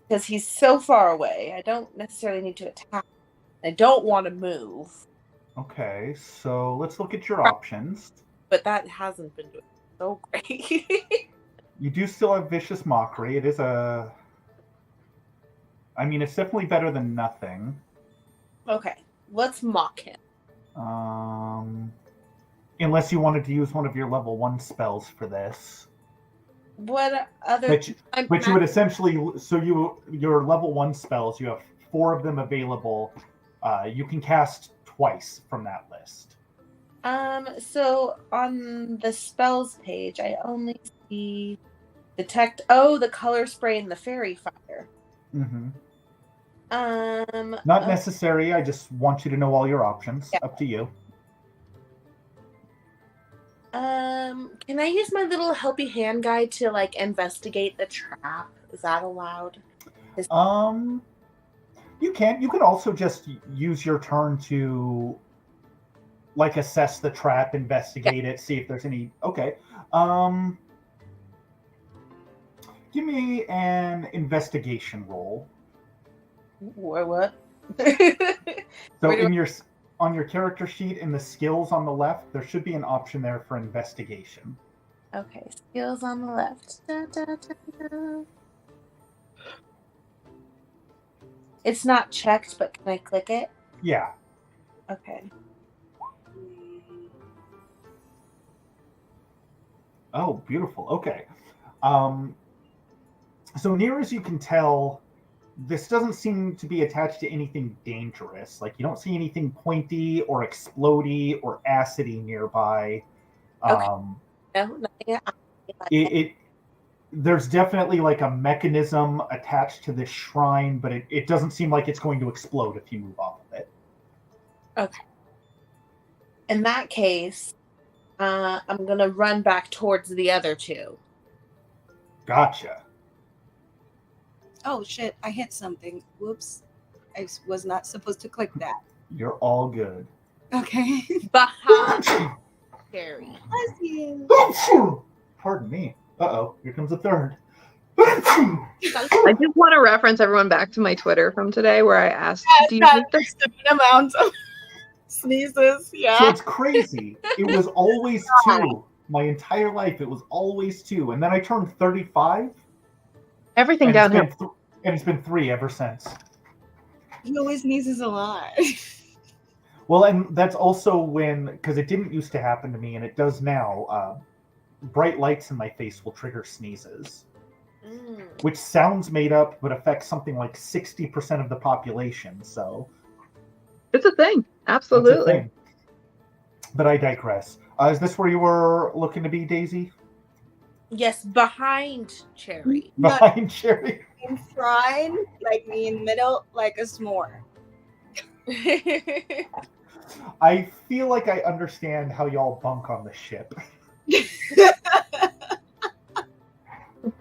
because he's so far away. I don't necessarily need to attack. I don't want to move. Okay, so let's look at your options. But that hasn't been doing so great. You do still have Vicious Mockery. It is a... I mean, it's definitely better than nothing. Okay, let's mock him. Unless you wanted to use one of your level 1 spells for this. What other... Which you would essentially... So your level 1 spells, you have 4 of them available. You can cast twice from that list. So on the spells page, I only see detect... Oh, the color spray and the fairy fire. Mm-hmm. Not necessary. I just want you to know all your options. Yeah. Up to you. Can I use my little helpy hand guide to like investigate the trap? Is that allowed? You can. You can also just use your turn to like assess the trap, investigate it, see if there's any. Okay. Give me an investigation roll. What? So on your character sheet in the skills on the left, there should be an option there for investigation. Okay, skills on the left. Da, da, da, da. It's not checked, but can I click it? Yeah. Okay. Oh, beautiful. Okay. So near as you can tell, this doesn't seem to be attached to anything dangerous. Like, you don't see anything pointy or explodey or acidy nearby. Okay. No, nothing. There's definitely like a mechanism attached to this shrine, but it doesn't seem like it's going to explode if you move off of it. Okay. In that case, I'm going to run back towards the other two. Gotcha. Oh, shit. I hit something. Whoops. I was not supposed to click that. You're all good. Okay. Behind Sherry. Bless you. Pardon me. Uh-oh. Here comes a third. I just want to reference everyone back to my Twitter from today where I asked, do you think there's an amount of sneezes? Yeah. So it's crazy. It was always 2. My entire life, it was always 2. And then I turned 35. Everything downhill. And it's been 3 ever since. He always sneezes a lot. Well, and that's also when, because it didn't used to happen to me, and it does now, bright lights in my face will trigger sneezes. Which sounds made up, but affects something like 60% of the population, so... It's a thing. Absolutely. It's a thing. But I digress. Is this where you were looking to be, Daisy? Yes, behind Cherry. Behind Cherry? In shrine, like me in middle, like a s'more. I feel like I understand how y'all bunk on the ship.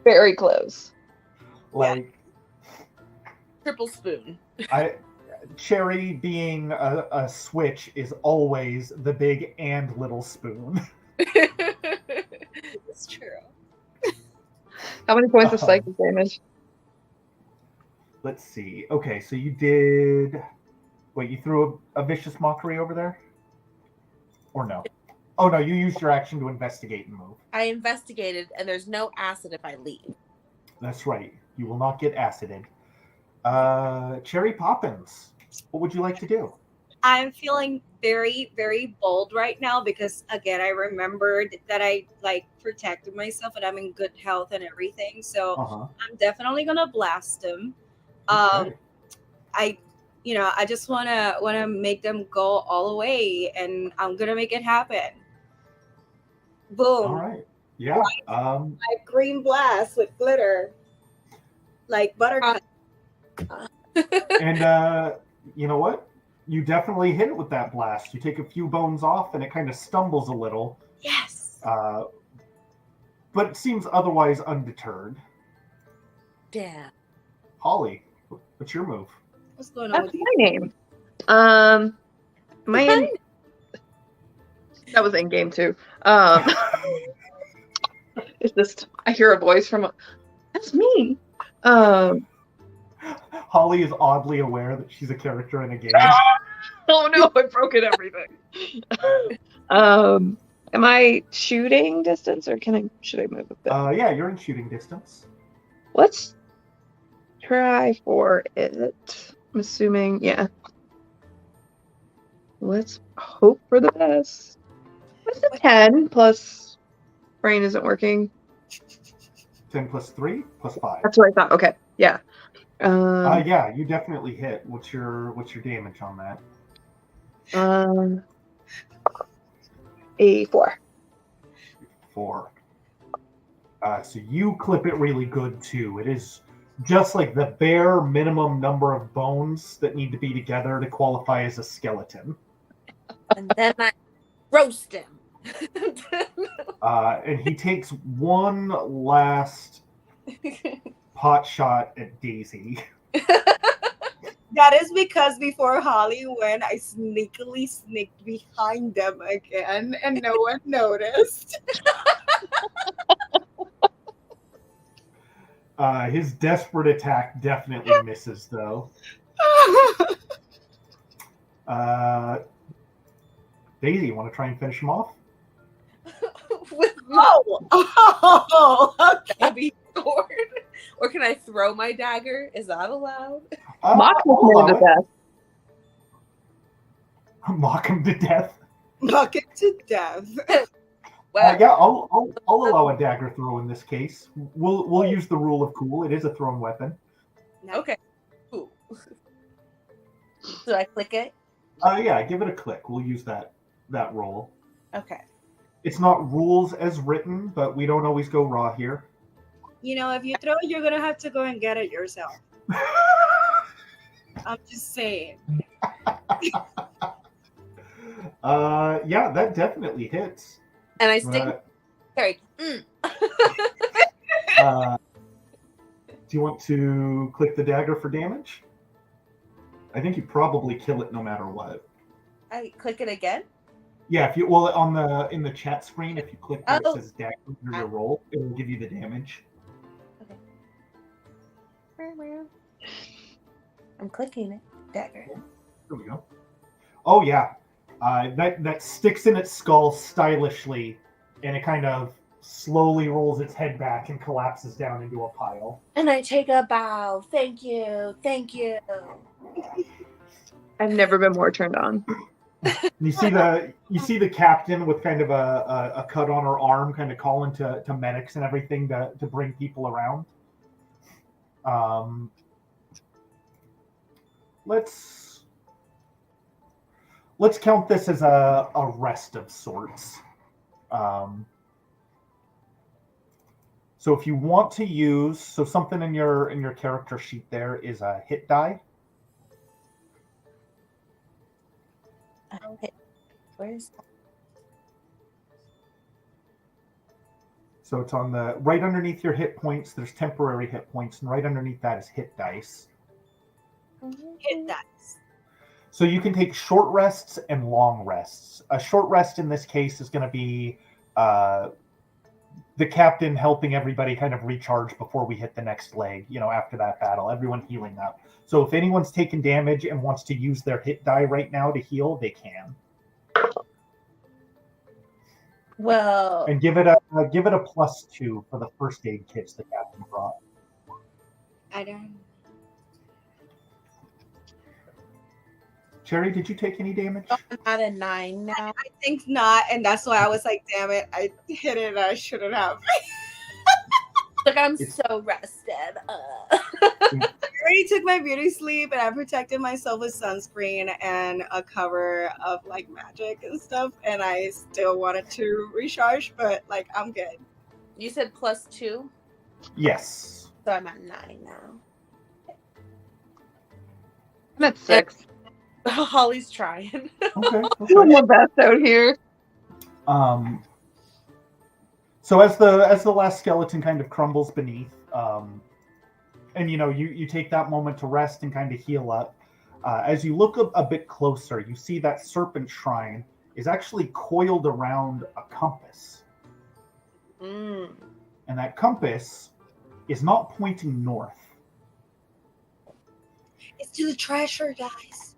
Very close. Like... Triple spoon. Cherry being a switch is always the big and little spoon. It's true. How many points of psychic damage? Let's see. Okay, so you did... Wait, you threw a vicious mockery over there? Or no? Oh no, you used your action to investigate and move. I investigated, and there's no acid if I leave. That's right. You will not get acided. Cherry Poppins, what would you like to do? I'm feeling very, very bold right now because again, I remembered that I like protected myself and I'm in good health and everything. So Uh-huh. I'm definitely gonna blast them. Um, Okay. I, I just wanna make them go all the way, and I'm gonna make it happen. All Boom! right. Yeah. My green blast with glitter, like buttercup. And you know what? You definitely hit it with that blast. You take a few bones off, and it kind of stumbles a little, Yes. but it seems otherwise undeterred. Damn. Holly, what's your move? What's going on That's with you? my name. Am I in? That was in game too. Is this? I hear a voice from. That's me. Holly is oddly aware that she's a character in a game. Oh no! I've broken everything. Am I shooting distance, or should I move a bit? Yeah, you're in shooting distance. Let's try for it. I'm assuming, yeah. Let's hope for the best. What's the 10 plus brain isn't working? 10 plus 3 plus 5. That's what I thought. Okay, yeah. Yeah, you definitely hit. What's your damage on that? A 4. 4. So you clip it really good too. It is just like the bare minimum number of bones that need to be together to qualify as a skeleton. And then I roast him. And he takes one last pot shot at Daisy. That is because before Holly went, I sneakily sneaked behind them again, and no one noticed. His desperate attack definitely misses, though. Daisy, you want to try and finish him off? With Oh, okay. heavy sword? Or can I throw my dagger? Is that allowed? Mock I'll him allow to it. death. Mock him to death. Bucket to death. Well, Yeah, I'll allow a dagger throw in this case. We'll use the rule of cool. It is a thrown weapon. okay. Cool. So I click it? Yeah, give it a click. We'll use that roll. Okay. It's not rules as written, but we don't always go raw here. If you throw it, you're gonna have to go and get it yourself. I'm just saying. Yeah, that definitely hits. And I sting. Sorry. Do you want to click the dagger for damage? I think you probably kill it no matter what. I click it again? Yeah, in the chat screen, if you click where it says dagger under your roll, it will give you the damage. Okay. I'm clicking it. Dagger. There we go. Oh yeah, that sticks in its skull stylishly, and it kind of slowly rolls its head back and collapses down into a pile. And I take a bow. Thank you. Thank you. I've never been more turned on. You see the captain with kind of a cut on her arm, kind of calling to medics and everything to bring people around. Let's count this as a rest of sorts. So if you want to use, something in your character sheet there is a hit die. Okay. Where's that? So it's on the right underneath your hit points. There's temporary hit points, and right underneath that is hit dice. Hit dice. So you can take short rests and long rests. A short rest in this case is going to be the captain helping everybody kind of recharge before we hit the next leg, after that battle, everyone healing up. So if anyone's taken damage and wants to use their hit die right now to heal, they can. Well, And give it a +2 for the first aid kits the captain brought. I don't. Cherry, did you take any damage? I'm at a 9 now. I think not, and that's why I was like, "Damn it, I hit it. I shouldn't have." Like I'm It's- so rested. I already took my beauty sleep, and I protected myself with sunscreen and a cover of like magic and stuff. And I still wanted to recharge, but like I'm good. You said +2, Yes. so I'm at 9 now. I'm at 6. Holly's trying. Okay. Doing my best out here. So as the last skeleton kind of crumbles beneath, and you take that moment to rest and kind of heal up. As you look a bit closer, you see that serpent shrine is actually coiled around a compass, Mm. and that compass is not pointing north. It's to the treasure, guys.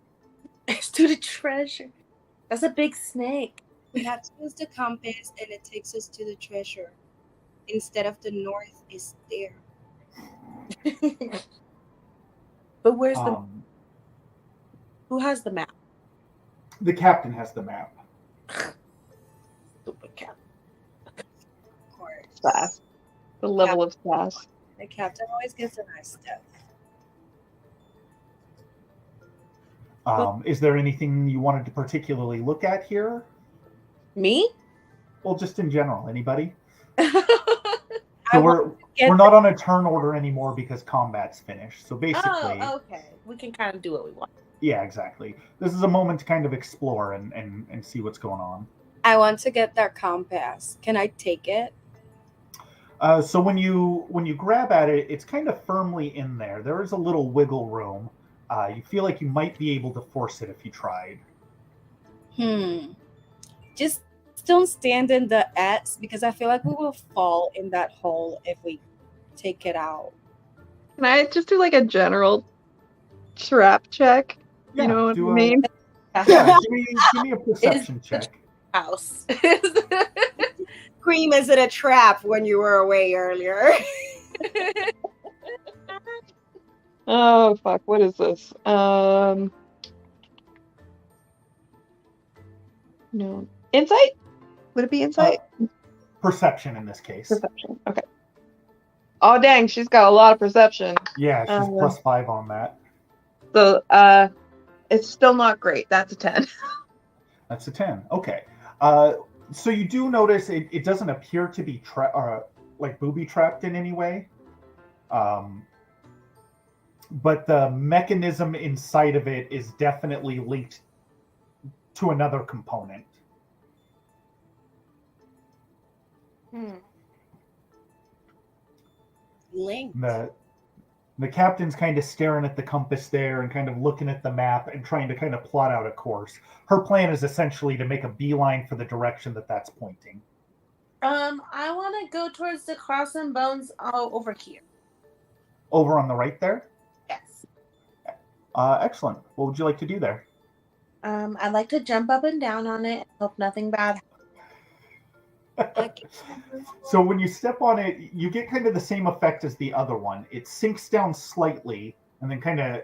It's to the treasure. That's a big snake. We have to use the compass, and it takes us to the treasure. Instead of the north is there. But where's the? Um, Who has the map? the captain has the map. Stupid cat. Of course. Sass. The level of sass. The captain always gets the nice stuff. Is there anything you wanted to particularly look at here? Me? Well, just in general, anybody? I So want we're not on a turn order anymore because combat's finished. So basically, Oh, okay. We can kind of do what we want. yeah, exactly. This is a moment to kind of explore and see what's going on. I want to get that compass. Can I take it? So when you grab at it, it's kind of firmly in there. There is a little wiggle room. You feel like you might be able to force it if you tried. Just don't stand in the S because I feel like we will fall in that hole if we take it out. Can I just do like a general trap check? Yeah, You know what I do a- mean? Yeah, give me a perception check. House. Cream, is it a trap when you were away earlier? Oh fuck, what is this? No. Insight? Would it be insight? Perception in this case. Perception. Okay. Oh dang, she's got a lot of perception. Yeah, she's +5 on that. So it's still not great. That's a 10. That's a 10. Okay. So you do notice it doesn't appear to be like booby trapped in any way. But the mechanism inside of it is definitely linked to another component. Link. The captain's kind of staring at the compass there and kind of looking at the map and trying to kind of plot out a course. Her plan is essentially to make a beeline for the direction that's pointing. I want to go towards the cross and bones over here. Over on the right there? Yes. Excellent. What would you like to do there? I'd like to jump up and down on it and hope nothing bad happens. So when you step on it, you get kind of the same effect as the other one. It sinks down slightly and then kind of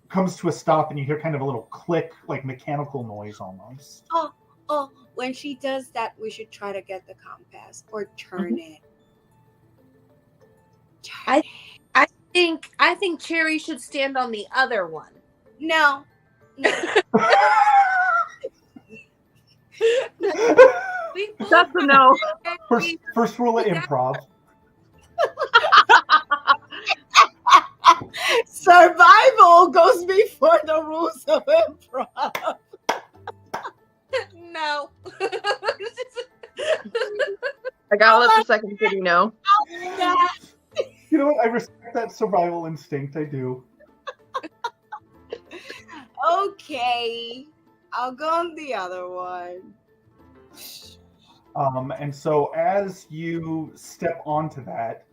comes to a stop, and you hear kind of a little click, like mechanical noise almost. Oh, when she does that, we should try to get the compass or turn it. I think Cherry should stand on the other one. No. That's a no. First rule of improv. Survival goes before the rules of improv. No. I gotta let the second city know. You know what? I respect that survival instinct. I do. Okay. I'll go on the other one. And so as you step onto that,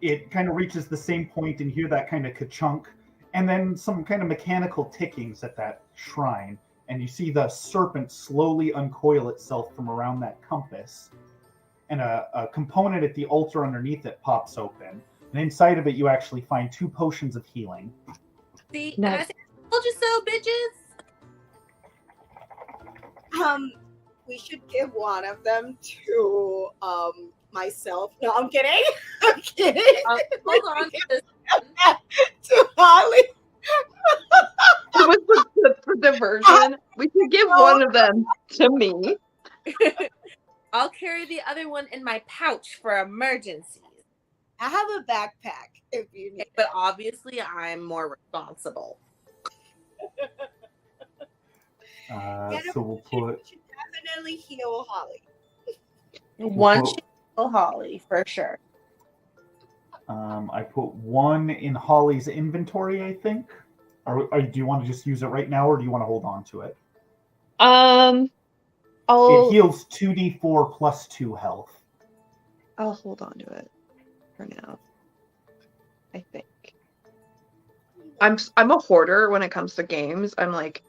it kind of reaches the same point and hear that kind of ka-chunk, and then some kind of mechanical tickings at that shrine. and you see the serpent slowly uncoil itself from around that compass, and a component at the altar underneath it pops open. And inside of it, you actually find 2 potions of healing. See, and I Nice. say, told you so, bitches. We should give one of them to myself. No, I'm kidding. I'm kidding. Hold on to this. To Holly. It was the diversion. We should give one of them to me. I'll carry the other one in my pouch for emergencies. I have a backpack if you need. But obviously, I'm more responsible. So we'll put. Should definitely heal Holly. One should heal Holly for sure. I put 1 in Holly's inventory, I think. Or do you want to just use it right now, or do you want to hold on to it? It heals 2d4 plus 2 health. I'll hold on to it for now. I think. I'm a hoarder when it comes to games. I'm like,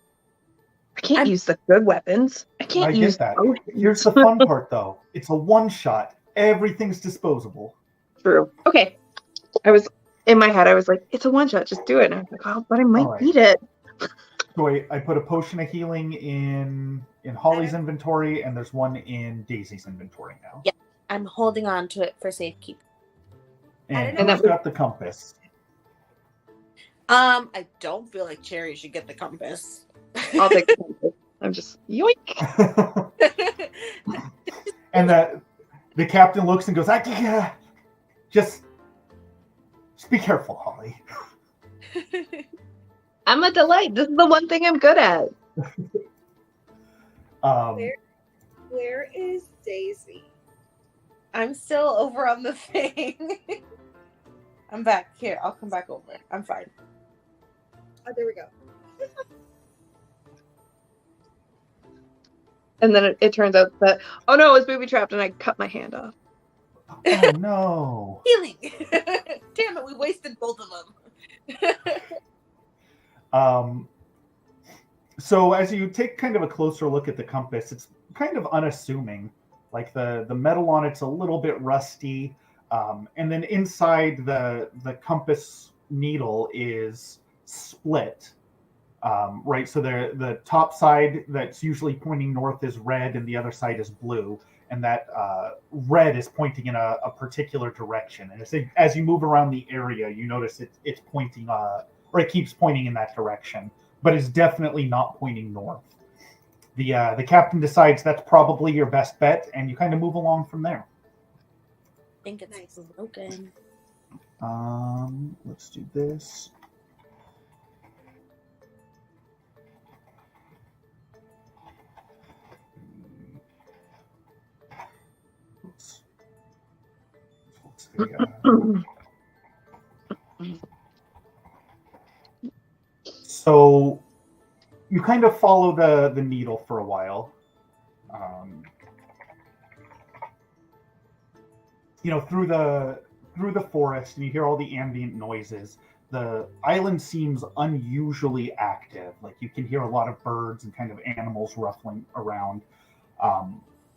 I can't use the good weapons. I can't use that. potions. Here's the fun part, though. It's a one-shot. Everything's disposable. True. Okay. In my head, I was like, it's a one-shot. Just do it. And I was like, oh, but I might need it. So I put a potion of healing in Holly's inventory, and there's 1 in Daisy's inventory now. Yeah, I'm holding on to it for safekeeping. And who's got the compass? I don't feel like Cherry should get the compass. I'll take the compass. I'm just yoink. And the captain looks and goes, just be careful, Holly. I'm a delight. This is the one thing I'm good at. Where is Daisy? I'm still over on the thing. I'm back. Here, I'll come back over. I'm fine. Oh, there we go. And then it turns out that, oh no, it was booby trapped and I cut my hand off. Oh no. Healing. Damn it, we wasted both of them. So as you take kind of a closer look at the compass, it's kind of unassuming. Like the metal on it's a little bit rusty. And then inside the compass needle is split. Right, so the top side that's usually pointing north is red and the other side is blue. And that red is pointing in a particular direction. And as you move around the area, you notice it's pointing, or it keeps pointing in that direction, but it's definitely not pointing north. The captain decides that's probably your best bet, and you kind of move along from there. I think it's broken. Let's do this. So you kind of follow the needle for a while. Through the forest, and you hear all the ambient noises. The island seems unusually active. Like you can hear a lot of birds and kind of animals ruffling around.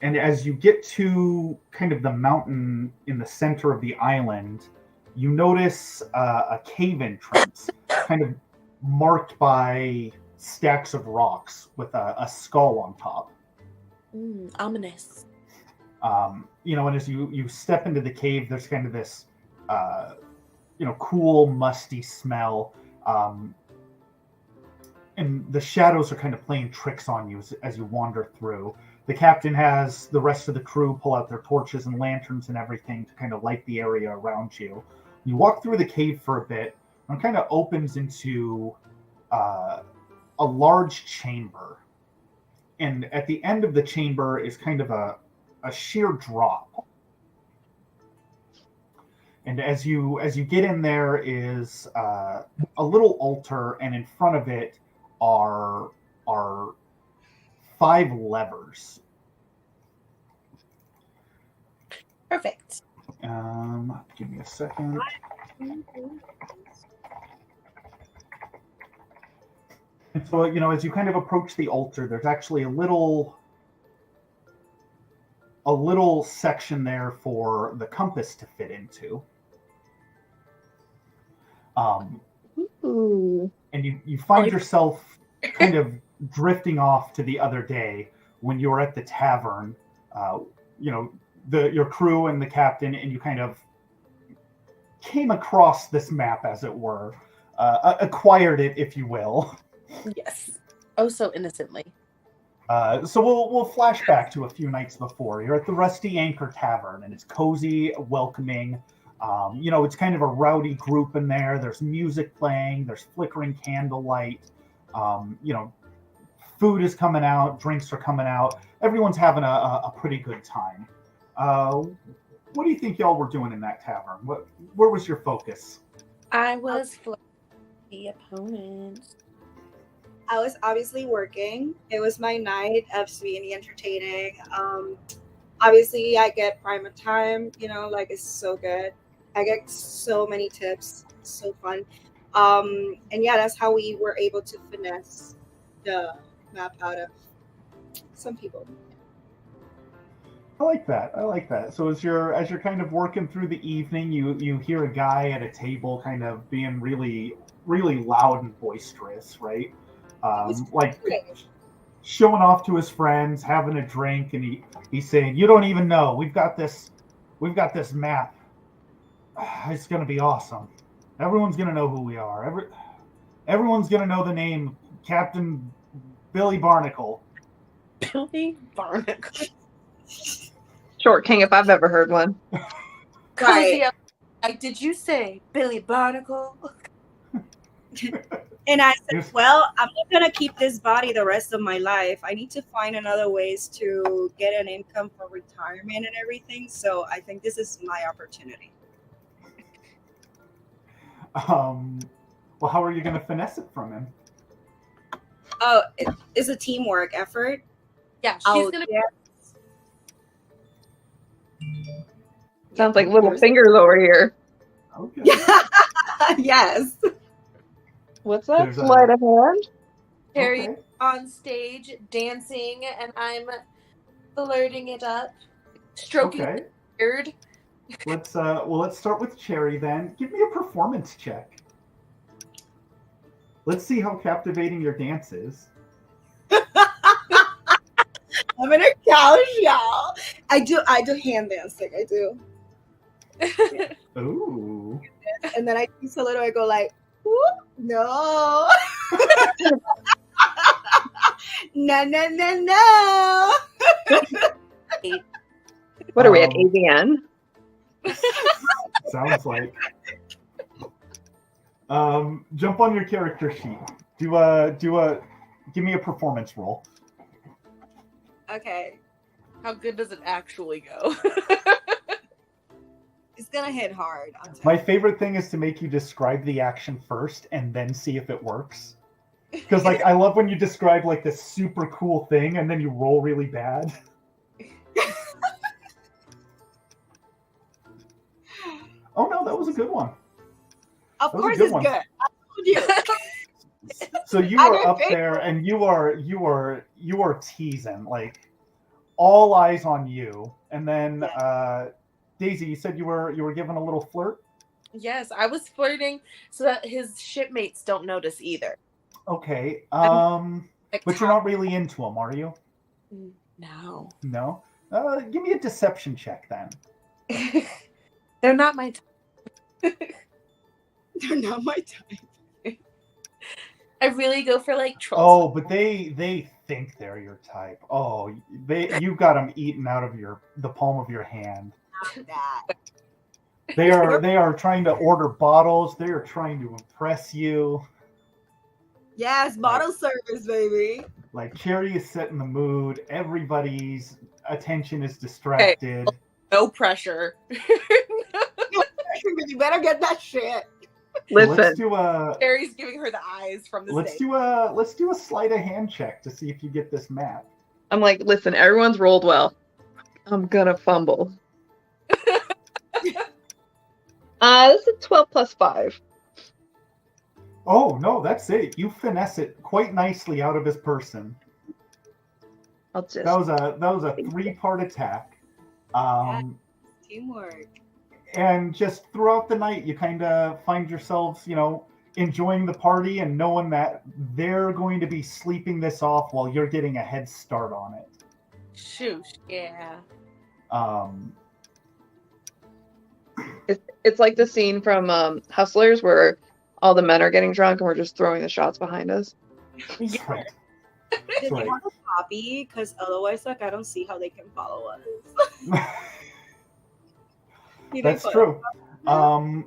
And as you get to kind of the mountain in the center of the island, you notice a cave entrance, kind of marked by stacks of rocks with a skull on top. Ominous. And as you step into the cave, there's kind of this, cool, musty smell. And the shadows are kind of playing tricks on you as you wander through. The captain has the rest of the crew pull out their torches and lanterns and everything to kind of light the area around you. You walk through the cave for a bit, and it kind of opens into a large chamber. And at the end of the chamber is kind of a sheer drop. And as you get in there is a little altar, and in front of it are 5 levers. Perfect. Give me a second. And so, as you kind of approach the altar, there's actually a little section there for the compass to fit into. Ooh. And you find yourself kind of drifting off to the other day when you were at the tavern. Your crew and the captain, and you kind of came across this map, as it were, acquired it, if you will. Yes. Oh, so innocently. So we'll flash back to a few nights before. You're at the Rusty Anchor Tavern, and it's cozy, welcoming. It's kind of a rowdy group in there. There's music playing. There's flickering candlelight. Food is coming out. Drinks are coming out. Everyone's having a pretty good time. What do you think y'all were doing in that tavern? Where was your focus? I was the opponent. I was obviously working. It was my night of being entertaining. Obviously, I get prime time. It's so good. I get so many tips. It's so fun. And yeah, that's how we were able to finesse the map out of some people. I like that. So as you're kind of working through the evening, you hear a guy at a table kind of being really, really loud and boisterous, right? Like showing off to his friends, having a drink, and he's saying, "You don't even know. We've got this map. It's gonna be awesome. Everyone's gonna know who we are. Everyone's gonna know the name Captain Billy Barnacle." Billy Barnacle. Short king if I've ever heard one. Cozy up. Did you say Billy Barnacle? And I said, well, I'm not going to keep this body the rest of my life. I need to find another ways to get an income for retirement and everything. So I think this is my opportunity. Well, how are you going to finesse it from him? Oh, it's a teamwork effort. Yeah, she's going to... Sounds like little fingers over here. Okay. Yes. What's that? Sleight of hand? Carrie on stage dancing, and I'm flirting it up, stroking the beard. Let's start with Cherry then. Give me a performance check. Let's see how captivating your dance is. I'm in a couch, y'all. I do hand dancing. I do. Ooh. And then I tease a little. I go like, "Whoop, no, no. What are we at, AVN? Sounds like. Jump on your character sheet. Give me a performance roll. Okay. How good does it actually go? It's gonna hit hard. My favorite thing is to make you describe the action first and then see if it works. Because I love when you describe like this super cool thing and then you roll really bad. Oh no, that was a good one. Of course it's good. I told you. So you are up there and you are teasing, like all eyes on you. And then Daisy, you said you were given a little flirt? Yes, I was flirting so that his shipmates don't notice either. Okay. But you're not really into him, are you? No. No? Give me a deception check then. They're not my type. They're not my type. I really go for like trolls. Oh, but they think they're your type. Oh, you got them eaten out of the palm of your hand. Not that. They are trying to order bottles. They are trying to impress you. Yes, bottle service, baby. Like Cherry is setting the mood. Everybody's attention is distracted. Okay. No pressure. You better get that shit. Listen. Let's do a. Cherry's giving her the eyes from the Let's stage. do a sleight of hand check to see if you get this map. I'm like, listen, everyone's rolled well. I'm gonna fumble. This is 12 plus 5. Oh no, that's it. You finesse it quite nicely out of his person. I'll just. That was a 3-part attack. Yeah, Um, teamwork. and just throughout the night, you kind of find yourselves, enjoying the party and knowing that they're going to be sleeping this off while you're getting a head start on it. Shoosh. Yeah. Um, It's like the scene from Hustlers where all the men are getting drunk and we're just throwing the shots behind us. Yeah. that's right. Did That's they right. have a copy? Because otherwise, like, I don't see how they can follow us. Do they That's put true. it?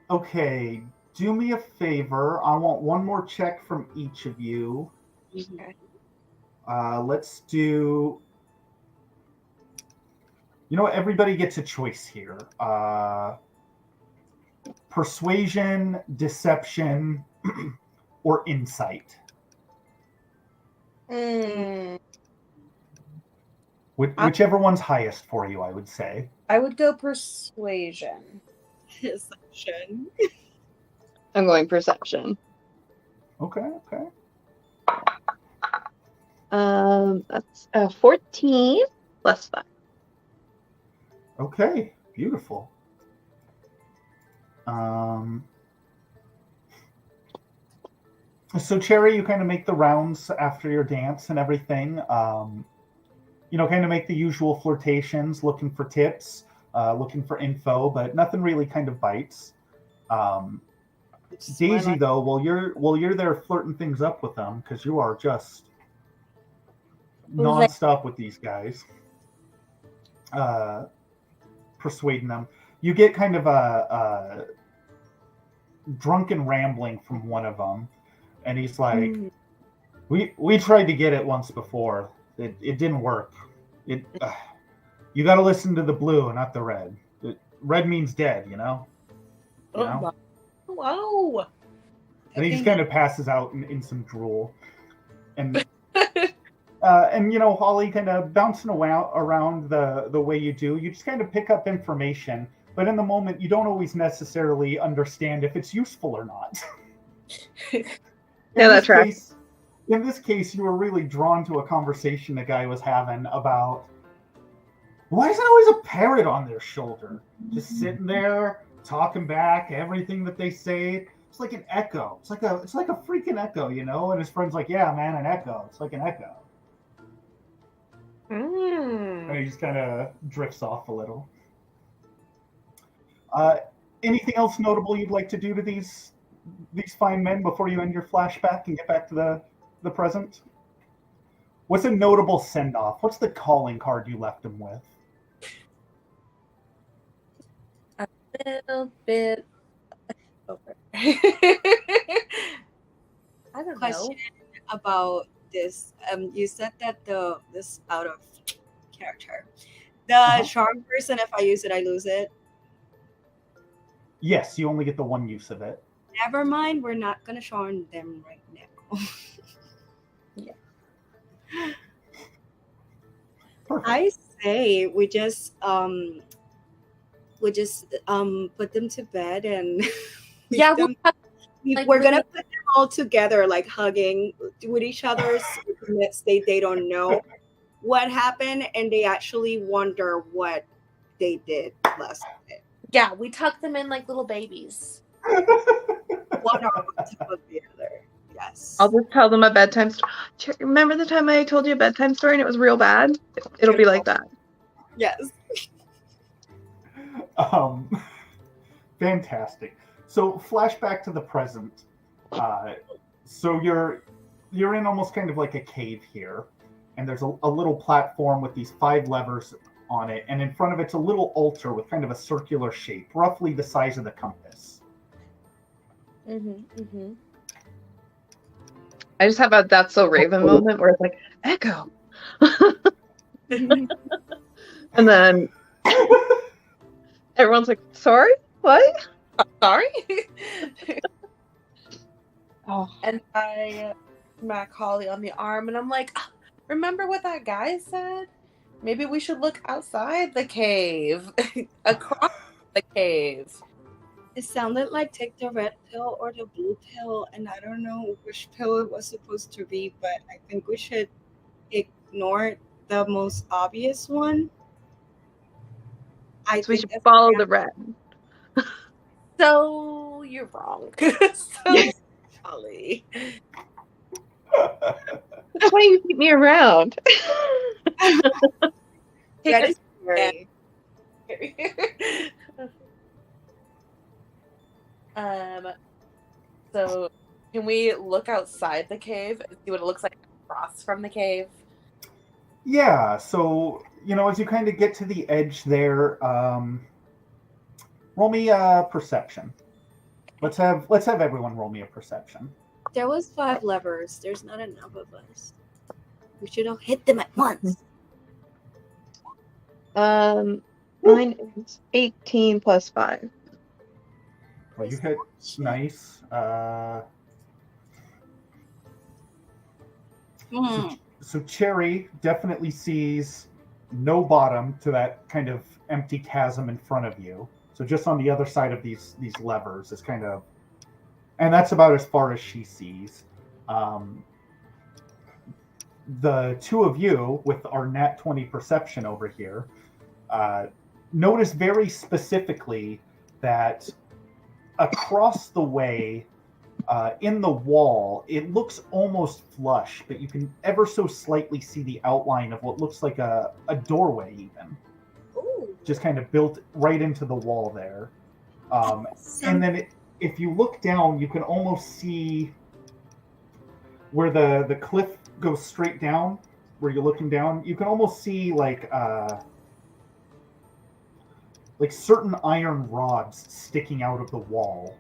Okay, do me a favor. I want one more check from each of you. Mhm. Let's do. You know what? Everybody gets a choice here. Persuasion, deception, or insight. Mm, Whichever one's highest for you, I would say. I would go persuasion. Deception. I'm going perception. Okay, okay. That's 14 plus 5. Okay, beautiful. So Cherry, you kind of make the rounds after your dance and everything. Kind of make the usual flirtations, looking for tips, looking for info, but nothing really kind of bites. Daisy, though, while you're there flirting things up with them, because you are just nonstop with these guys, persuading them, you get kind of a drunken rambling from one of them, and he's like, "We tried to get it once before. It didn't work. You got to listen to the blue, not the red. Red means dead, you know." Wow. And he just kind of passes out in some drool, and Holly, kind of bouncing around the way you do, you just kind of pick up information, but in the moment you don't always necessarily understand if it's useful or not. Yeah, that's right. In this case, you were really drawn to a conversation the guy was having about why is there always a parrot on their shoulder, just sitting there talking back everything that they say. It's like an echo. It's like a freaking echo, And his friend's like, "Yeah, man, an echo. It's like an echo." And he just kind of drifts off a little. Anything else notable you'd like to do to these fine men before you end your flashback and get back to the present? What's a notable send-off? What's the calling card you left them with? A little bit over. I don't Question know. about this. You said that this out of character. The charm person, if I use it, I lose it. Yes, you only get the one use of it. Never mind. We're not gonna charm them right now. Yeah. Perfect. I say we just put them to bed and Yeah, we're gonna put them all together, like hugging with each other. So in that state, they don't know what happened, and they actually wonder what they did last night. Yeah, we tuck them in like little babies. One on top of the other. Yes. I'll just tell them a bedtime story. Remember the time I told you a bedtime story and it was real bad? It'll be like that. Yes. Fantastic. So flashback to the present. So you're in almost kind of like a cave here, and there's a little platform with these 5 levers on it, and in front of it's a little altar with kind of a circular shape, roughly the size of the compass. I just have a That's So Raven moment where it's like, echo. And then everyone's like, sorry? What? Sorry? Oh. And I smack Holly on the arm and I'm like, remember what that guy said? Maybe we should look outside the cave. Across the cave. It sounded like take the red pill or the blue pill, and I don't know which pill it was supposed to be, but I think we should ignore the most obvious one. I So we think should that's follow the red. So you're wrong. So Holly. That's why you keep me around. Take that your is scary. um so can we look outside the cave and see what it looks like across from the cave? Yeah, so as you kind of get to the edge there, roll me a perception. Let's have everyone roll me a perception. There was 5 levers. There's not enough of us. We should have hit them at once. Mine is 18 plus 5. Well, you hit nice. So Cherry definitely sees no bottom to that kind of empty chasm in front of you. So just on the other side of these levers is kind of, and that's about as far as she sees. The two of you with our nat 20 perception over here notice very specifically that across the way in the wall, it looks almost flush, but you can ever so slightly see the outline of what looks like a doorway even. Ooh. Just kind of built right into the wall there. And then if you look down, you can almost see where the cliff goes straight down, where you're looking down. You can almost see like certain iron rods sticking out of the wall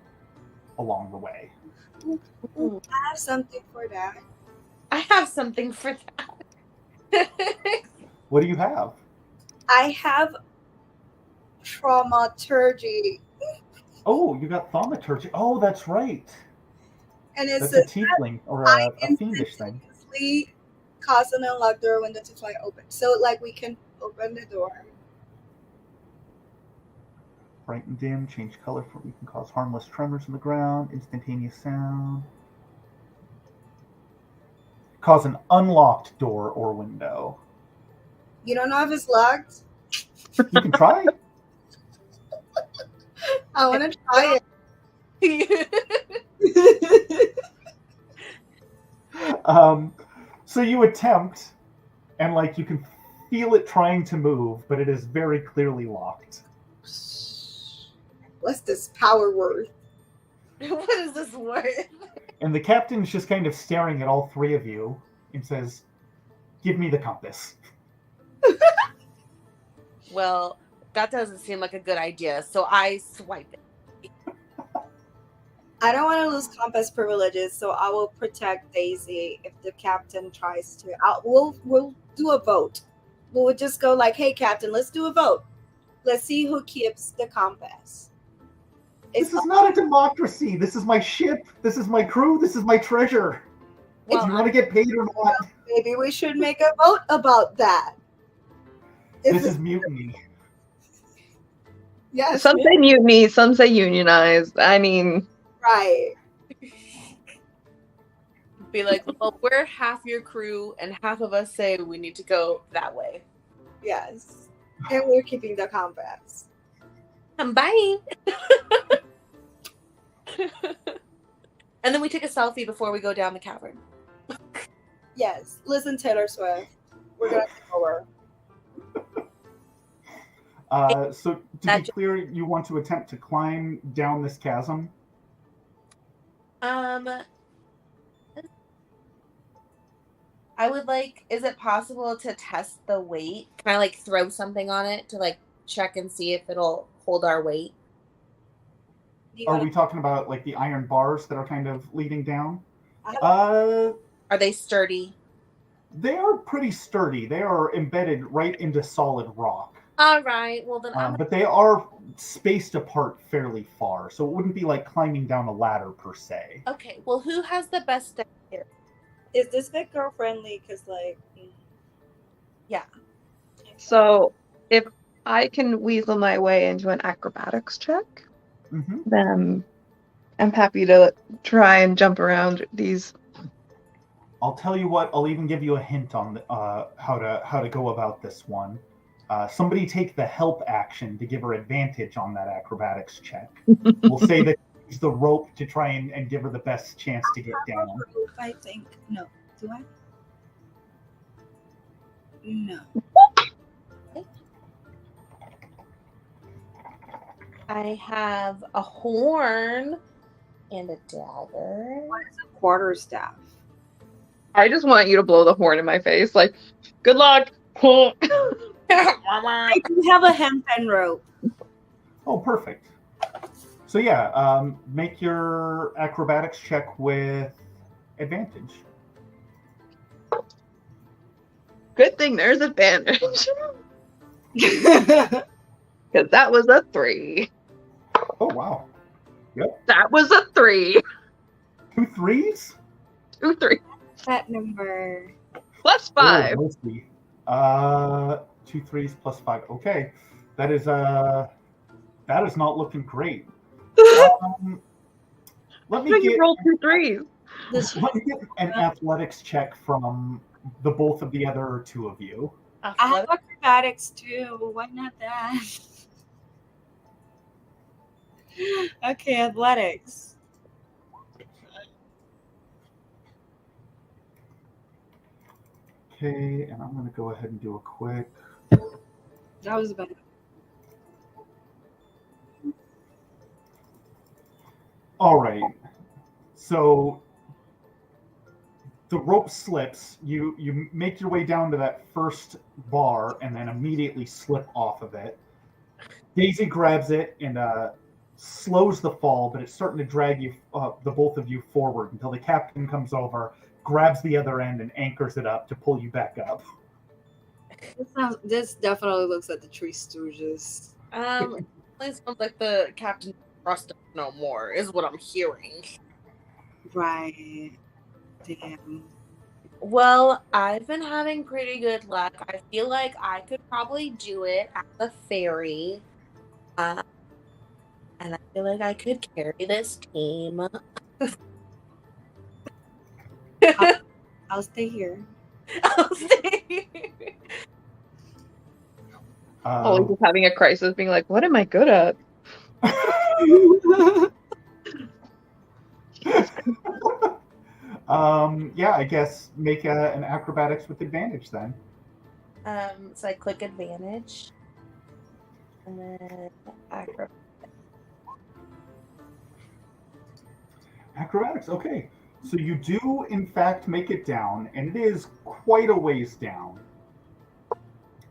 along the way. Ooh, I have something for that. I have something for that. What do you have? I have traumaturgy. Oh, you got thaumaturgy. Oh, that's right. And it's That's a tiefling or a fiendish thing. instantaneously cause an unlocked door window to fly open. So like we can open the door. Bright and dim, change color for we can cause harmless tremors in the ground, instantaneous sound. Cause an unlocked door or window. You don't know if it's locked? You can try. I want to try it. So you attempt, and like you can feel it trying to move, but it is very clearly locked. What's this power worth? What is this worth? And the captain's just kind of staring at all three of you and says, "Give me the compass." Well, that doesn't seem like a good idea, so I swipe it. I don't want to lose compass privileges, so I will protect Daisy if the captain tries to. We'll do a vote. We'll just go like, "Hey, captain, let's do a vote. Let's see who keeps the compass." This is not a democracy. This is my ship. This is my crew. This is my treasure. Well, Do you want to get paid or not? Maybe we should make a vote about that. This is mutiny. Yes. Some say mutiny, some say unionized. I mean, Right. be like, well, we're half your crew, and half of us say we need to go that way. Yes. And we're keeping the compass. Bye. And then we take a selfie before we go down the cavern. Yes. Listen, Taylor Swift. We're going to go over. So to be clear, you want to attempt to climb down this chasm? I would like, is it possible to test the weight? Can I like throw something on it to like check and see if it'll hold our weight? Are we talking about like the iron bars that are kind of leading down? Are they sturdy? They are pretty sturdy. They are embedded right into solid rock. All right. Well, then but they are spaced apart fairly far, so it wouldn't be like climbing down a ladder per se. Okay. Well, who has the best here? Is this bit girl friendly? Because, like, yeah. So if I can weasel my way into an acrobatics check. Mhm. then I'm happy to try and jump around these. I'll tell you what. I'll even give you a hint on how to go about this one. Somebody take the help action to give her advantage on that acrobatics check. We'll say that use the rope to try and give her the best chance to get down. I think. No. Do I? No. I have a horn and a dagger. What is a quarterstaff? I just want you to blow the horn in my face. Like, good luck. I do have a hempen rope. Oh, perfect. So yeah, make your acrobatics check with advantage. Good thing there's advantage. Because that was a 3. Oh wow, That was a 3. 2 3s. 2 3 That number. plus 5. Oh, mostly. 2 3s plus 5. Okay, that is not looking great. Let me You get rolled 2 3s. let me get an athletics check from the both of the other two of you. I have acrobatics too. Why not that? Okay, athletics. Okay, and I'm going to go ahead and do a quick. That was bad. All right. So the rope slips. You make your way down to that first bar and then immediately slip off of it. Daisy grabs it and slows the fall, but it's starting to drag you, the both of you, forward until the captain comes over, grabs the other end, and anchors it up to pull you back up. This definitely looks like the Three Stooges. It sounds like the captain trust us no more, is what I'm hearing. Right. Damn. Well, I've been having pretty good luck. I feel like I could probably do it at the ferry. And I feel like I could carry this team. I'll stay here. I'll stay. Always just having a crisis, being like, what am I good at? Yeah, I guess make an acrobatics with advantage then. So I click advantage. And then acrobatics. Acrobatics, okay. So you do, in fact, make it down, and it is quite a ways down.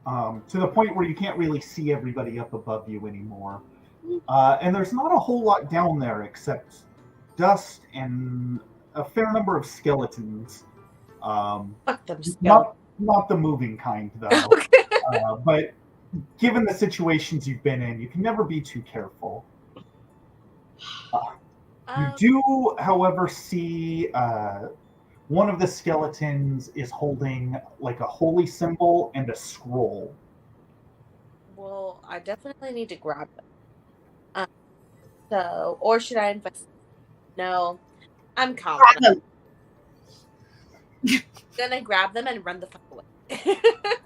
To the point where you can't really see everybody up above you anymore. And there's not a whole lot down there except dust and a fair number of skeletons. Fuck them skeletons. Not the moving kind, though. Okay. But given the situations you've been in, you can never be too careful. You do, however, see one of the skeletons is holding like a holy symbol and a scroll. Well, I definitely need to grab them. Or should I invest? No, I'm confident. Gonna grab them and run the fuck away.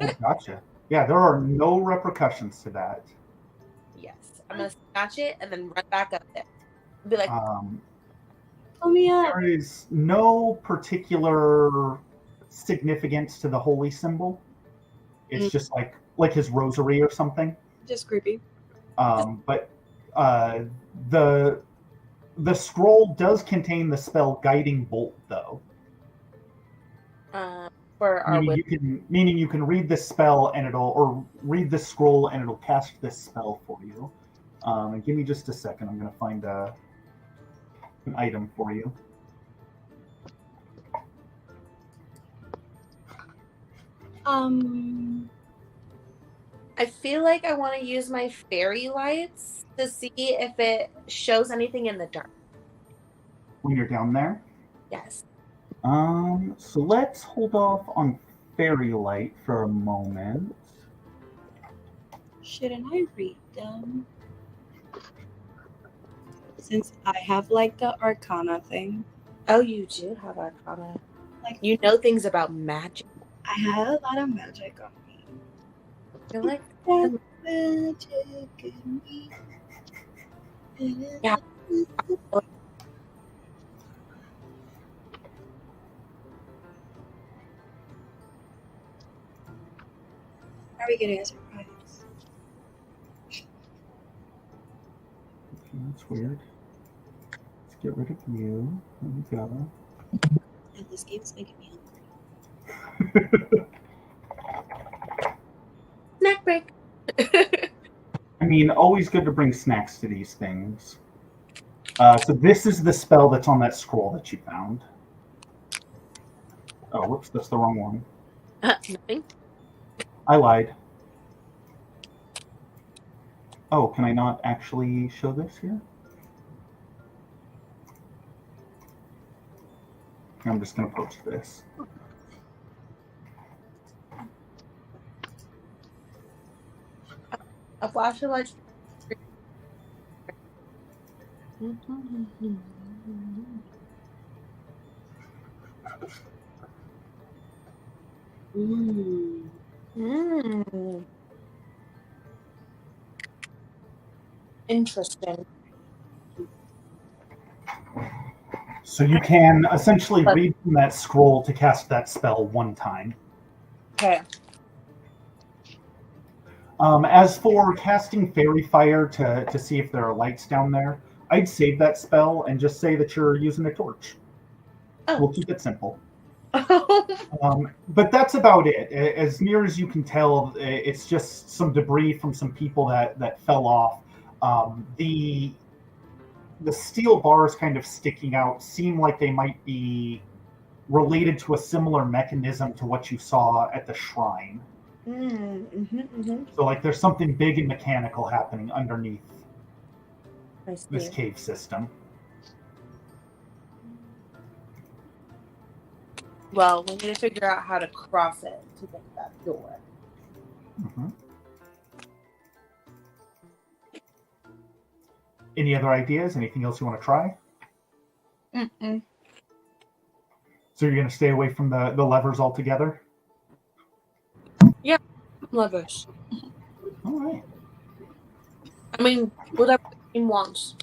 Oh, gotcha. Yeah, there are no repercussions to that. Yes, I'm gonna snatch it and then run back up there. Be like, pull me up. There is no particular significance to the holy symbol. It's just like his rosary or something. Just creepy. But the scroll does contain the spell Guiding Bolt, though. for our Meaning you can read this spell and or read this scroll and it'll cast this spell for you. And give me just a second. I'm going to find an item for you. I feel like I want to use my fairy lights to see if it shows anything in the dark. When you're down there? Yes. So let's hold off on fairy light for a moment. Shouldn't I read them? since I have like the Arcana thing. Oh, you do have Arcana. Like You know things about magic. I had a lot of magic on me. You're like, That magic in me. Yeah. Are we getting a surprise? Okay, that's weird. Let's get rid of you. There we go. And this game is making me snack break. I mean, always good to bring snacks to these things. So this is the spell that's on that scroll that you found. Oh, whoops, that's the wrong one. Nothing. I lied. Oh, can I not actually show this here? I'm just going to post this. A flashlight. Interesting. So you can essentially read from that scroll to cast that spell one time. Okay. As for casting Fairy Fire to see if there are lights down there, I'd save that spell and just say that you're using a torch. Oh. We'll keep it simple. But that's about it. As near as you can tell, it's just some debris from some people that fell off. The steel bars kind of sticking out seem like they might be related to a similar mechanism to what you saw at the shrine. So like there's something big and mechanical happening underneath this cave system. Well, we need to figure out how to cross it to get that door. Mm-hmm. Any other ideas? Anything else you want to try? Mm-mm. So you're going to stay away from the levers altogether? Yeah, levers. All right. I mean, whatever the team wants.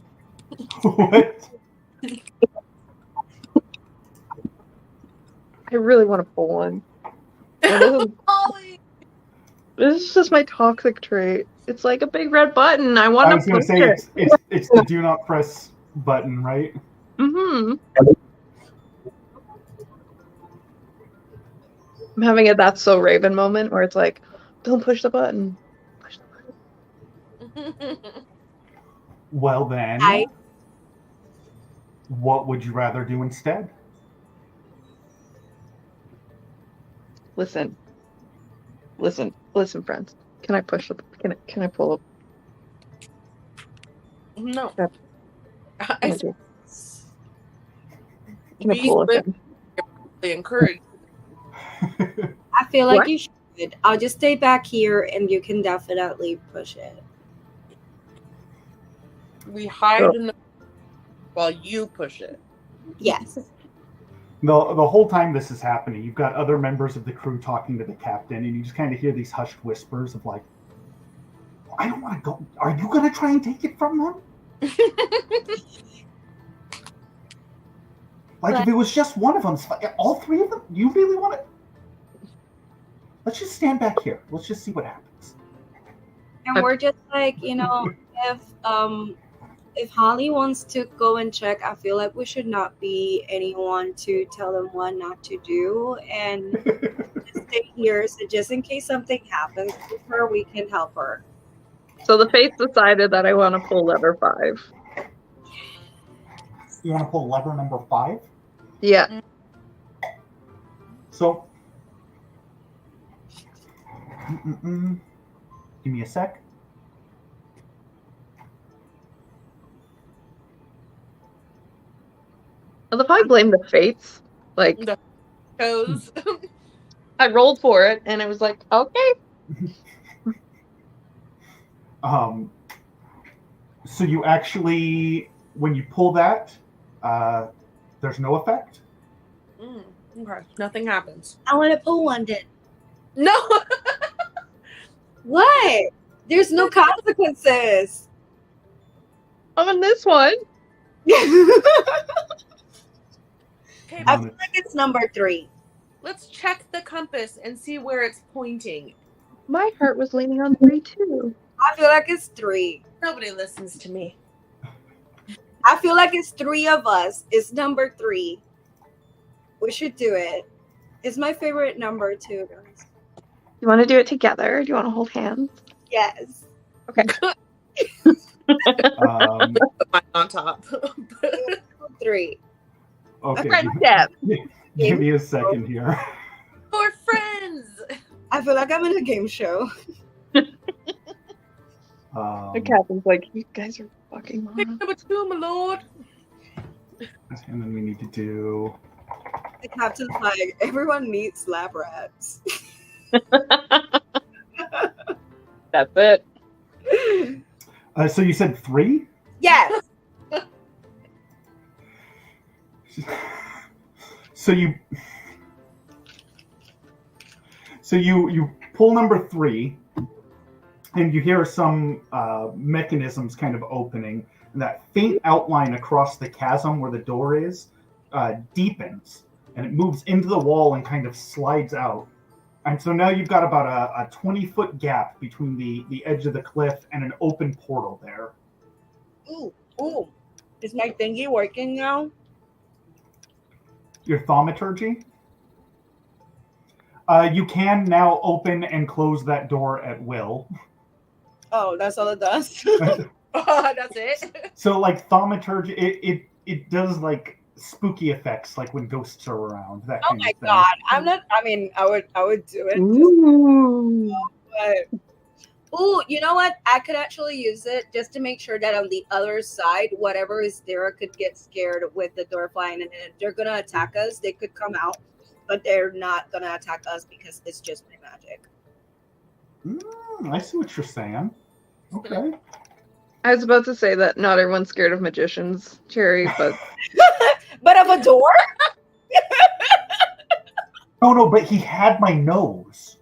What? I really want to pull one. Ollie! This is just my toxic trait. It's like a big red button. I want I to was going push to say it. it's the do not press button, right? Mm-hmm. I'm having a That's So Raven moment where it's like, don't push the button. Push the button. Well then, what would you rather do instead? Listen, friends. Can I push the? Can I pull up? No. Yep. I Can I pull it? encourage. I feel like What? you should. I'll just stay back here and you can definitely push it. We hide in the while you push it. Yes. The whole time this is happening, you've got other members of the crew talking to the captain, and you just kind of hear these hushed whispers of like, I don't want to go. Are you going to try and take it from them? Like, if it was just one of them, all three of them, you really want to? Let's just stand back here. Let's just see what happens. And we're just like, if Holly wants to go and check, I feel like we should not be anyone to tell them what not to do and just stay here. So just in case something happens to her, we can help her. So the fates decided that I want to pull lever 5. You want to pull lever number 5? Yeah. So, give me a sec. Well, if I blame the fates, like The toes. I rolled for it and it was like, okay. So you actually when you pull that, there's no effect. Okay, nothing happens. I want to pull one then. No. What? There's no consequences. On this one. Okay, I feel like it's number 3. let's check the compass and see where it's pointing. My heart was leaning on 3 too. I feel like it's 3. Nobody listens to me. I feel like it's 3 of us. It's number 3. We should do it. It's my favorite number too, guys. You want to do it together? Do you want to hold hands? Yes. Okay. Put mine on top. 3. Okay, Friend step. give me a second here. We're friends. I feel like I'm in a game show. The captain's like, you guys are fucking Pick on. number 2, my lord. And then we need to do. The captain's like, everyone needs lab rats. That's it. So you said 3? Yes. So you pull number 3, and you hear some mechanisms kind of opening, and that faint outline across the chasm where the door is deepens, and it moves into the wall and kind of slides out. And so now you've got about a 20-foot gap between the edge of the cliff and an open portal there. Ooh. Is my thingy working now? Your thaumaturgy? You can now open and close that door at will. Oh, that's all it does. That's it. So like thaumaturgy, it does like spooky effects, like when ghosts are around. That Oh kind my of thing. god. I would do it. Ooh. But, you know what? I could actually use it just to make sure that on the other side, whatever is there could get scared with the door flying, and if they're gonna attack us, they could come out, but they're not gonna attack us because it's just my magic. I see what you're saying. Okay. I was about to say that not everyone's scared of magicians, Cherry, but But of a door? No, but he had my nose.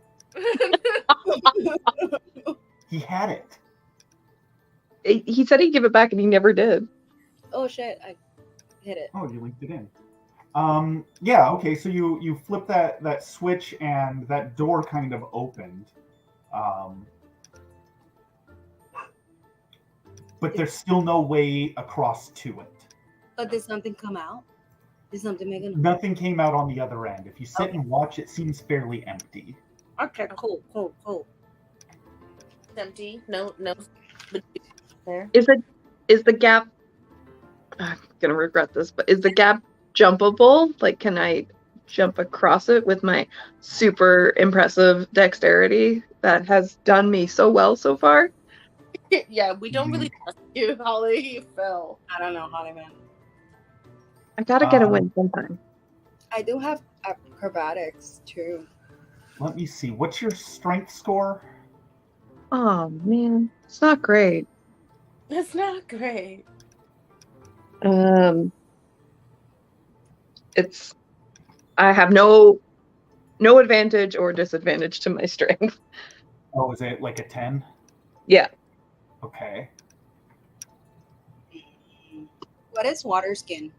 He had it. he said he'd give it back and he never did. Oh shit! I hit it. Oh, you linked it in. Yeah, okay, so you flip that switch and that door kind of opened. But there's still no way across to it. But did something come out? Did something make a noise? Nothing came out on the other end. If you sit and watch, it seems fairly empty. Okay, cool. It's empty. No. There. Is the gap I'm gonna regret this, but is the gap jumpable? Like, can I jump across it with my super impressive dexterity that has done me so well so far? Yeah, we don't really trust you, Holly. You fell. I don't know, Holly, man. I gotta get a win sometime. I do have acrobatics too. Let me see. What's your strength score? Oh man, it's not great. That's not great. It's I have no advantage or disadvantage to my strength. Oh, is it like a 10? Yeah. Okay. What is water skin?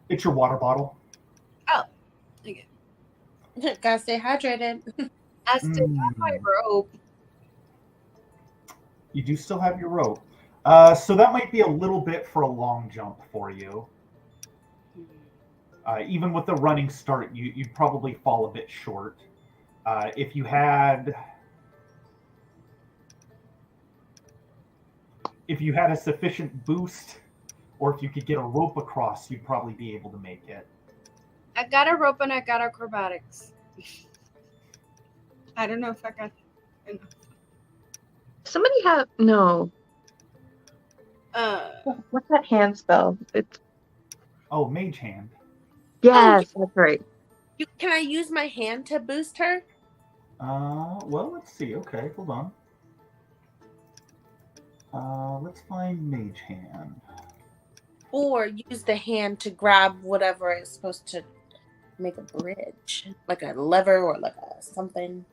It's your water bottle. Okay. Gotta stay hydrated. I still have my rope. You do still have your rope. So that might be a little bit for a long jump for you. Even with the running start, you'd probably fall a bit short. If you had a sufficient boost, or if you could get a rope across, you'd probably be able to make it. I got a rope and I got acrobatics. I don't know if I got enough. Somebody have no. What's that hand spell? It's Oh, Mage Hand. yes, that's right. Can I use my hand to boost her? Well, let's see. Okay, hold on. Let's find Mage Hand. Or use the hand to grab whatever is supposed to make a bridge, like a lever or like a something.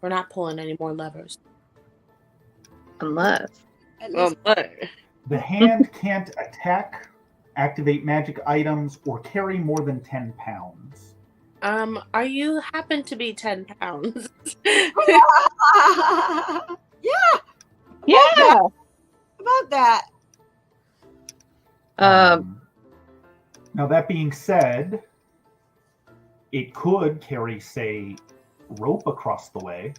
We're not pulling any more levers. Unless. At Oh least my. The hand can't attack, activate magic items, or carry more than 10 pounds. Are you happen to be 10 pounds? yeah, Yeah. about that. Now, that being said, it could carry, say, rope across the way.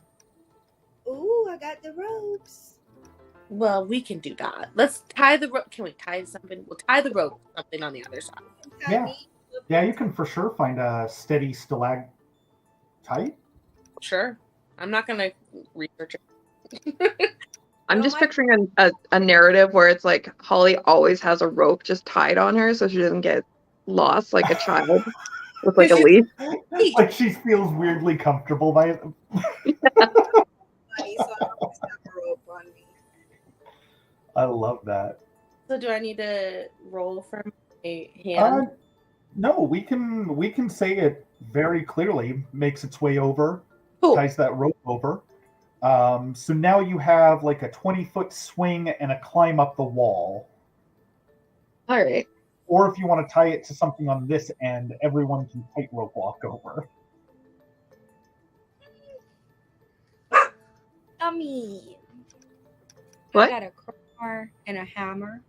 Ooh, I got the ropes. Well, we can do that. Let's tie the rope. Can we tie something? We'll tie the rope to something on the other side. Yeah. Yeah, you can for sure find a steady stalactite. Sure. I'm not going to research it. I'm just picturing a narrative where it's like Holly always has a rope just tied on her so she doesn't get lost like a child with like a leash. Like she feels weirdly comfortable by it. Funny, so I always have a rope on me. I love that. So do I need to roll for my hand? No, we can say it very clearly. Makes its way over, Cool. ties that rope over. So now you have like a 20-foot swing and a climb up the wall. All right. Or if you want to tie it to something on this end, everyone can tightrope walk over. Mean. What? I got a crowbar and a hammer.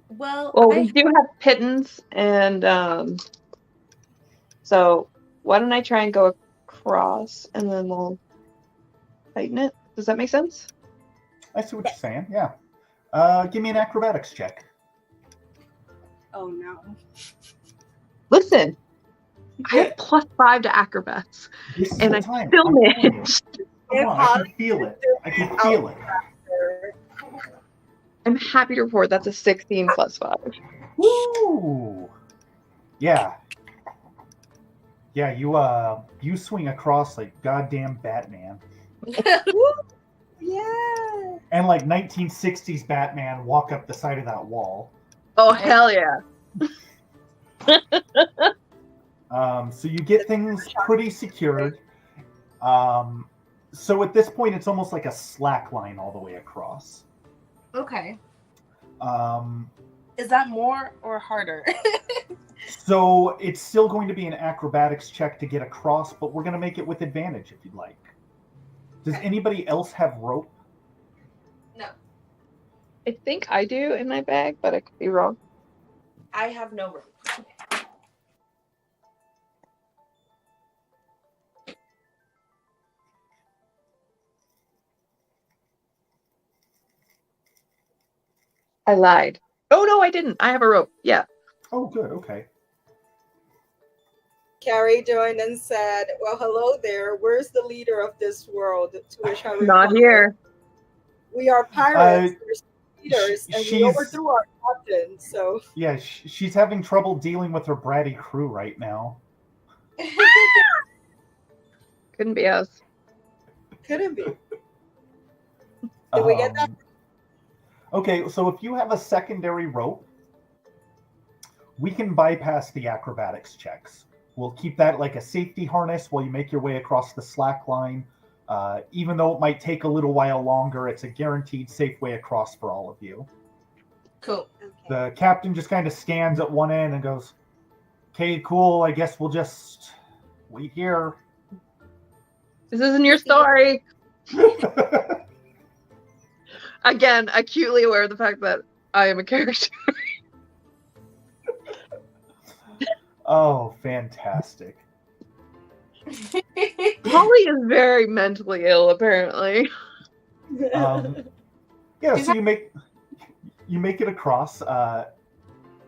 Well, We do have pittance, and so why don't I try and go across, and then we'll tighten it. Does that make sense? I see what you're saying. Yeah. Give me an acrobatics check. Oh no. Listen, I have +5 to acrobats, This is and the I time. still I'm telling you. managed. Come on, I can feel it. I can feel it. I'm happy to report that's a 16 +5. Woo! Yeah. Yeah, you swing across like goddamn Batman. Yeah. And like 1960s Batman walk up the side of that wall. Oh, hell yeah. So you get things pretty secured. So at this point, it's almost like a slack line all the way across. Okay. Um, Is that more or harder? so it's still going to be an acrobatics check to get across, but we're going to make it with advantage if you'd like. Does anybody else have rope? No. I think I do in my bag, but I could be wrong. I have no rope. I lied. Oh, no, I didn't. I have a rope. Yeah. Oh, good. Okay. Carrie joined and said, "Well, hello there. Where's the leader of this world?" To which I Not replied, here. "We are pirates. We're leaders, and we she's- overthrew our captain." So Yeah, she's having trouble dealing with her bratty crew right now. Couldn't be us. couldn't be. Did we get that? Okay, so if you have a secondary rope, we can bypass the acrobatics checks. We'll keep that like a safety harness while you make your way across the slack line. Even though it might take a little while longer, it's a guaranteed safe way across for all of you. Cool. Okay. The captain just kind of scans at one end and goes, "Okay, cool. I guess we'll just wait here." This isn't your story. Again, acutely aware of the fact that I am a character. Oh, fantastic. Holly is very mentally ill, apparently. Yeah, so you make it across. A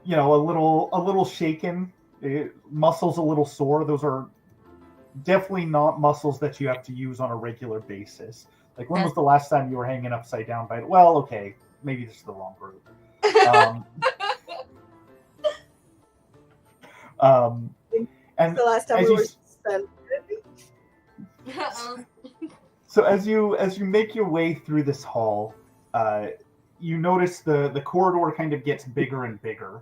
little shaken, muscles a little sore. Those are definitely not muscles that you have to use on a regular basis. Like, when was the last time you were hanging upside down by it? Well, okay, maybe this is the wrong group. And the last time as we you were spent. So as you make your way through this hall, you notice the corridor kind of gets bigger and bigger.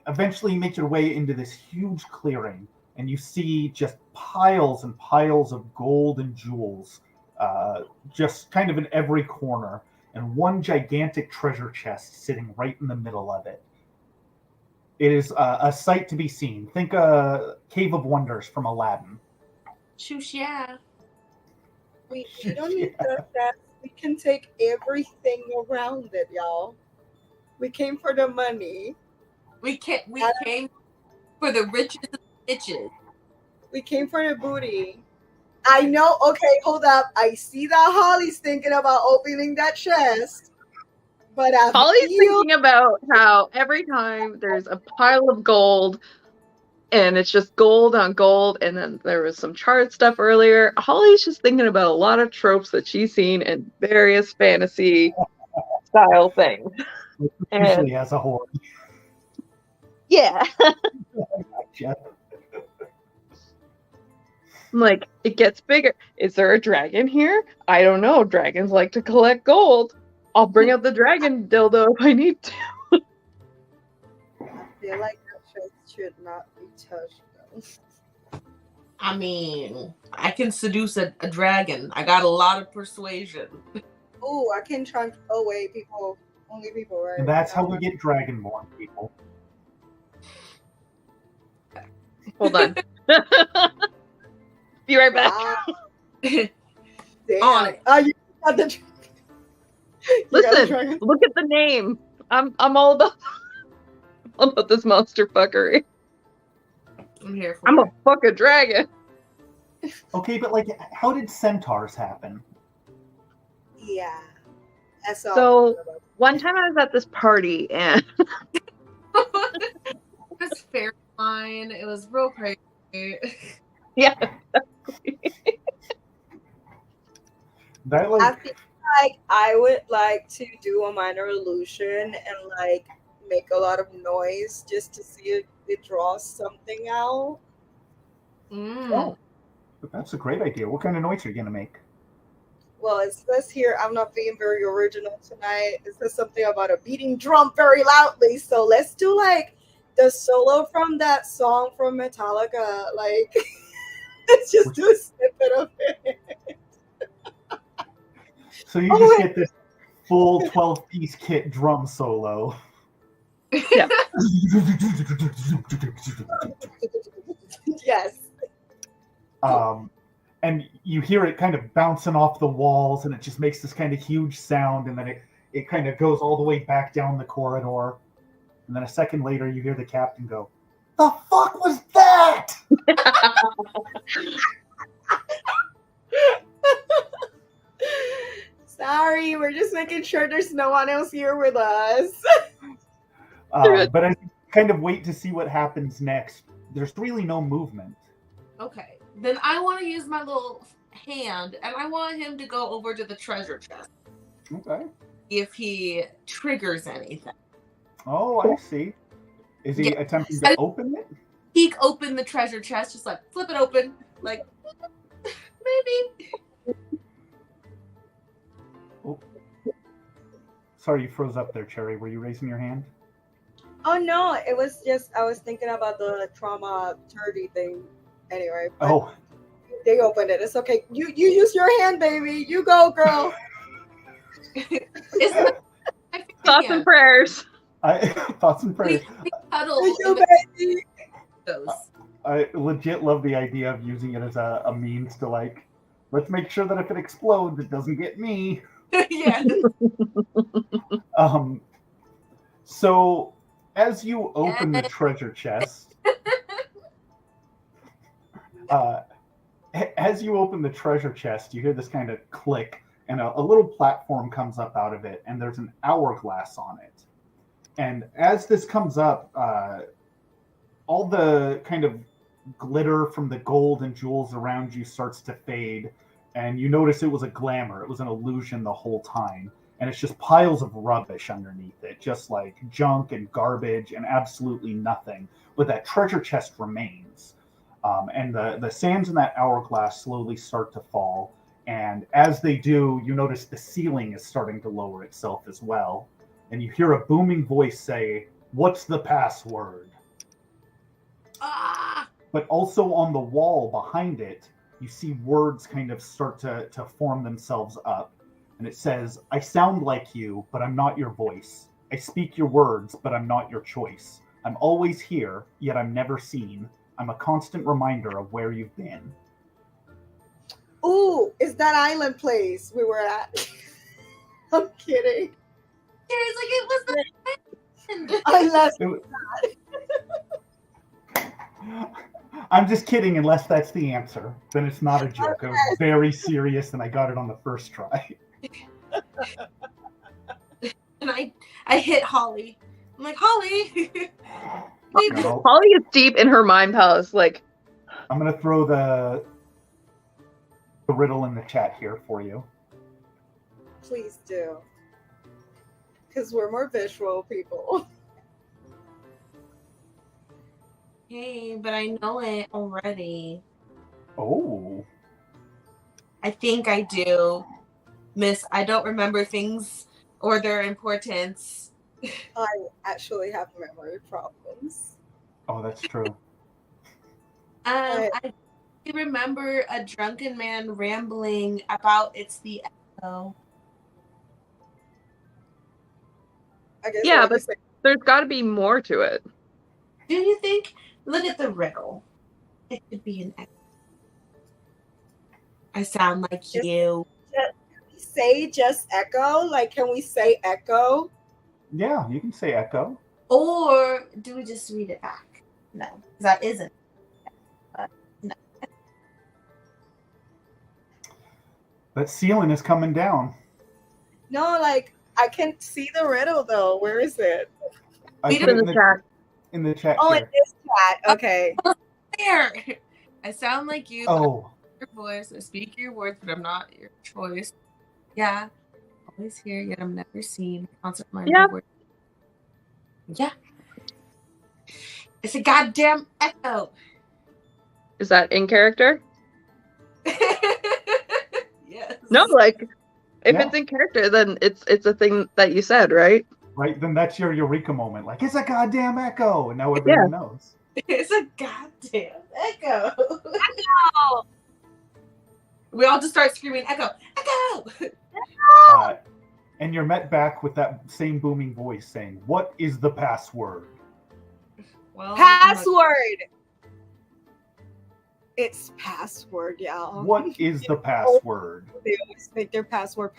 Eventually, you make your way into this huge clearing, and you see just piles and piles of gold and jewels, just kind of in every corner, and one gigantic treasure chest sitting right in the middle of it. It is a sight to be seen. Think a Cave of Wonders from Aladdin. Shoosh, yeah. We don't need the chest. We can take everything around it, y'all. We came for the money. We came for the riches and bitches. We came for the booty. I know. Okay, hold up. I see that Holly's thinking about opening that chest, but I Holly's feel thinking about how every time there's a pile of gold and it's just gold on gold, and then there was some charred stuff earlier. Holly's just thinking about a lot of tropes that she's seen in various fantasy style things. Usually has a horn. Yeah. Gotcha. I'm like, it gets bigger. Is there a dragon here? I don't know. Dragons like to collect gold. I'll bring out the dragon dildo if I need to. I feel like that chest should not be touched. Though. I mean, I can seduce a dragon. I got a lot of persuasion. Oh, I can try. Oh wait, people, only people, right? And that's how we get dragonborn, people. Hold on. Be right back. Wow. Damn. On it. Oh, you got the. You got the Listen, dragon. look at the name. I'm all about this monster fuckery. I'm here for I'm it. a fuck a dragon. Okay, but like, how did centaurs happen? Yeah. That's all. So one time I was at this party and It was fair fine. It was real crazy. yeah, That I like feel like I would like to do a minor illusion and like make a lot of noise just to see if it draws something out. Mm. that's a great idea. What kind of noise are you gonna make? Well, it says here I'm not being very original tonight. It says something about a beating drum very loudly. So let's do like the solo from that song from Metallica. Like, let's just do a snippet of it. So you Oh, just wait. get this full 12-piece kit drum solo. Yeah. Yes. And you hear it kind of bouncing off the walls, and it just makes this kind of huge sound, and then it kind of goes all the way back down the corridor. And then a second later, you hear the captain go, "The fuck was that?" Sorry, we're just making sure there's no one else here with us. But as you kind of wait to see what happens next, there's really no movement. Okay. Then I want to use my little hand and I want him to go over to the treasure chest Okay. if he triggers anything. Oh, I see. Is he Yeah. attempting to open it? Peek open the treasure chest, just like flip it open. Like, maybe. Oh. Sorry, you froze up there, Cherry. Were you raising your hand? Oh no, it was just I was thinking about the trauma turdy thing. Anyway, but Oh, they opened it. It's okay. You use your hand, baby. You go, girl. It's not my thoughts and prayers. thoughts and prayers. We cuddle You, in the baby. those. I legit love the idea of using it as a means to like, let's make sure that if it explodes, it doesn't get me. Yeah. So as you open the treasure chest, as you open the treasure chest, you hear this kind of click, and a little platform comes up out of it, and there's an hourglass on it. And as this comes up, all the kind of glitter from the gold and jewels around you starts to fade, and you notice it was a glamour. It was an illusion the whole time. And it's just piles of rubbish underneath it, just like junk and garbage and absolutely nothing. But that treasure chest remains. And the sands in that hourglass slowly start to fall. And as they do, you notice the ceiling is starting to lower itself as well. And you hear a booming voice say, "What's the password?" Ah! But also on the wall behind it, you see words kind of start to form themselves up. And it says, "I sound like you, but I'm not your voice. I speak your words, but I'm not your choice. I'm always here, yet I'm never seen. I'm a constant reminder of where you've been." Ooh, it's that island place we were at. I'm kidding. Seriously, it was the end. Unless I'm just kidding, unless that's the answer. Then it's not a joke. It was very serious, and I got it on the first try. And I hit Holly. I'm like, Holly. No, Holly is deep in her mind palace. Like, I'm going to throw the riddle in the chat here for you. please do. Because we're more visual people. Hey, but I know it already. Oh. I think I do. Miss, I don't remember things or their importance. I actually have memory problems. Oh, that's true. I remember a drunken man rambling about it's the echo. I guess yeah, what but you say. there's got to be more to it. Do you think? Look at the riddle. It could be an echo. I sound like Just- you. Say just echo? Like, can we say echo? Yeah, you can say echo. Or do we just read it back? No, that isn't. No. That ceiling is coming down. No, like, I can't see the riddle though. Where is it? I Read put it it in the chat. in the chat Oh, here. it is chat. Okay. There. I sound like you. But Oh, your voice. I speak your words, but I'm not your choice. Yeah. Always here, yet I'm never seen. Constant mind Yeah. word. Yeah. It's a goddamn echo. Is that in character? Yes. No, like if Yeah. it's in character, then it's a thing that you said, right? right. Then that's your eureka moment. Like, it's a goddamn echo. And now everyone knows. It's a goddamn echo. We all just start screaming, echo, echo. And you're met back with that same booming voice saying, "What is the password?" Well, Password. It's password, y'all. What is the password? They always make their password.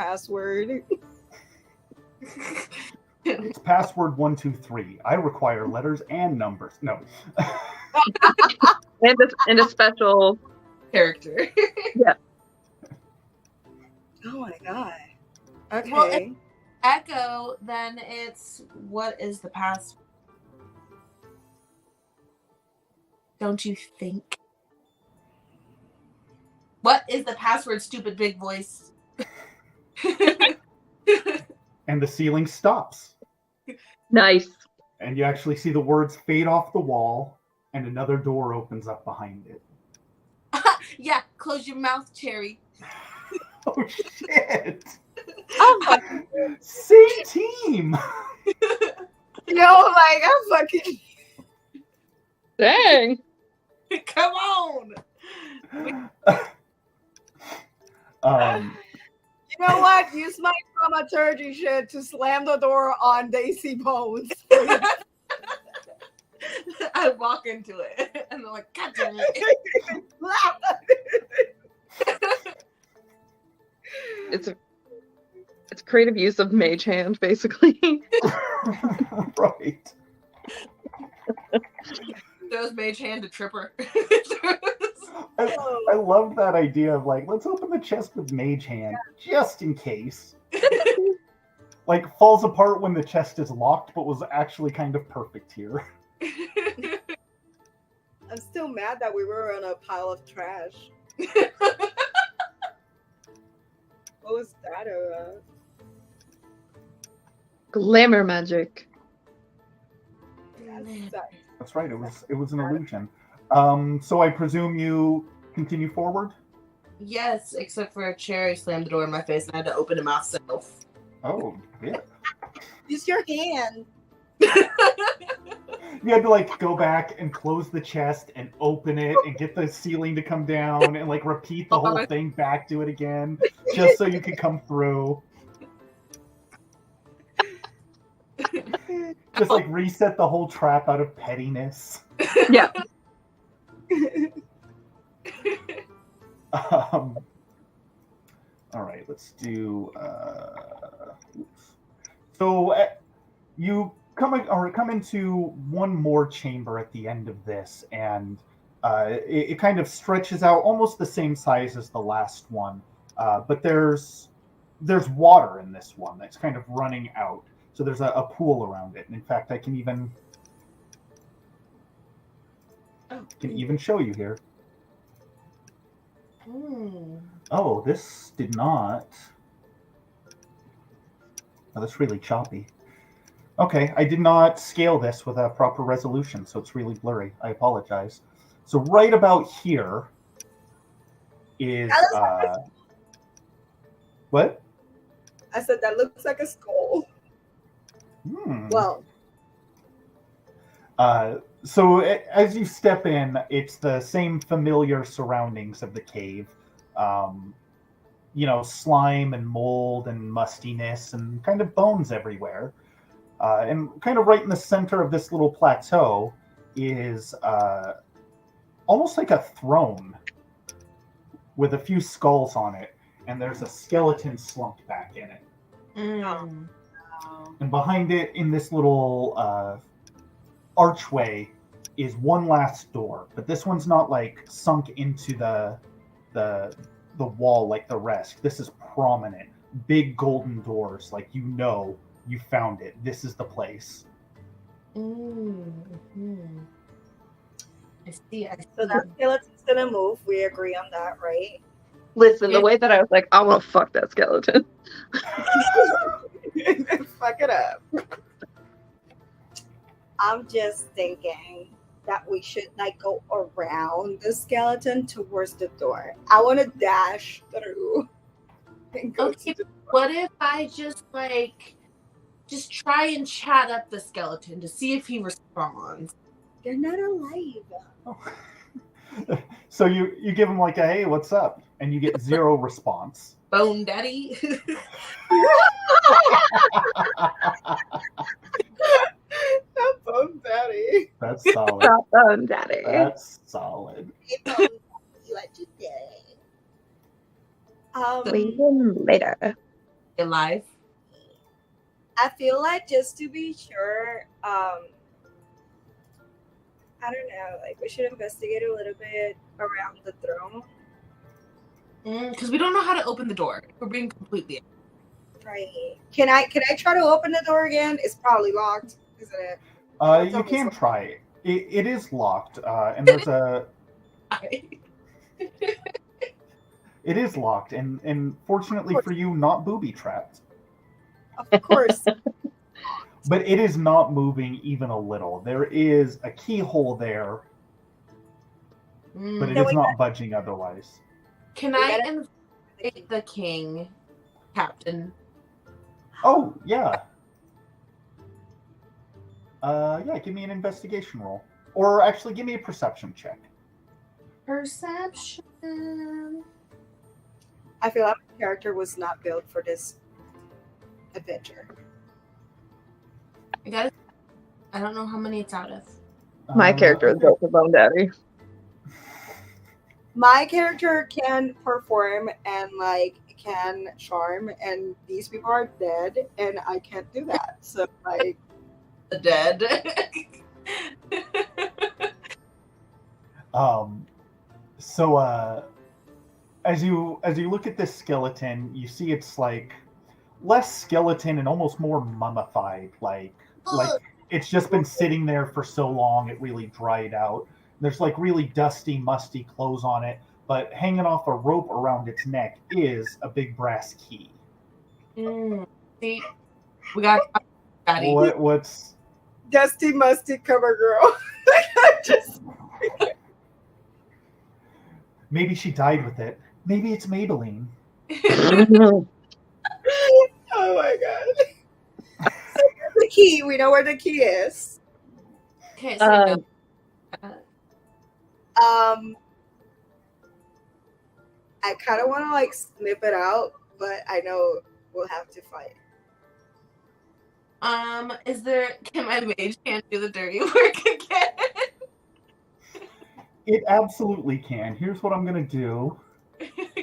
It's password 123. I require letters and numbers. No. And a special. character. Oh my god. Okay. Well, echo, then it's what is the password? Don't you think? What is the password, stupid big voice? And the ceiling stops. Nice. And you actually see the words fade off the wall, and another door opens up behind it. Yeah, close your mouth, Cherry. Oh, shit. Oh, Same team. no, like I'm fucking. Dang. Come on. You know what? Use my dramaturgy shit to slam the door on Daisy Bones. I walk into it and I'm like, God damn it. It's creative use of mage hand, basically. Right. Throws mage hand to Tripper. I love that idea of like, let's open the chest with mage hand just in case. Like, falls apart when the chest is locked, but was actually kind of perfect here. I'm still mad that we were on a pile of trash. What was that about? Glamour magic. That's right. It was an illusion. So I presume you continue forward. Yes, except for Cherry slammed the door in my face and I had to open it myself. Oh, yeah. Use your hand. You had to like go back and close the chest and open it and get the ceiling to come down and like repeat the whole thing back, do it again, just so you could come through. Just like reset the whole trap out of pettiness. Yeah. All right, let's do. So you come into one more chamber at the end of this, and it kind of stretches out almost the same size as the last one, but there's water in this one that's kind of running out. So there's a pool around it, and in fact, I can even show you here. Oh, this did not. Oh, that's really choppy. Okay, I did not scale this with a proper resolution, so it's really blurry. I apologize. So right about here is what? I said that looks like a skull. Well, so as you step in, it's the same familiar surroundings of the cave. Slime and mold and mustiness and kind of bones everywhere. And kind of right in the center of this little plateau is almost like a throne with a few skulls on it. And there's a skeleton slumped back in it. And behind it, in this little archway, is one last door. But this one's not like sunk into the wall like the rest. This is prominent. Big golden doors, like you found it. This is the place. I see. So that skeleton's gonna move. We agree on that, right? Listen, the way that I was like, I want to fuck that skeleton. Fuck it up. I'm just thinking that we should like go around the skeleton towards the door. I want to dash through. And go Okay, to the what if I just try and chat up the skeleton to see if he responds? They're not alive. Oh. So you give him like a hey, what's up? And you get zero response. Bone daddy. Not Bone Daddy. That's solid. Stop on, daddy. That's solid. Hey, Bone Daddy, what you doing? Leave later. Alive. I feel like just to be sure, I don't know, like we should investigate a little bit around the throne. Because we don't know how to open the door. We're being completely. Right. Can I try to open the door again? It's probably locked, isn't it? You can try it. It is locked, and there's a. It is locked, and fortunately for you, not booby trapped. Of course. But it is not moving even a little. There is a keyhole there, but it is not budging otherwise. Can I invite the king, Captain? Oh, yeah. Yeah, give me an investigation roll. Or actually, give me a perception check. Perception. I feel like my character was not built for this adventure. I don't know how many it's out of. My character is built for Bone Daddy. My character can perform and like can charm, and these people are dead, and I can't do that. So like, The dead. As you look at this skeleton, you see it's like less skeleton and almost more mummified, like it's just been sitting there for so long it really dried out. There's like really dusty, musty clothes on it, but hanging off a rope around its neck is a big brass key. See, we got Daddy. What's dusty, musty cover girl. maybe she died with it. Maybe it's Maybelline. Oh my god. So here's the key. We know where the key is. Can't say no. I kind of want to like snip it out, but I know we'll have to fight. Can my mage hand do the dirty work again? It absolutely can. Here's what I'm gonna do.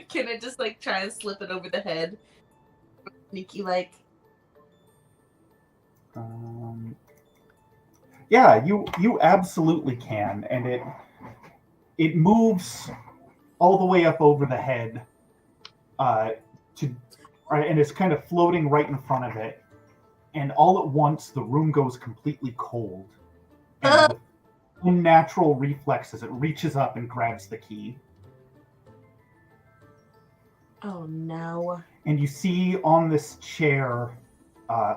Can I just like try and slip it over the head? Sneaky like. Yeah, you absolutely can, and it moves all the way up over the head, to right, and it's kind of floating right in front of it, and all at once the room goes completely cold, and with unnatural reflexes, it reaches up and grabs the key. Oh no! And you see on this chair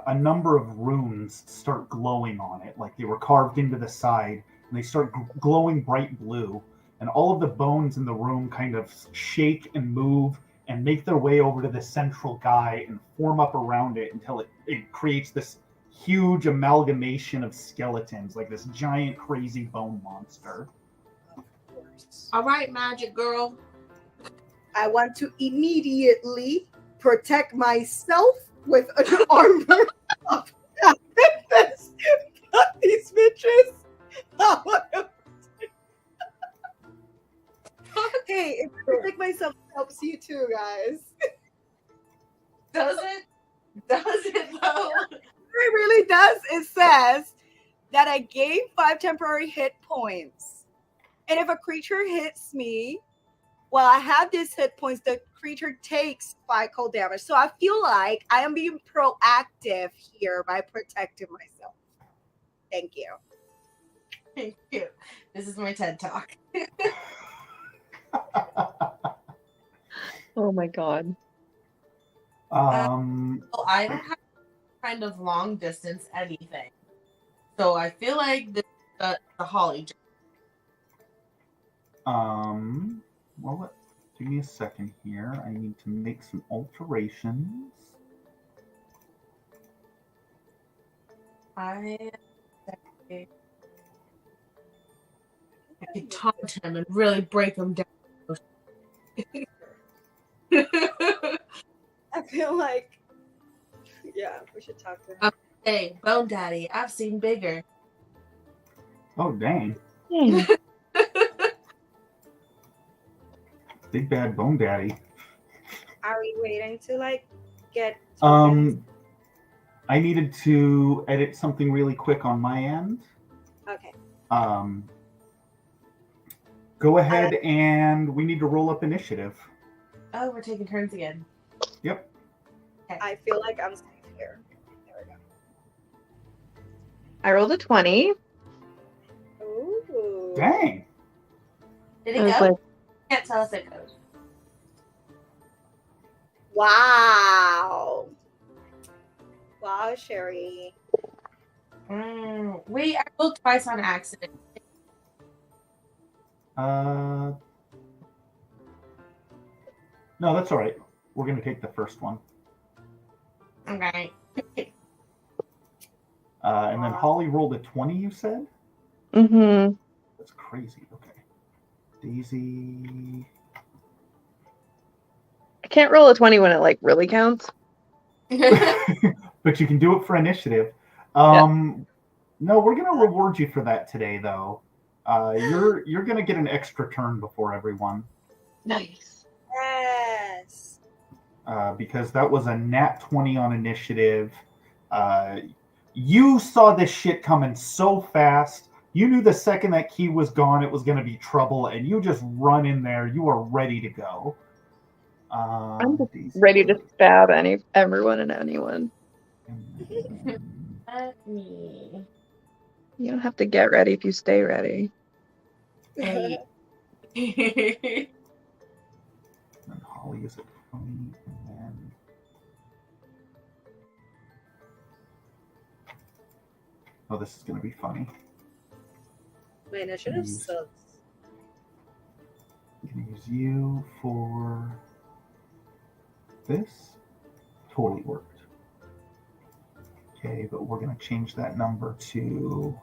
a number of runes start glowing on it, like they were carved into the side, and they start glowing bright blue. And all of the bones in the room kind of shake and move and make their way over to the central guy and form up around it until it creates this huge amalgamation of skeletons, like this giant crazy bone monster. All right, magic girl. I want to immediately protect myself with an armor. These bitches. Hey, if I protect myself helps you too, guys. Does it? Does it though? It really does. It says that I gain 5 temporary hit points. And if a creature hits me while I have these hit points, the creature takes 5 cold damage. So I feel like I am being proactive here by protecting myself. Thank you. Thank you. This is my TED Talk. Oh my god. Well, I don't have kind of long distance anything, so I feel like the Holly. Well, give me a second here. I need to make some alterations. I could taunt him and really break him down. I feel like, yeah, we should talk to him. Hey, Bone Daddy, I've seen bigger. Oh, dang. Big bad Bone Daddy. Are we waiting to like get tokens? I needed to edit something really quick on my end. Okay. Go ahead and we need to roll up initiative. Oh, we're taking turns again. Yep. Okay. I feel like I'm safe here. There we go. I rolled a 20. Ooh. Dang. Did it go? Can't tell if it goes. Wow. Wow, Sherry. Wait, I rolled twice on accident. No, that's all right. We're going to take the first one. Okay. And then Holly rolled a 20, you said? Mm-hmm. That's crazy. Okay. Daisy. I can't roll a 20 when it like really counts. But you can do it for initiative. No, we're going to reward you for that today, though. You're going to get an extra turn before everyone. Nice. Yes. Because that was a nat 20 on initiative. You saw this shit coming so fast. You knew the second that key was gone, it was going to be trouble, and you just run in there. You are ready to go. I'm just ready to stab everyone and anyone. Let me. You don't have to get ready if you stay ready. Hey. And Holly is at 20, and then... Oh, this is going to be funny. My initiative sucks. I'm gonna use you for this. Totally worked. Okay, but we're gonna change that number to.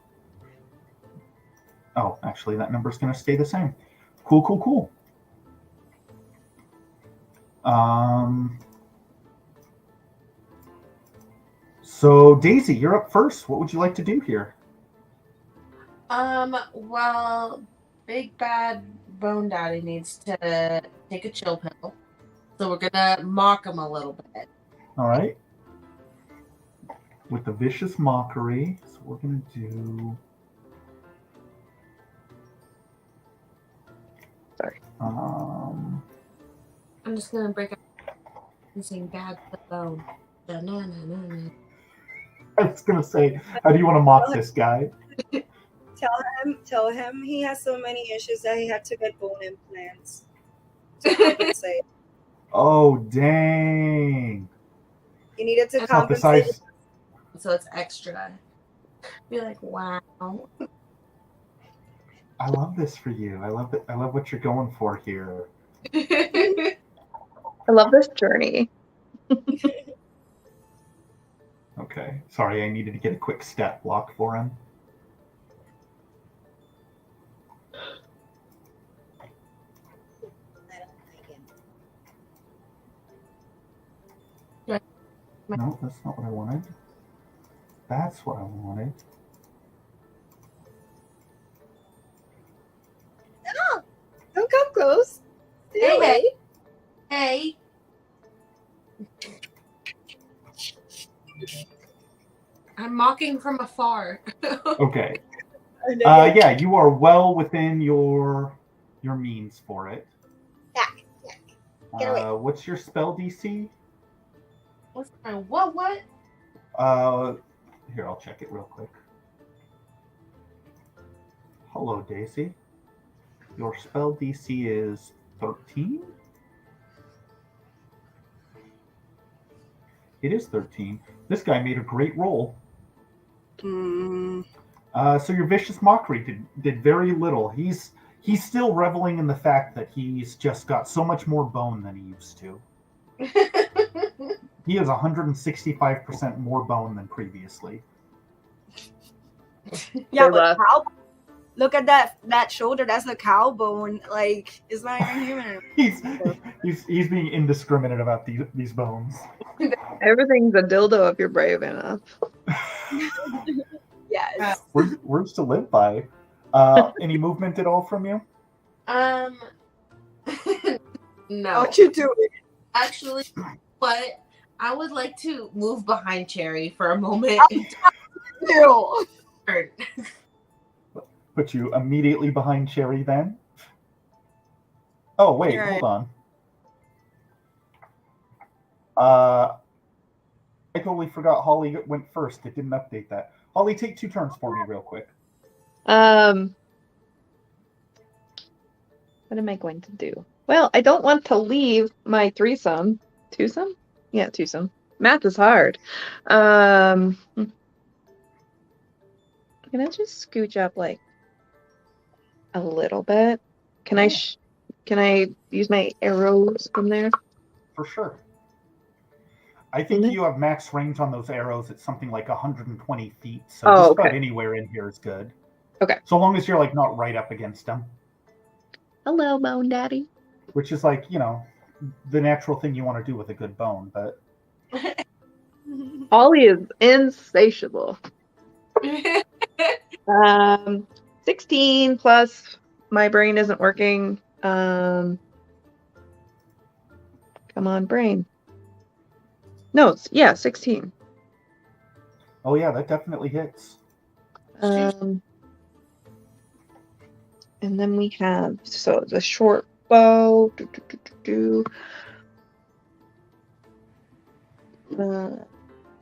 Oh, actually, that number's gonna stay the same. Cool, cool, cool. So Daisy, you're up first. What would you like to do here? Well, Big Bad Bone Daddy needs to take a chill pill. So we're gonna mock him a little bit. All right. With the vicious mockery. So we're gonna do. Sorry. I'm just gonna break up and sing Bad Bone. Da-na-na-na-na. I was gonna say, how do you want to mock this guy? Tell him he has so many issues that he had to get bone implants to compensate. Oh dang! He needed to It's not the compensate. size. So it's extra. Be like, wow. I love this for you. I love it. I love what you're going for here. I love this journey. Okay. Sorry, I needed to get a quick stat block for him. I don't like him. No, that's not what I wanted. That's what I wanted. No, don't come close. Stay Hey, away. Hey. I'm mocking from afar. Okay. Yeah, you are well within your means for it. Back. Get away. What's your spell DC? What's my what? Here, I'll check it real quick. Hello, Daisy. Your spell DC is 13? It is 13. This guy made a great roll. So your vicious mockery did very little. He's still reveling in the fact that he's just got so much more bone than he used to. He has 165% more bone than previously. Yeah, They but left. look at that shoulder. That's a cow bone. Like, it's not even human. He's being indiscriminate about these bones. Everything's a dildo if you're brave enough. Yes. Words to live by. Any movement at all from you? No. What you doing? Actually, but I would like to move behind Cherry for a moment. Ew. Put you immediately behind Cherry then? Oh, wait, Right. hold on. I totally forgot Holly went first. It didn't update that. Holly, take 2 turns for me real quick. What am I going to do? Well, I don't want to leave my threesome. Twosome? Yeah, twosome. Math is hard. Can I just scooch up like a little bit? Can I use my arrows from there? For sure. I think you have max range on those arrows at something like 120 feet. So just about anywhere in here is good. Okay. So long as you're like not right up against them. Hello, Bone Daddy. Which is like, the natural thing you want to do with a good bone, but Ollie is insatiable. 16 plus my brain isn't working. Come on, brain. No, 16. oh yeah, that definitely hits. And then we have the short bow.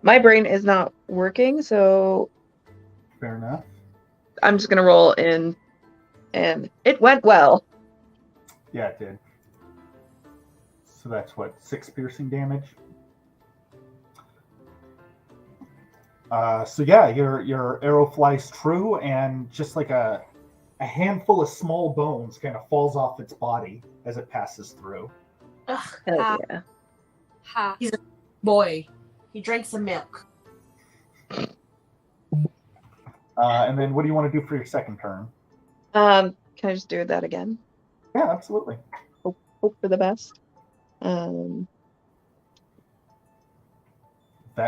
My brain is not working, so Fair enough. I'm just gonna roll in, and it went well. Yeah, it did. So that's what, 6 piercing damage? So yeah, your arrow flies true, and just like a a handful of small bones kind of falls off its body as it passes through. Ugh, Hell yeah. Ha. he's a boy. He drank some milk. And then what do you want to do for your second turn? Can I just do that again? Yeah, absolutely. Hope for the best. That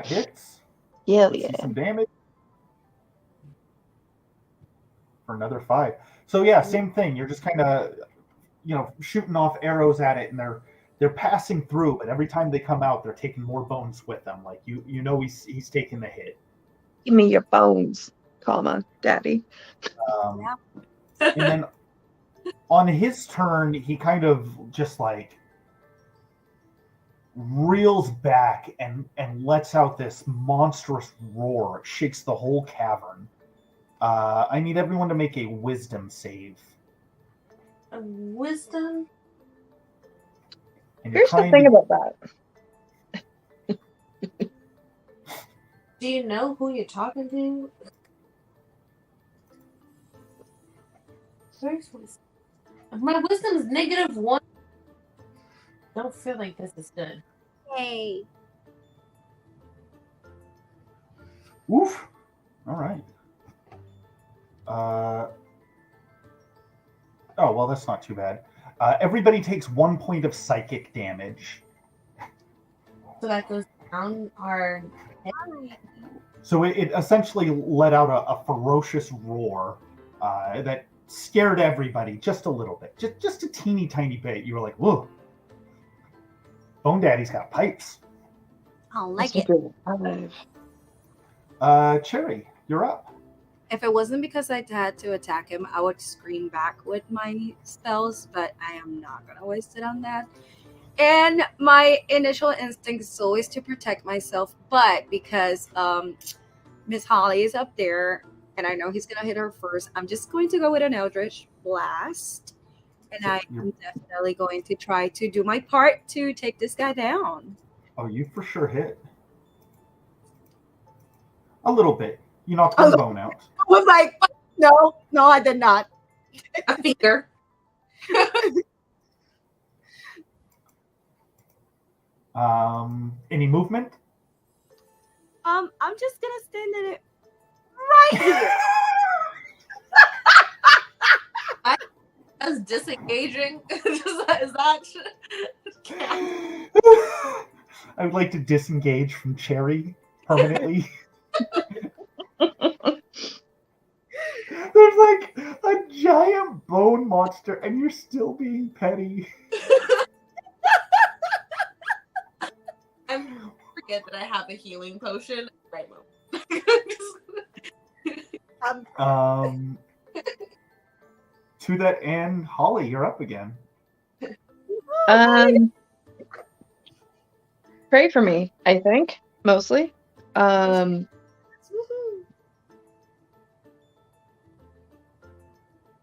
hits. Yeah, Let's see yeah. some damage. For another 5. So yeah, same thing. You're just kind of, shooting off arrows at it, and they're passing through, but every time they come out, they're taking more bones with them. Like he's taking the hit. Give me your bones, comma, daddy. And then on his turn, he kind of just like reels back and lets out this monstrous roar. It shakes the whole cavern. I need everyone to make a wisdom save. A wisdom? And Here's the thing about that. Do you know who you're talking to? Seriously. My wisdom is -1. Don't feel like this is good. Hey. Oof. All right. Oh, well, that's not too bad. Everybody takes 1 point of psychic damage. So that goes down our head. So it essentially let out a ferocious roar that scared everybody just a little bit. Just a teeny tiny bit. You were like, whoa. Bone Daddy's got pipes. I like it. Cherry, you're up. If it wasn't because I had to attack him, I would scream back with my spells, but I am not going to waste it on that. And my initial instinct is always to protect myself, but because Miss Holly is up there, and I know he's going to hit her first, I'm just going to go with an Eldritch Blast. And I'm definitely going to try to do my part to take this guy down. Oh, you for sure hit. A little bit. You knocked one bone out. I was like, no, I did not. A finger. Any movement? I'm just gonna stand in it right here. I was disengaging. Is that? I would like to disengage from Cherry permanently. There's like a giant bone monster, and you're still being petty. I forget that I have a healing potion. Right moment. To that end, Holly, you're up again. Pray for me, I think, mostly. I'm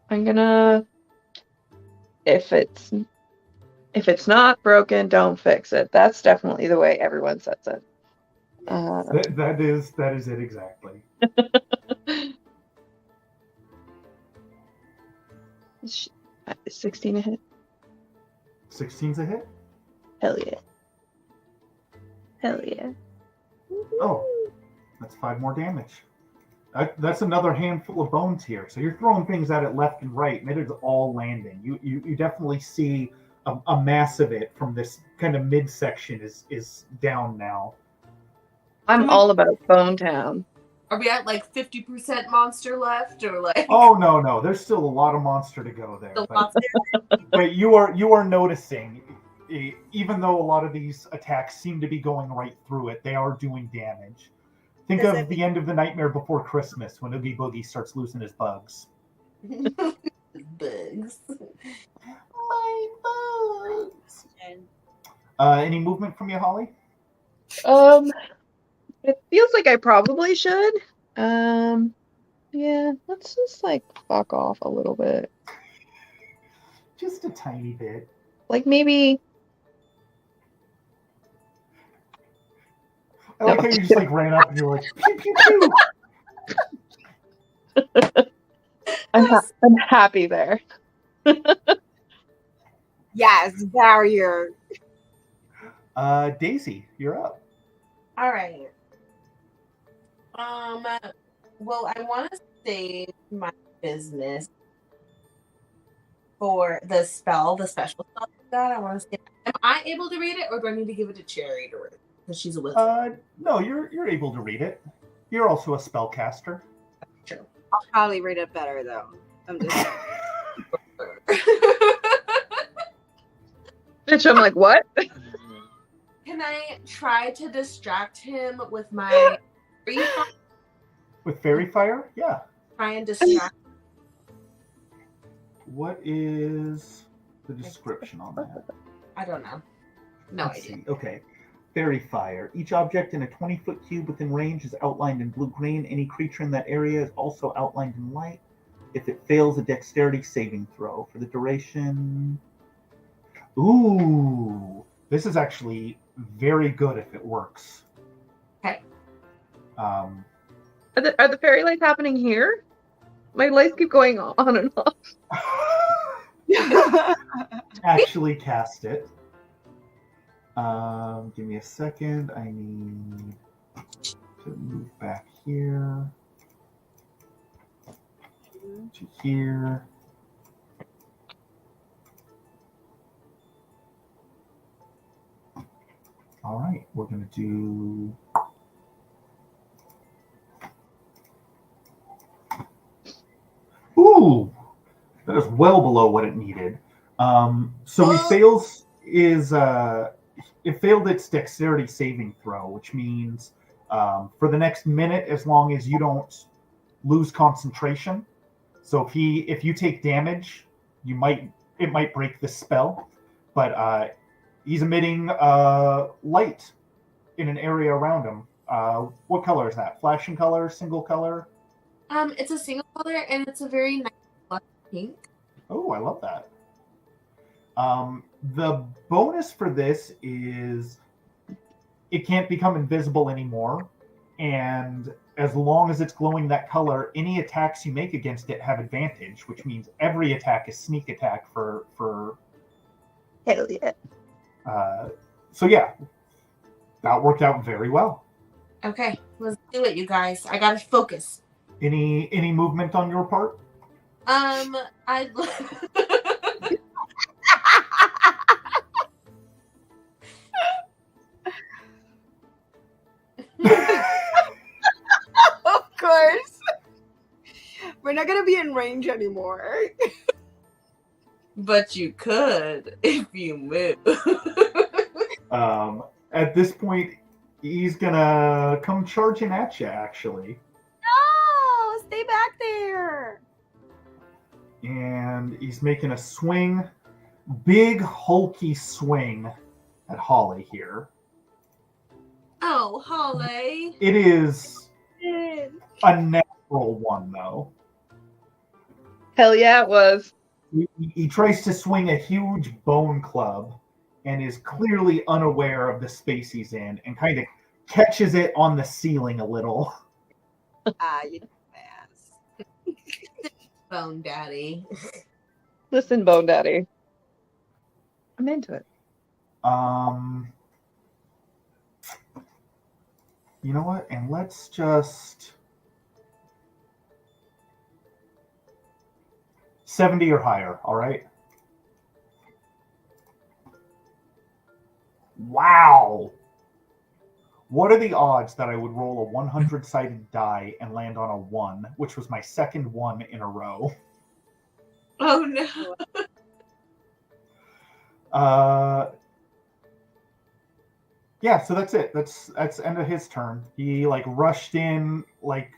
gonna, if it's not broken, don't fix it. That's definitely the way everyone says it. That is it exactly. 16 a hit. 16's a hit? Hell yeah. Hell yeah. Oh, that's 5 more damage. That's another handful of bones here. So you're throwing things at it left and right, and it is all landing. You definitely see a mass of it from this kind of midsection is down now. I'm all about Bone Town. Are we at like 50% monster left, or like? Oh no, there's still a lot of monster to go there. But you are noticing, even though a lot of these attacks seem to be going right through it, they are doing damage. Think of the end of the Nightmare Before Christmas when Oogie Boogie starts losing his bugs. Bugs. My bugs. Any movement from you, Holly? It feels like I probably should. Yeah, let's just like fuck off a little bit. Just a tiny bit. Like maybe. I like how you just like ran up and you're like pew pew pew. I'm happy there. Yes, barrier. Daisy, you're up. All right. Well, I want to save my business for the special spell that I want to say. Am I able to read it, or do I need to give it to Cherry to read? Because she's a wizard. No, you're able to read it. You're also a spellcaster. True. I'll probably read it better though. I'm just Bitch, I'm like, what? Can I try to distract him with my free fire? With fairy fire? Yeah. Try and distract. What is the description on that? I don't know. No Let's idea. see. Okay. Fairy fire. Each object in a 20-foot cube within range is outlined in blue-green. Any creature in that area is also outlined in light. If it fails a dexterity saving throw for the duration. Ooh, this is actually very good if it works. Okay. Are the fairy lights happening here? My lights keep going on and off. Actually cast it. Give me a second. I need to move back here to here. All right, we're going to do ooh, that is well below what it needed. So he fails it failed its dexterity saving throw, which means for the next minute, as long as you don't lose concentration. So if you take damage, it might break the spell, but he's emitting light in an area around him. What color is that? Flashing color, single color? It's a single color and it's a very nice pink. Oh, I love that. The bonus for this is it can't become invisible anymore, and as long as it's glowing that color, any attacks you make against it have advantage, which means every attack is sneak attack for Hell yeah. So yeah, that worked out very well. Okay, let's do it, you guys. I gotta focus. Any movement on your part? I'd of course. We're not gonna be in range anymore. But you could if you move. At this point, he's gonna come charging at you, actually. No, stay back there. And he's making a swing, big hulky swing at Holly here. Oh, Holly. It is a natural one, though. Hell yeah, it was. He tries to swing a huge bone club and is clearly unaware of the space he's in and kind of catches it on the ceiling a little. You ass. Bone Daddy. Listen, Bone Daddy. I'm into it. You know what? And let's just 70 or higher, all right? Wow. What are the odds that I would roll a 100-sided die and land on a 1, which was my second 1 in a row? Oh no. Yeah, so that's it. That's end of his turn. He rushed in like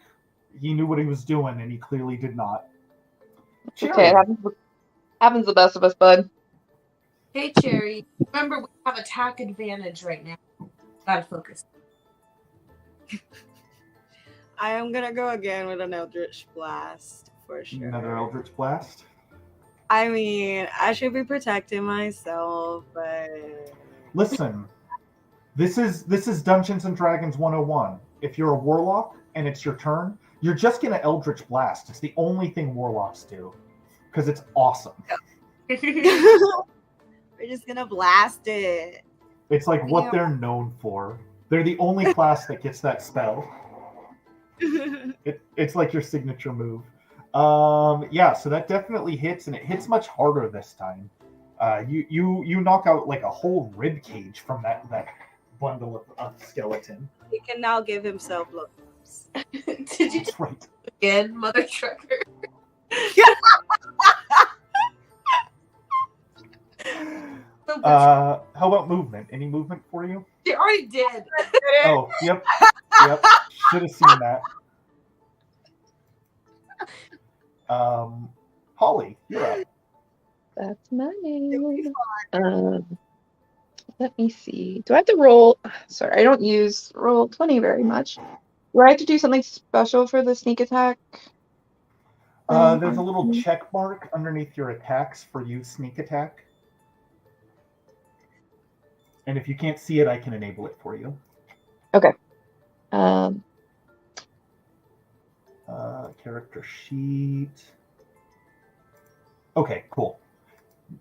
he knew what he was doing, and he clearly did not. Okay, it happens the best of us, bud. Hey, Cherry. Remember, we have attack advantage right now. Gotta focus. I am gonna go again with an Eldritch Blast for sure. Another Eldritch Blast. I mean, I should be protecting myself, but Listen, this is Dungeons and Dragons 101. If you're a warlock and it's your turn, You're just gonna Eldritch Blast. It's the only thing warlocks do, because it's awesome. We're just gonna blast it. It's like what Yeah. they're known for. They're the only class that gets that spell. It's like your signature move. Yeah, so that definitely hits, and it hits much harder this time. You knock out like a whole rib cage from that bundle of skeleton. He can now give himself looks. Did you That's right. again, Mother Trucker? How about movement? Any movement for you? She already did. Oh, yep. Should have seen that. Holly, you're up. That's my name. Let me see. Do I have to roll? Sorry, I don't use roll 20 very much. Do I have to do something special for the sneak attack? There's a little check mark underneath your attacks for use sneak attack. And if you can't see it, I can enable it for you. Okay. Character sheet. Okay, cool.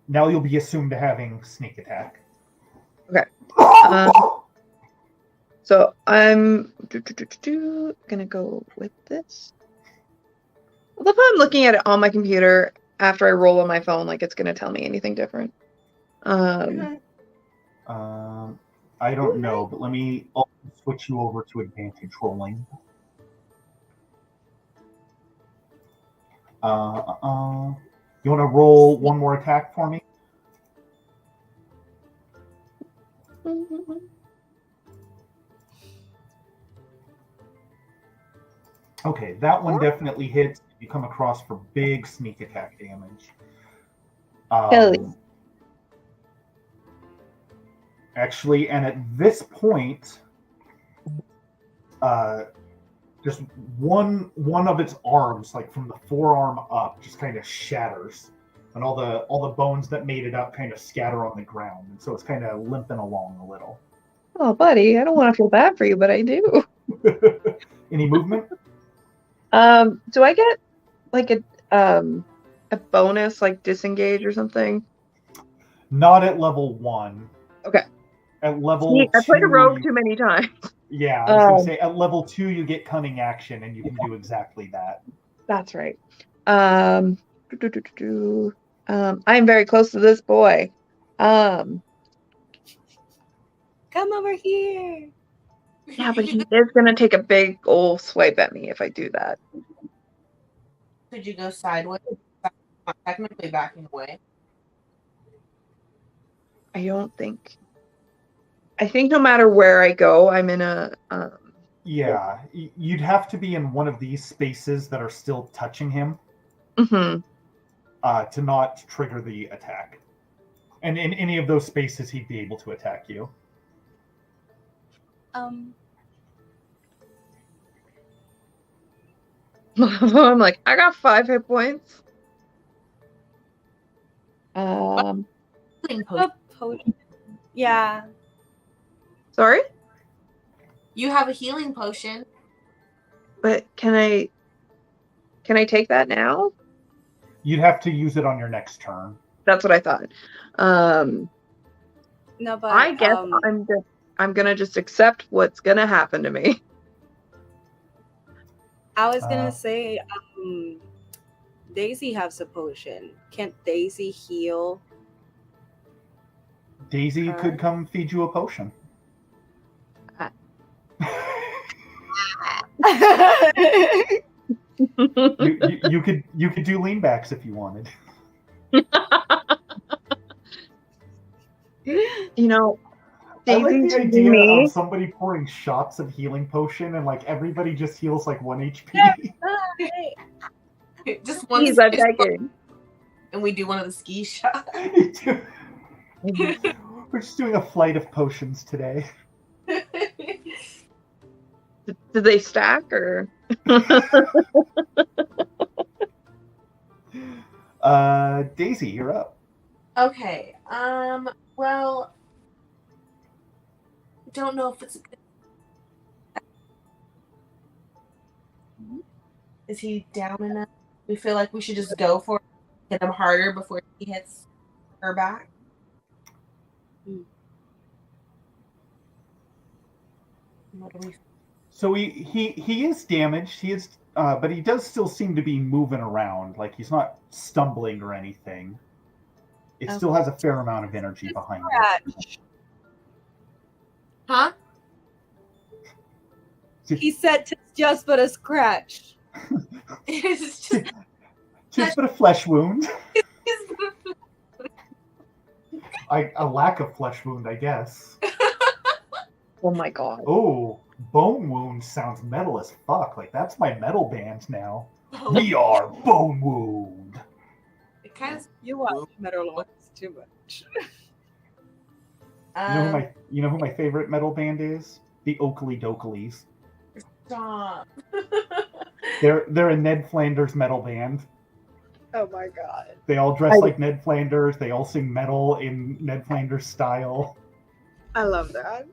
Now you'll be assumed to having sneak attack. Okay. So I'm gonna go with this. I love how I'm looking at it on my computer after I roll on my phone, like it's gonna tell me anything different. I don't know, but let me switch you over to advantage rolling. You want to roll one more attack for me? Okay, that one definitely hits. You come across for big sneak attack damage. Actually, and at this point, just one of its arms, like from the forearm up, just kind of shatters, and all the bones that made it up kind of scatter on the ground, and so it's kind of limping along a little. Oh, buddy, I don't want to feel bad for you, but I do. Any movement? Do I get like a bonus, like disengage or something? Not at level 1. Okay. At level 2, I played a rogue too many times. Yeah, I was gonna say at level 2 you get cunning action, and you can do exactly that. That's right. I'm very close to this boy. Come over here. Yeah, but he is gonna take a big old swipe at me if I do that. Could you go sideways? Not technically backing away. I don't think. I think no matter where I go, I'm in a. Yeah, you'd have to be in one of these spaces that are still touching him Mm-hmm. To not trigger the attack. And in any of those spaces, he'd be able to attack you. I'm like, I got 5 hit points. Healing potion. Yeah. Sorry? You have a healing potion. But can I take that now? You'd have to use it on your next turn. That's what I thought. No, but I guess I'm gonna just accept what's gonna happen to me. I was gonna say, Daisy has a potion. Can't Daisy heal? Daisy could come feed you a potion. you could do leanbacks if you wanted. You know, I like Daisy the idea me. of somebody pouring shots of healing potion and like everybody just heals like 1 HP. Just one. Please, I'm begging. And we do one of the ski shots. We're just doing a flight of potions today. Did they stack or? Daisy, you're up. Okay. Well, don't know if it's a good. Is he down enough? We feel like we should just go for it, hit him harder before he hits her back. What do we? So he is damaged. He is, but he does still seem to be moving around. Like he's not stumbling or anything. It still has a fair amount of energy behind it. Huh? He said it's just but a scratch. It's Just but a flesh wound. A lack of flesh wound, I guess. Oh my god. Oh, bone wound sounds metal as fuck. Like that's my metal band now. We are Bone Wound. It kind of. You watch metal ones too much. You know who my favorite metal band is? The Oakley Dokleys. Stop. They're a Ned Flanders metal band. Oh my god. They all dress like Ned Flanders. They all sing metal in Ned Flanders style. I love that.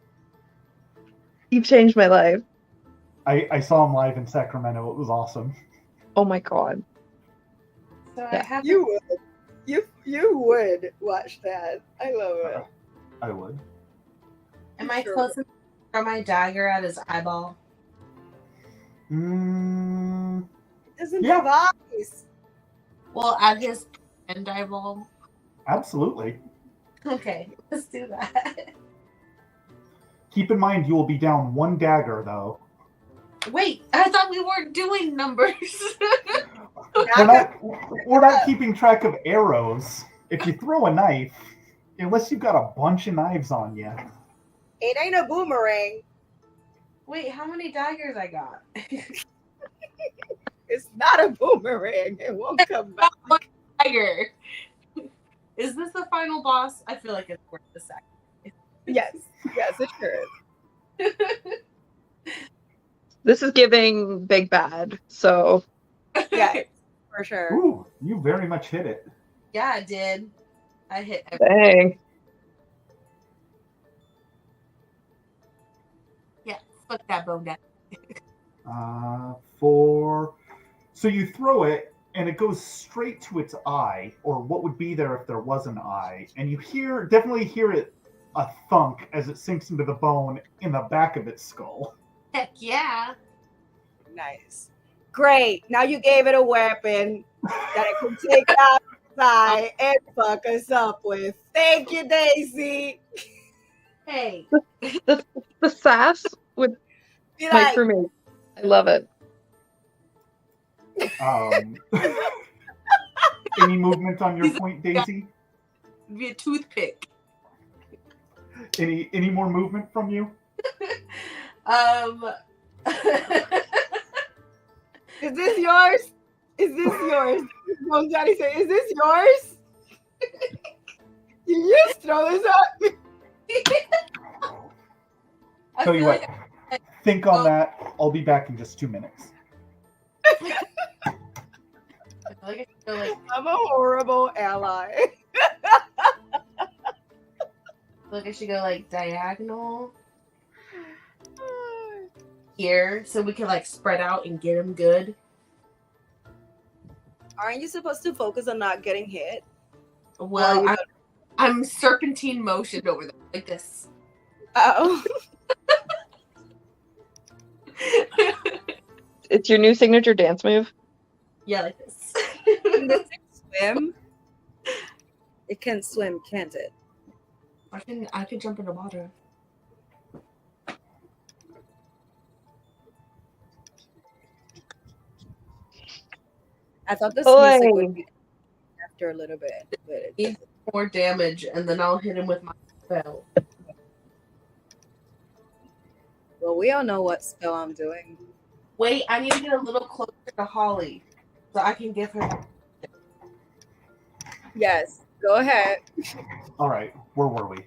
You've changed my life. I saw them live in Sacramento. It was awesome. Oh my god. So Yeah. I have. You would. You would watch that. I love it. I would. Am I close enough to throw my dagger at his eyeball? Doesn't Yeah. have eyes. Well, at his end eyeball. Absolutely. Okay, let's do that. Keep in mind you will be down one dagger though. Wait, I thought we weren't doing numbers. We're not keeping track of arrows. If you throw a knife, unless you've got a bunch of knives on you. It ain't a boomerang. Wait, how many daggers I got? It's not a boomerang. It won't come back. One dagger. Is this the final boss? I feel like it's worth the second. Yes, it sure is. This is giving big bad, so Yeah, for sure. Ooh, you very much hit it. Yeah, I did. I hit everything. dang. Yeah, fuck that bone down. So you throw it, and it goes straight to its eye, or what would be there if there was an eye, and you definitely hear it a thunk as it sinks into the bone in the back of its skull. Heck yeah. Nice. Great. Now you gave it a weapon that it can take out its eye and fuck us up with. Thank you, Daisy. Hey. The sass would Be fight like, for me. I love it. Any movement on your point, Daisy? Be a toothpick. Any more movement from you? is this yours? Is this yours? No, Johnny said, is this yours? You just throw this at me. I Tell you feel what, like think on that. I'll be back in just 2 minutes. I'm a horrible ally. I should go like diagonal here so we can like spread out and get him good. Aren't you supposed to focus on not getting hit? Well, I'm serpentine motioned over there like this. Oh. It's your new signature dance move. Yeah, like this. Can this thing swim? It can swim, can't it? I could jump in the water. I thought this Oy. music would be after a little bit. But it Need more damage, and then I'll hit him with my spell. well, we all know what spell I'm doing. Wait, I need to get a little closer to Holly so I can give her. Yes, go ahead. All right, where were we?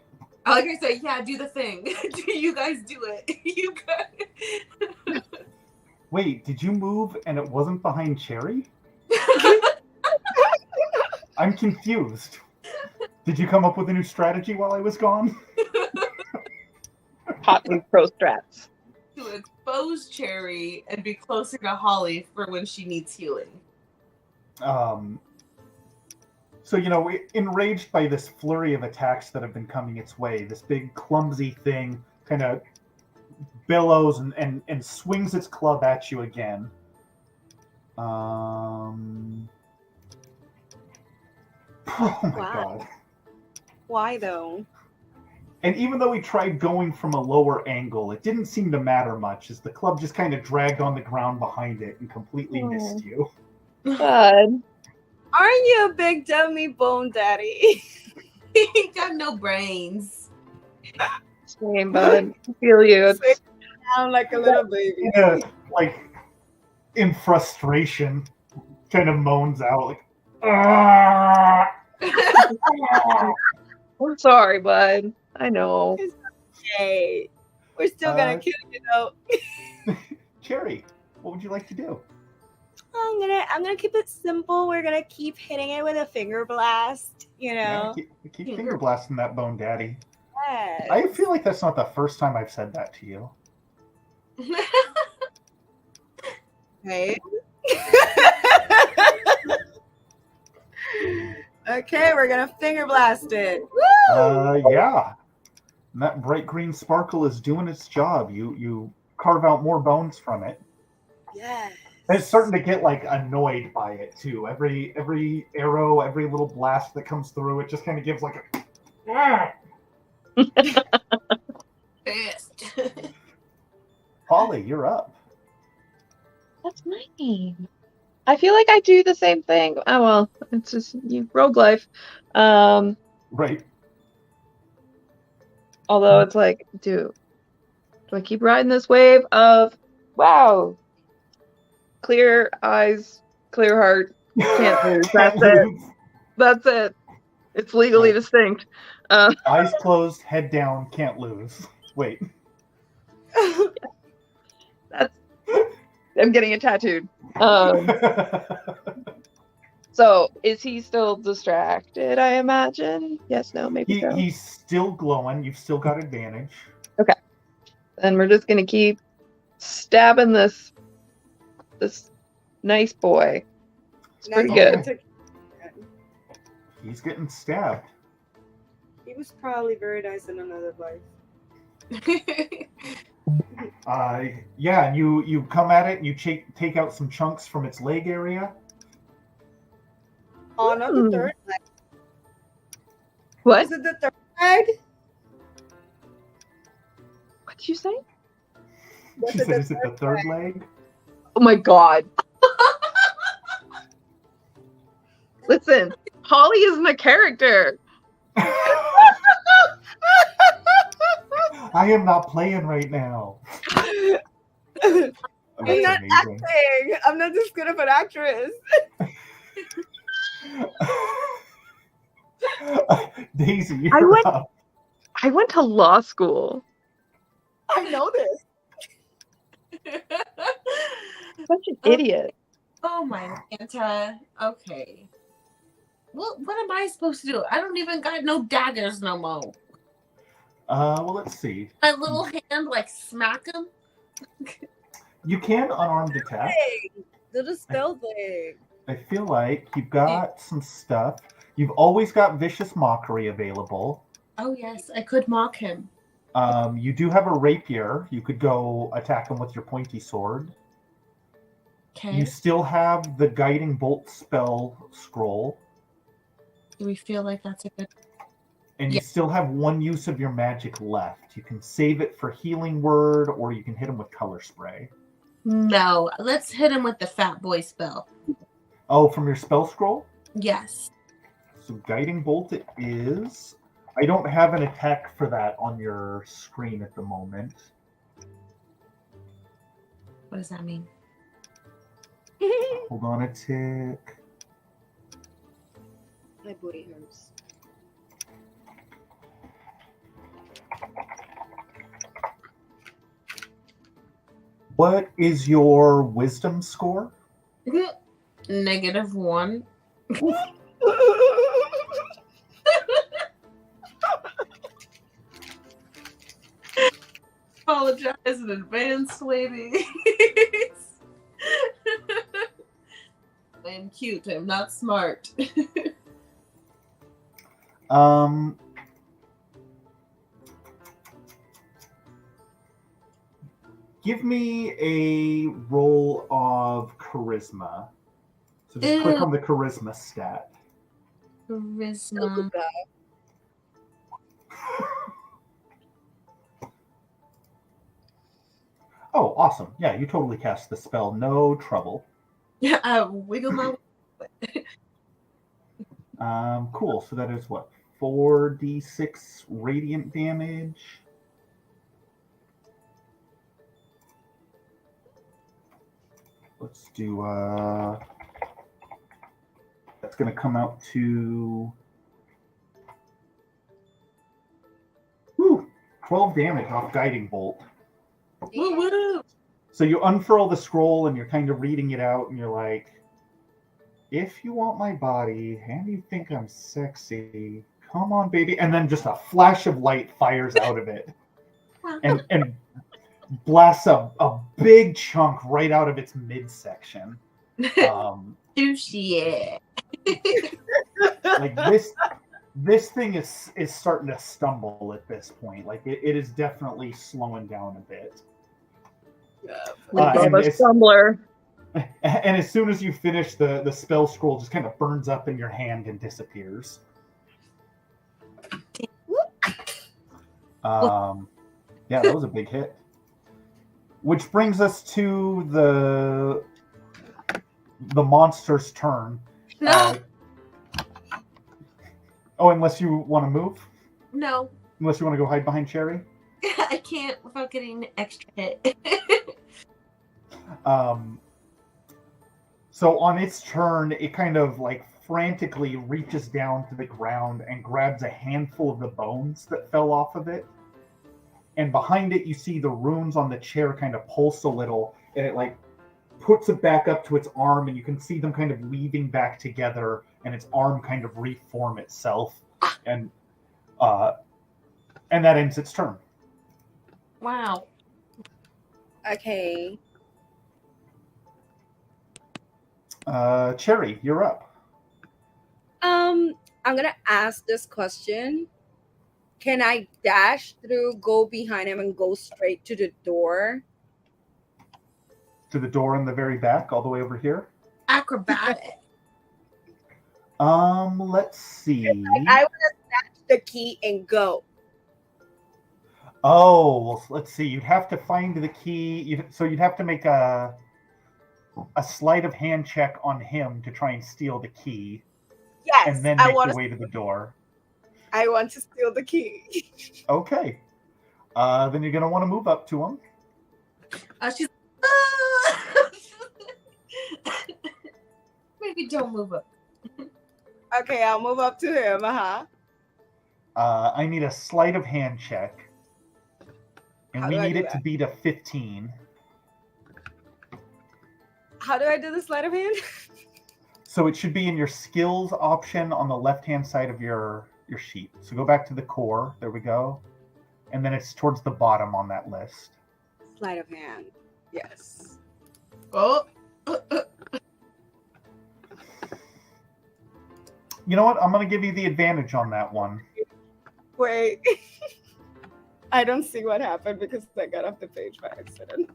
Like I said, yeah, do the thing. You guys do it. You guys. Wait, did you move and it wasn't behind Cherry? I'm confused. Did you come up with a new strategy while I was gone? Hot new pro strats. It's expose Cherry and be closer to Holly for when she needs healing. So, enraged by this flurry of attacks that have been coming its way, this big clumsy thing kind of bellows and swings its club at you again. Oh my god. Why though? And even though he tried going from a lower angle, it didn't seem to matter much as the club just kind of dragged on the ground behind it and completely missed you. God. Aren't you a big dummy bone daddy? He got no brains. Same, bud. I feel you. Sound like a little baby. Yeah, like in frustration, kind of moans out like, "Ah!" I'm sorry, bud. I know. Hey, we're still gonna kill you though. Cherry, what would you like to do? I'm gonna keep it simple. We're gonna keep hitting it with a finger blast. Yeah, keep finger blasting that bone daddy. Yes. I feel like that's not the first time I've said that to you. Hey. Okay, we're gonna finger blast it. Woo! Yeah. And that bright green sparkle is doing its job. You carve out more bones from it. Yes. And it's starting to get like annoyed by it too. Every arrow, every little blast that comes through, it just kind of gives like a. Holly, you're up. That's my name. I feel like I do the same thing. Oh well, it's just rogue life. Right. Although it's like, do I keep riding this wave of wow, clear eyes, clear heart, can't lose. That's it. That's it. It's legally distinct. Eyes closed, head down, can't lose. Wait. That's. I'm getting it tattooed. So is he still distracted? I imagine. Yes. No. Maybe so. He's still glowing. You've still got advantage. Okay. Then we're just gonna keep stabbing this nice boy. It's pretty good. He's getting stabbed. He was probably very nice in another life. Yeah, and you come at it and you take out some chunks from its leg area. Oh, not the third leg. What? Is it the third leg? What did you say? She said, is it the third leg? Oh my god. Listen, Holly isn't a character. I am not playing right now. I'm not acting. I'm not this good of an actress. Daisy, you're up. I went to law school. I know this. Such an idiot. Oh my Santa. Okay. Well, what am I supposed to do? I don't even got no daggers no more. Well, let's see. My little hand, like, smack him. You can unarmed attack. Do the spell thing. I feel like you've got some stuff. You've always got Vicious Mockery available. Oh, yes. I could mock him. You do have a rapier. You could go attack him with your pointy sword. Okay. You still have the Guiding Bolt spell scroll. Do we feel like that's a good... And you still have one use of your magic left. You can save it for Healing Word, or you can hit him with Color Spray. No. Let's hit him with the Fat Boy spell. Oh, from your spell scroll? Yes. So Guiding Bolt it is. I don't have an attack for that on your screen at the moment. What does that mean? Hold on a tick. My booty hurts. What is your wisdom score? -1. apologize in advance, sweetie. I'm cute. I'm not smart. Give me a roll of charisma. So just click on the charisma stat. Charisma. Oh, awesome. Yeah, you totally cast the spell. No trouble. Yeah, wiggle my. Cool. So that is what? 4d6 radiant damage. Let's do that's gonna come out to 12 damage off guiding bolt. Woo woo. So you unfurl the scroll and you're kind of reading it out and you're like, if you want my body and you think I'm sexy, come on, baby. And then just a flash of light fires out of it and blasts a big chunk right out of its midsection. Sushi. Like this thing is starting to stumble at this point. Like it is definitely slowing down a bit. And stumbler. And as soon as you finish, the spell scroll just kind of burns up in your hand and disappears. Yeah, that was a big hit. Which brings us to the monster's turn. No. Unless you want to move? No. Unless you want to go hide behind Cherry? I can't without getting an extra hit. So on its turn, it kind of like frantically reaches down to the ground and grabs a handful of the bones that fell off of it. And behind it, you see the runes on the chair kind of pulse a little, and it like puts it back up to its arm, and you can see them kind of weaving back together, and its arm kind of reform itself, and that ends its turn. Wow. Okay. Cherry, you're up. I'm gonna ask this question. Can I dash through, go behind him, and go straight to the door? To the door in the very back, all the way over here. Acrobatic. Let's see. I want to snatch the key and go. Oh, well, let's see. You'd have to find the key. So you'd have to make a sleight of hand check on him to try and steal the key. Yes, and then make your way to the door. I want to steal the key. Okay. Then you're going to want to move up to him. She's maybe don't move up. Okay, I'll move up to him. I need a sleight of hand check. And we need it to beat a 15. How do I do the sleight of hand? So it should be in your skills option on the left-hand side of your sheet. So go back to the core. There we go. And then it's towards the bottom on that list. Sleight of hand. Yes. Oh. You know what? I'm going to give you the advantage on that one. Wait. I don't see what happened because I got off the page by accident.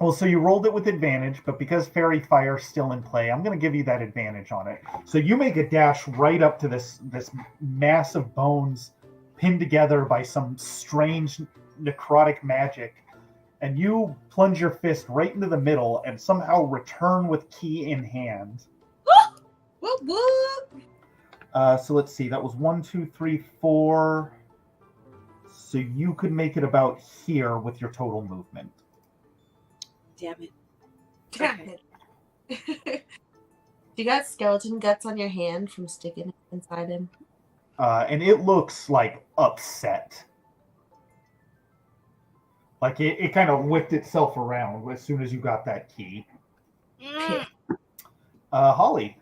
Well, so you rolled it with advantage, but because Fairy Fire's still in play, I'm going to give you that advantage on it. So you make a dash right up to this mass of bones pinned together by some strange necrotic magic, and you plunge your fist right into the middle and somehow return with key in hand. Whoop, whoop. So let's see. That was 1, 2, 3, 4. So you could make it about here with your total movement. Damn it. Damn it. You got skeleton guts on your hand from sticking it inside him? And it looks like upset. Like it kind of whipped itself around as soon as you got that key. Holly.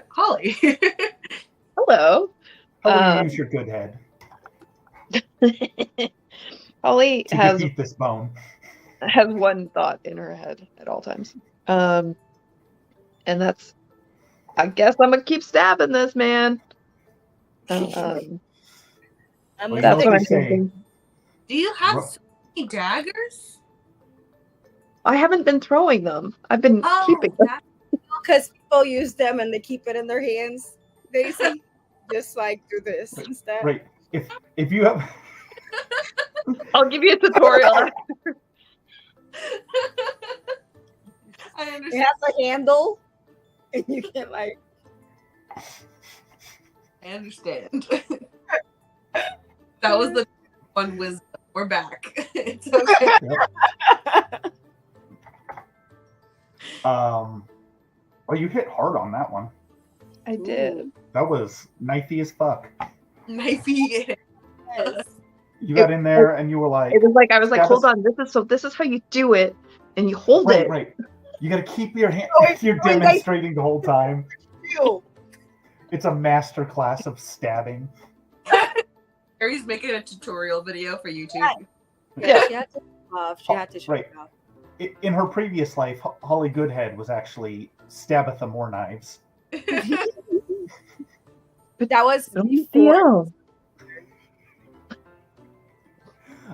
Holly. Hello. How do you use your good head? Holly to has defeat this bone. one thought in her head at all times. And that's, I guess I'm gonna keep stabbing this man. I'm Well, you know That's what what they I'm say. thinking. Do you have Ru- so many daggers? I haven't been throwing them. I've been keeping Oh, them. that, because people use them and they keep it in their hands. Daisy, just like do this instead. Right. If you have I'll give you a tutorial. I It understand. has a handle, and you can like. I understand. That was the one wisdom. We're back. It's okay. well, you hit hard on that one. I did. That was knifey as fuck. Knifey. Yes. You got in there and you were like, It was like I was like, stab hold us- on, this is how you do it, and you hold right, it. right. You got to keep your hand. Oh, You're wait, demonstrating the whole time. You. It's a master class of stabbing. Harry's making a tutorial video for YouTube. Yeah, she had to show off. She had to show right. it off. In her previous life, Holly Goodhead was actually Stabitha More Knives. But that was No big before. deal.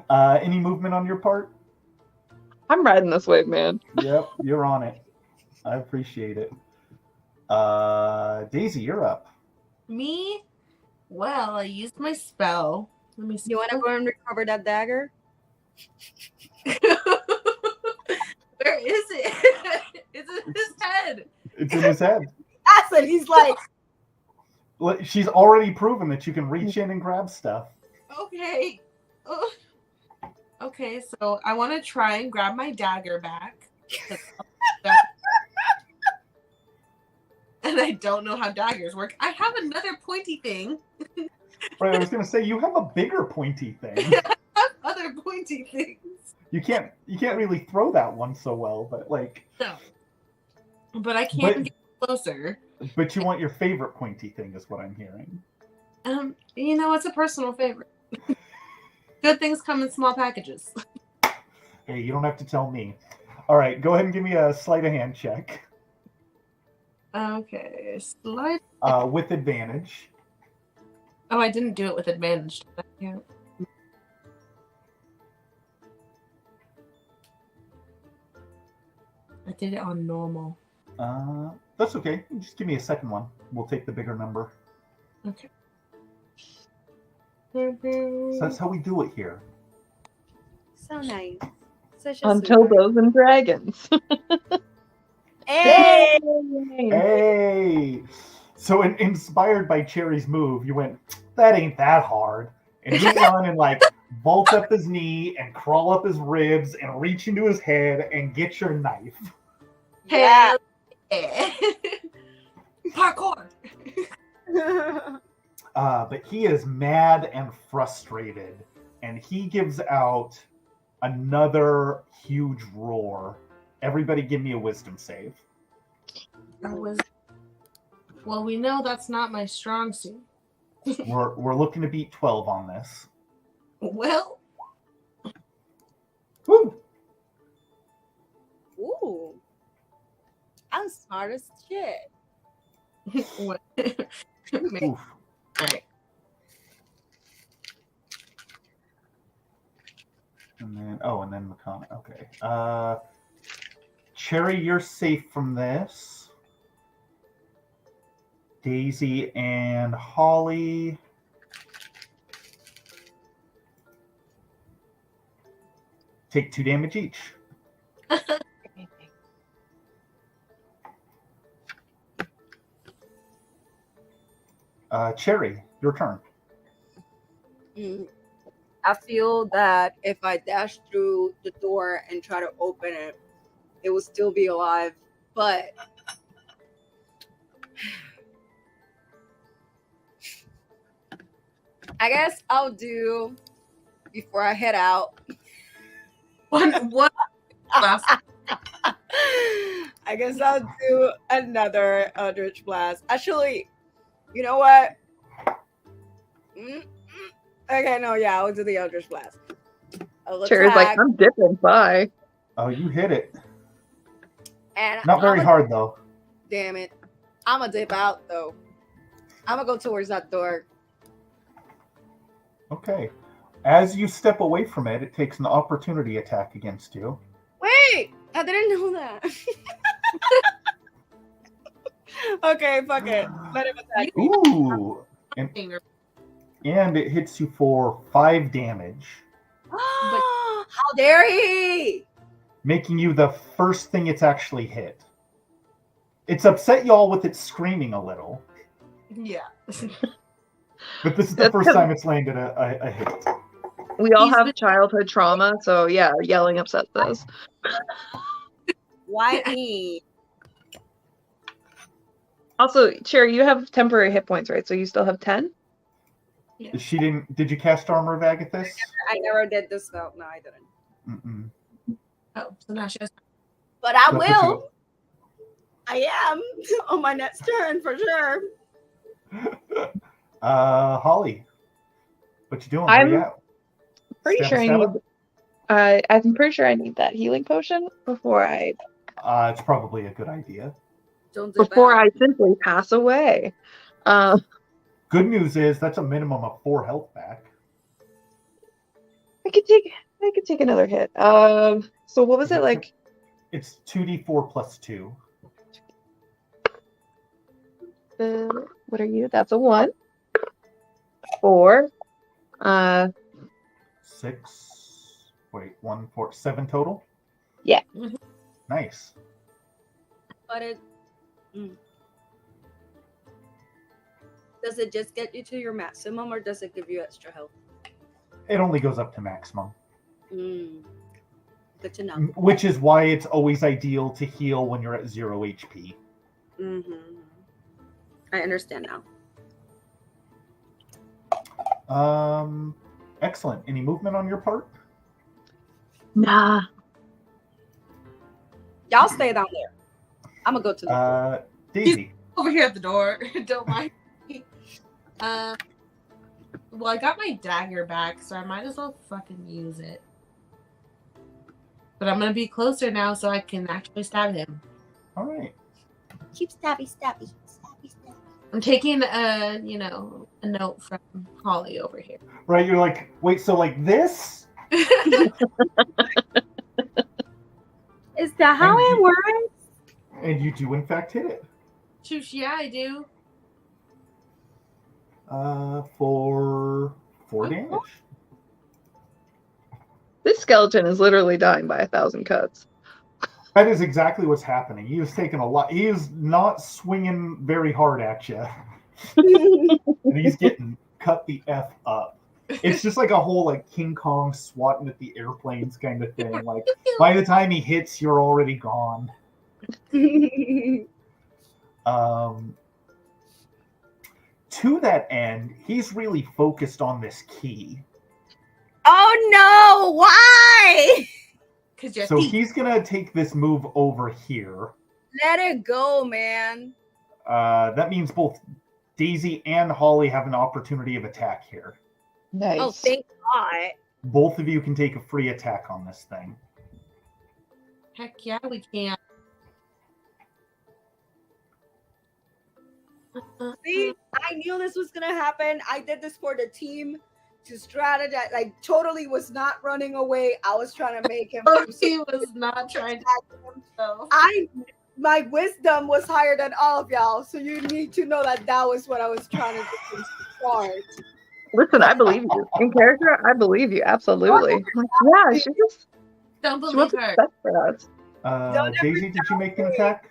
Any movement on your part? I'm riding this wave, man. Yep, you're on it. I appreciate it. Daisy, you're up. Me? Well, I used my spell. Let me see. You want to go and recover that dagger? Where is it? It's in his head. It's in his head. That's it. He's like, She's already proven that you can reach in and grab stuff. Okay. Ugh. Okay, so I want to try and grab my dagger back. And I don't know how daggers work. I have another pointy thing. Right, I was gonna say you have a bigger pointy thing. I have other pointy things. You can't really throw that one so well, but like, No. But I can get closer. but you want your favorite pointy thing, is what I'm hearing. You know, it's a personal favorite. Good things come in small packages. Hey, you don't have to tell me. All right, go ahead and give me a sleight of hand check. Okay, slide. With advantage. Oh, I didn't do it with advantage. Yeah. I did it on normal. That's okay. Just give me a second one. We'll take the bigger number. Okay. So that's how we do it here. so nice. Such a Until sweetheart. those and dragons. Hey! Hey! So inspired by Cherry's move, you went, that ain't that hard. And you run and like vault up his knee and crawl up his ribs and reach into his head and get your knife. Yeah. Yeah. Parkour. But he is mad and frustrated, and he gives out another huge roar. Everybody give me a wisdom save. That was. Well, we know that's not my strong suit. We're looking to beat 12 on this. Well, Woo! Ooh. I'm smart as shit. what? Oof. Right. And then Makana. Okay. Cherry, you're safe from this. Daisy and Holly. Take 2 damage each. Cherry, your turn. I feel that if I dash through the door and try to open it, it will still be alive. But I guess I'll do before I head out. One last. I guess I'll do another Eldritch Blast. Actually, you know what? Okay, no, yeah, I'll do the Eldritch Blast. I'll Cherry's like, attack, I'm dipping. Bye. Oh, you hit it. and Not very hard though. Damn it. I'm gonna dip out though. I'm gonna go towards that door. Okay. As you step away from it, it takes an opportunity attack against you. Wait, I didn't know that. Okay, fuck it. Let him attack me. Ooh. And it hits you for 5 damage, How dare he? making you the first thing it's actually hit. It's upset y'all with its screaming a little, Yeah. but this is the That's first 'cause- time it's landed a hit. We all He's have been- childhood trauma, so yeah, yelling upsets us. Why me? Also, Cherry, you have temporary hit points, right? So you still have 10? Yeah. She didn't. Did you cast Armor of Agathis? I never did this spell. No, I didn't. Mm-mm. Oh, so now she has. But I That's what you- will. I am on my next turn for sure. Holly, what you doing? Where I'm you at? Pretty Stab- sure I stab need. I'm pretty sure I need that healing potion before I It's probably a good idea. Don't dip before out. I simply pass away. Good news is that's a minimum of 4 health back. I could take another hit. So what was it like? It's 2d4 plus 2. What are you? That's a 1. 4. 6. Wait, 1, 4, 7 total? Yeah. Nice. But it does it just get you to your maximum, or does it give you extra health? It only goes up to maximum, Good to know. which is why it's always ideal to heal when you're at 0 HP. I understand now. Excellent. Any movement on your part? Nah. Y'all stay down there. I'm gonna go to the Daisy. Over here at the door. Don't mind me. Well, I got my dagger back, so I might as well fucking use it. But I'm gonna be closer now, so I can actually stab him. All right. keep stabby. I'm taking a note from Holly over here. Right. You're like, wait. So like this? Is that how it works? And you do in fact hit it. Shoosh, yeah, I do. For 4 damage. This skeleton is literally dying by 1,000 cuts. That is exactly what's happening. He is taking a lot. He is not swinging very hard at you, and he's getting cut the f up. It's just like a whole like King Kong swatting at the airplanes kind of thing. Like by the time he hits, you're already gone. To that end, he's really focused on this key. Oh no! Why? Because So he's gonna take this move over here. Let it go, man. That means both Daisy and Holly have an opportunity of attack here. Nice. Oh, thank God. Both of you can take a free attack on this thing. Heck yeah, we can. See, I knew this was gonna happen. I did this for the team to strategize. I totally was not running away. I was trying to make him. He was not trying to. No. My wisdom was higher than all of y'all, so you need to know that that was what I was trying to do from the start. Listen, I believe you. In character, I believe you. Absolutely. Like, yeah, she just Don't she believe wants her. respect for us. Daisy, did you make an attack?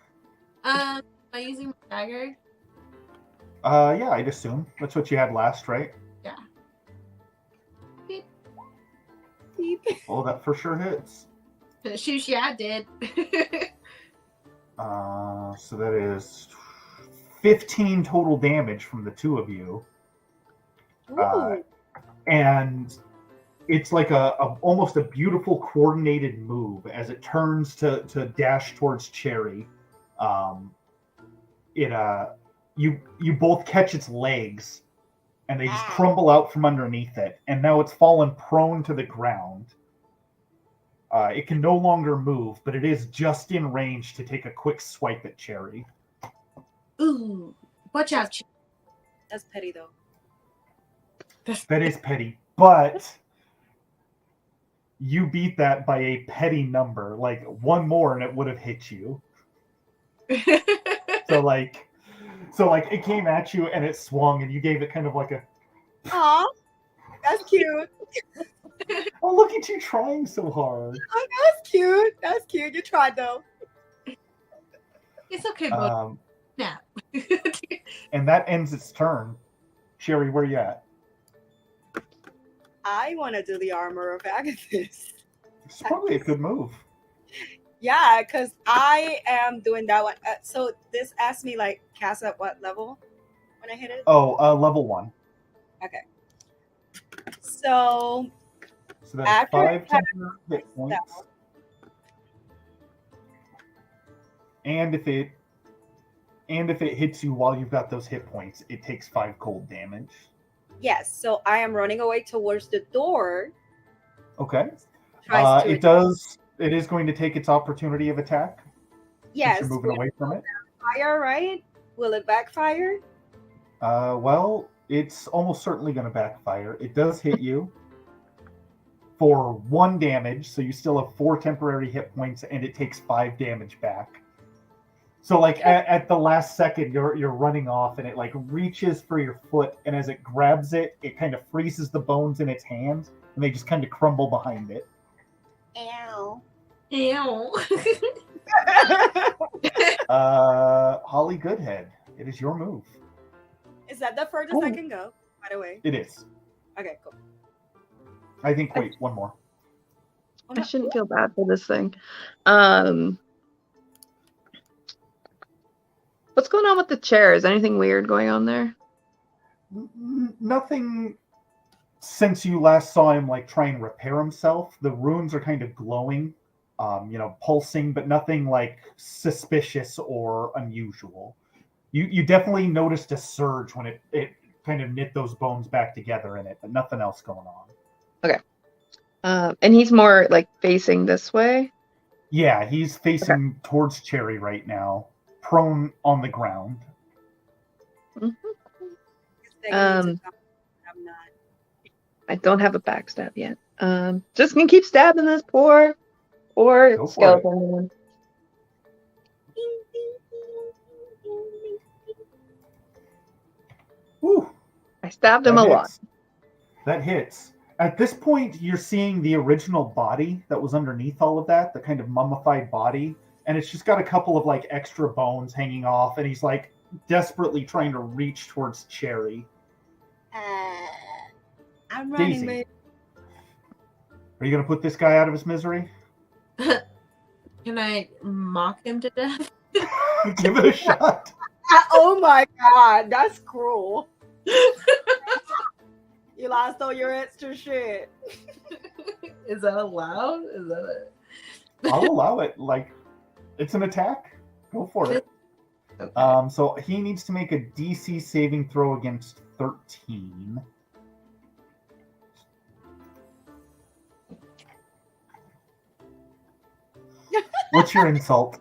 Am I using my dagger? Yeah, I'd assume. That's what you had last, right? Yeah. Beep. Oh, that for sure hits. Shoosh, yeah, I did. So that is 15 total damage from the two of you. Ooh. And it's like a almost a beautiful coordinated move as it turns to dash towards Cherry. You both catch its legs and they just crumble out from underneath it, and now it's fallen prone to the ground. It can no longer move, but it is just in range to take a quick swipe at Cherry. Ooh, watch out. That's petty though. That is petty, but you beat that by a petty number. Like one more and it would have hit you. So like it came at you and it swung and you gave it kind of like a Aw, that's cute. oh, look at you trying so hard. Oh, that's cute. That's cute. You tried though. It's okay, bud. Yeah. And that ends its turn. Sherry, where you at? I want to do the armor of Agathis. It's probably a good move. Yeah, because I am doing that one. So this asks me like cast at what level when I hit it? Oh, level 1. Okay. So that's after 5 temporary hit points. And if it hits you while you've got those hit points, it takes 5 cold damage. yes, so I am running away towards the door. Okay. It is going to take its opportunity of attack. Yes. You're moving away from it. Fire, right? Will it backfire? Well, it's almost certainly going to backfire. It does hit you for 1 damage, so you still have 4 temporary hit points, and it takes 5 damage back. So, like at the last second, you're running off, and it like reaches for your foot, and as it grabs it, it kind of freezes the bones in its hand, and they just kind of crumble behind it. Ow. Ew. Holly Goodhead, it is your move. Is that the furthest I can go, by the way? It is. Okay, cool. I think, wait, one more. I shouldn't feel bad for this thing. What's going on with the chair? Is anything weird going on there? Nothing since you last saw him like try and repair himself. The runes are kind of glowing, pulsing, but nothing like suspicious or unusual. You definitely noticed a surge when it kind of knit those bones back together in it, but nothing else going on. Okay. And he's more like facing this way? Yeah, he's facing towards Cherry right now, prone on the ground. Mm-hmm. I'm not. I don't have a backstab yet. Just gonna keep stabbing this poor skeleton. Whew. I stabbed him a lot. That hits. At this point, you're seeing the original body that was underneath all of that, the kind of mummified body, and it's just got a couple of like extra bones hanging off, and he's like desperately trying to reach towards Cherry. I'm running, Daisy, babe. are you gonna put this guy out of his misery? Can I mock him to death? Give it a shot. Oh my god, that's cruel. You lost all your extra shit. Is that allowed? Is that it? I'll allow it. Like, it's an attack. Go for it. Okay. So he needs to make a DC saving throw against 13. What's your insult?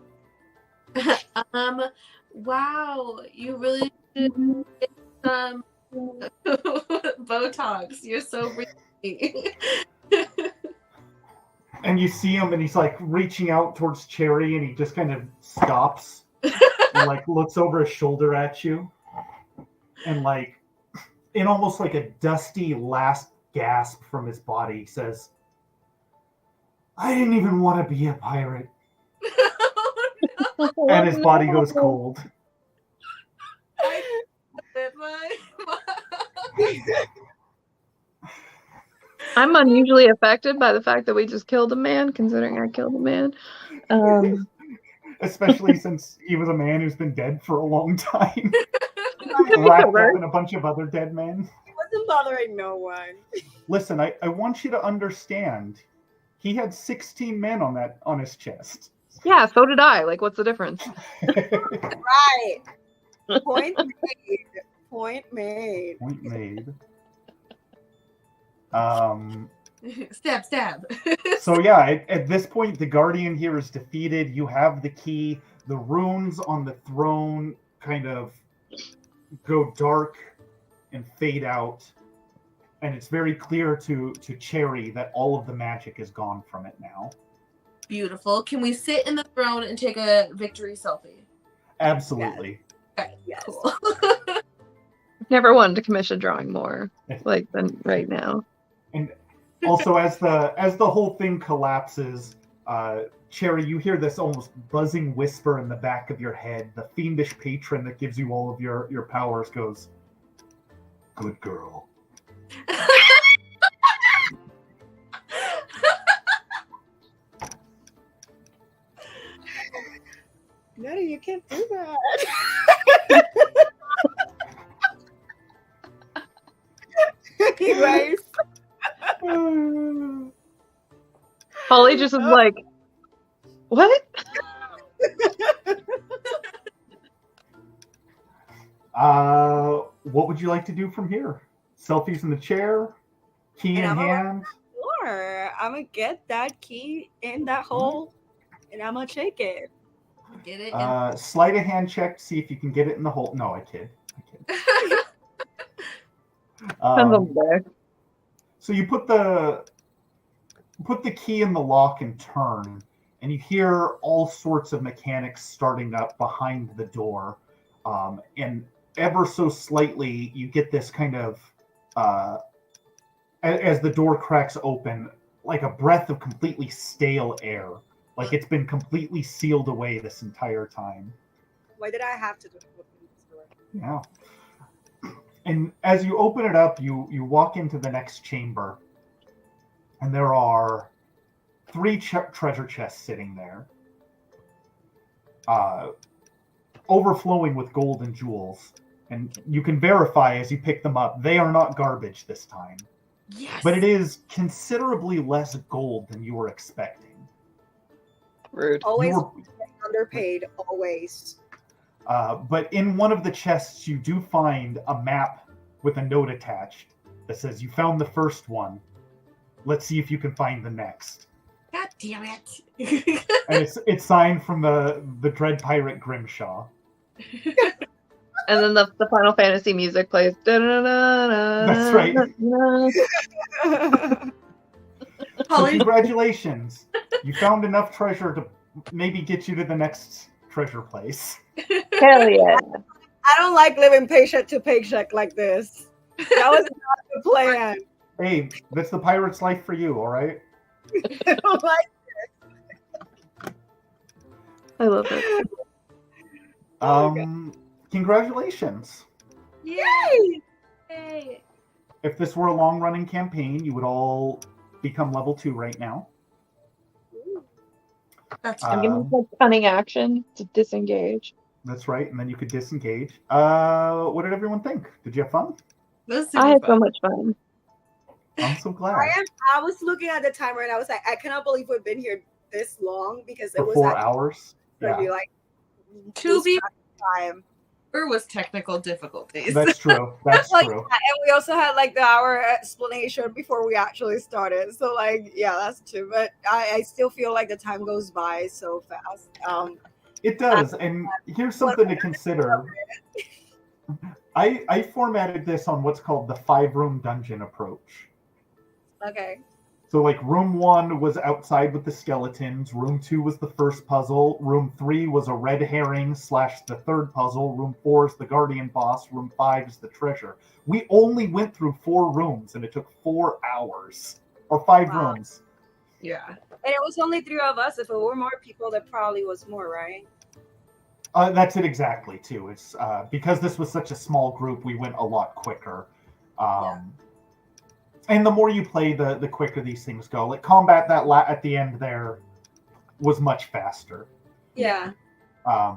Wow, you really should get some Botox. You're so pretty. And you see him, and he's like reaching out towards Cherry, and he just kind of stops and like looks over his shoulder at you, and like in almost like a dusty last gasp from his body, he says, "I didn't even want to be a pirate." Oh, no. And his body goes cold. I'm unusually affected by the fact that we just killed a man, considering I killed a man. Especially since he was a man who's been dead for a long time. Wrapped up in a bunch of other dead men. He wasn't bothering no one. Listen, I want you to understand. He had 16 men on his chest. Yeah, so did I. Like, what's the difference? Right. Point made. Point made. Point made. Stab, stab. So yeah, at this point, the Guardian here is defeated. You have the key. The runes on the throne kind of go dark and fade out, and it's very clear to Cherry that all of the magic is gone from it now. Beautiful. Can we sit in the throne and take a victory selfie? Absolutely. Okay, Yes. cool. Never wanted to commission drawing more like than right now. And also, as the whole thing collapses, Cherry, you hear this almost buzzing whisper in the back of your head. The fiendish patron that gives you all of your powers goes, "Good girl." No, you can't do that. Anyways. Holly just is like, what? What would you like to do from here? Selfies in the chair, key in hand. Sure, I'm gonna get that key in that hole, and I'm gonna shake it. Get it? In- Sleight of hand check to see if you can get it in the hole. No, I kid. Depends on the day. So you put the key in the lock and turn, and you hear all sorts of mechanics starting up behind the door, and ever so slightly you get this kind of as the door cracks open, like a breath of completely stale air, like it's been completely sealed away this entire time. Why did I have to do it? Yeah. And as you open it up, you walk into the next chamber, and there are 3 treasure chests sitting there, overflowing with gold and jewels. And you can verify as you pick them up, they are not garbage this time. Yes. But it is considerably less gold than you were expecting. Rude. Always underpaid, always. But in one of the chests, you do find a map with a note attached that says, "You found the first one. Let's see if you can find the next." God damn it. And it's signed from the Dread Pirate Grimshaw. And then the Final Fantasy music plays. That's right. So congratulations. You found enough treasure to maybe get you to the next treasure place. Hell yeah. I don't like living paycheck to paycheck like this. That was not the plan. Hey, that's the pirate's life for you, all right? I don't like I love it. Congratulations. Yay! Yay. If this were a long-running campaign, you would all become level 2 right now. That's I'm giving like cunning action to disengage. That's right, and then you could disengage. What did everyone think? Did you have fun? I had so much fun. I'm so glad. I was looking at the timer and I was like, I cannot believe we've been here this long because it For was 4 hours? gonna Yeah. be like To be time. There was technical difficulties. That's true. That's Like, true. and we also had like the hour explanation before we actually started. So like, yeah, that's true. But I still feel like the time goes by so fast. It does, and here's something to consider. I formatted this on what's called the 5-room dungeon approach. Okay. So like room 1 was outside with the skeletons, room 2 was the first puzzle, room 3 was a red herring / the third puzzle, room 4 is the guardian boss, room 5 is the treasure. We only went through 4 rooms and it took 4 hours. Or 5 rooms. Yeah. And it was only 3 of us. If it were more people, there probably was more, right? That's it exactly too. It's because this was such a small group, we went a lot quicker. And the more you play, the quicker these things go. Like combat at the end there was much faster. Yeah. I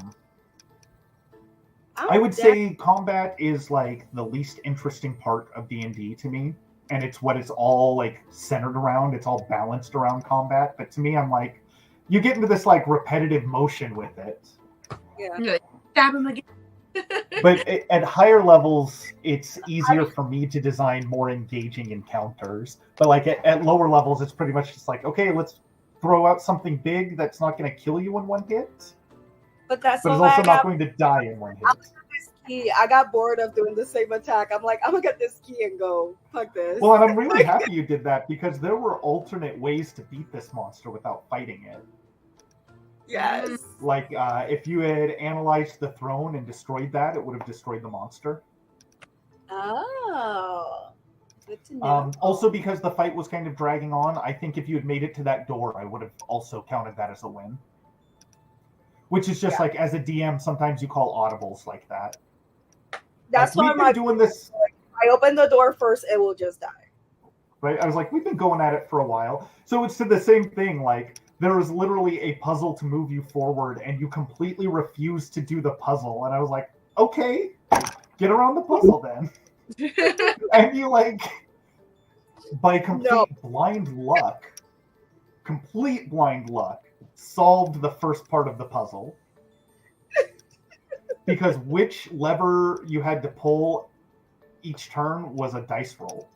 would say combat is like the least interesting part of D&D to me, and it's what it's all like centered around. It's all balanced around combat. But to me, I'm like, you get into this like repetitive motion with it. Yeah. You're like, stab him again. But at higher levels, it's easier for me to design more engaging encounters. But like at lower levels, it's pretty much just like, okay, let's throw out something big that's not going to kill you in one hit, But that's but is why also I not got going to die in one hit. this key. I got bored of doing the same attack. I'm like, I'm gonna get this key and go. Fuck this. Well, and I'm really happy you did that because there were alternate ways to beat this monster without fighting it. Yes. Like, if you had analyzed the throne and destroyed that, it would have destroyed the monster. Oh. Good to know. Also, because the fight was kind of dragging on, I think if you had made it to that door, I would have also counted that as a win. Which is just like, as a DM, sometimes you call audibles like that. That's like, why we've been doing this. I open the door first, it will just die. Right? I was like, we've been going at it for a while. So it's to the same thing. Like, there was literally a puzzle to move you forward, and you completely refused to do the puzzle. And I was like, okay, get around the puzzle then. And you, like, by complete blind luck, solved the first part of the puzzle. Because which lever you had to pull each turn was a dice roll.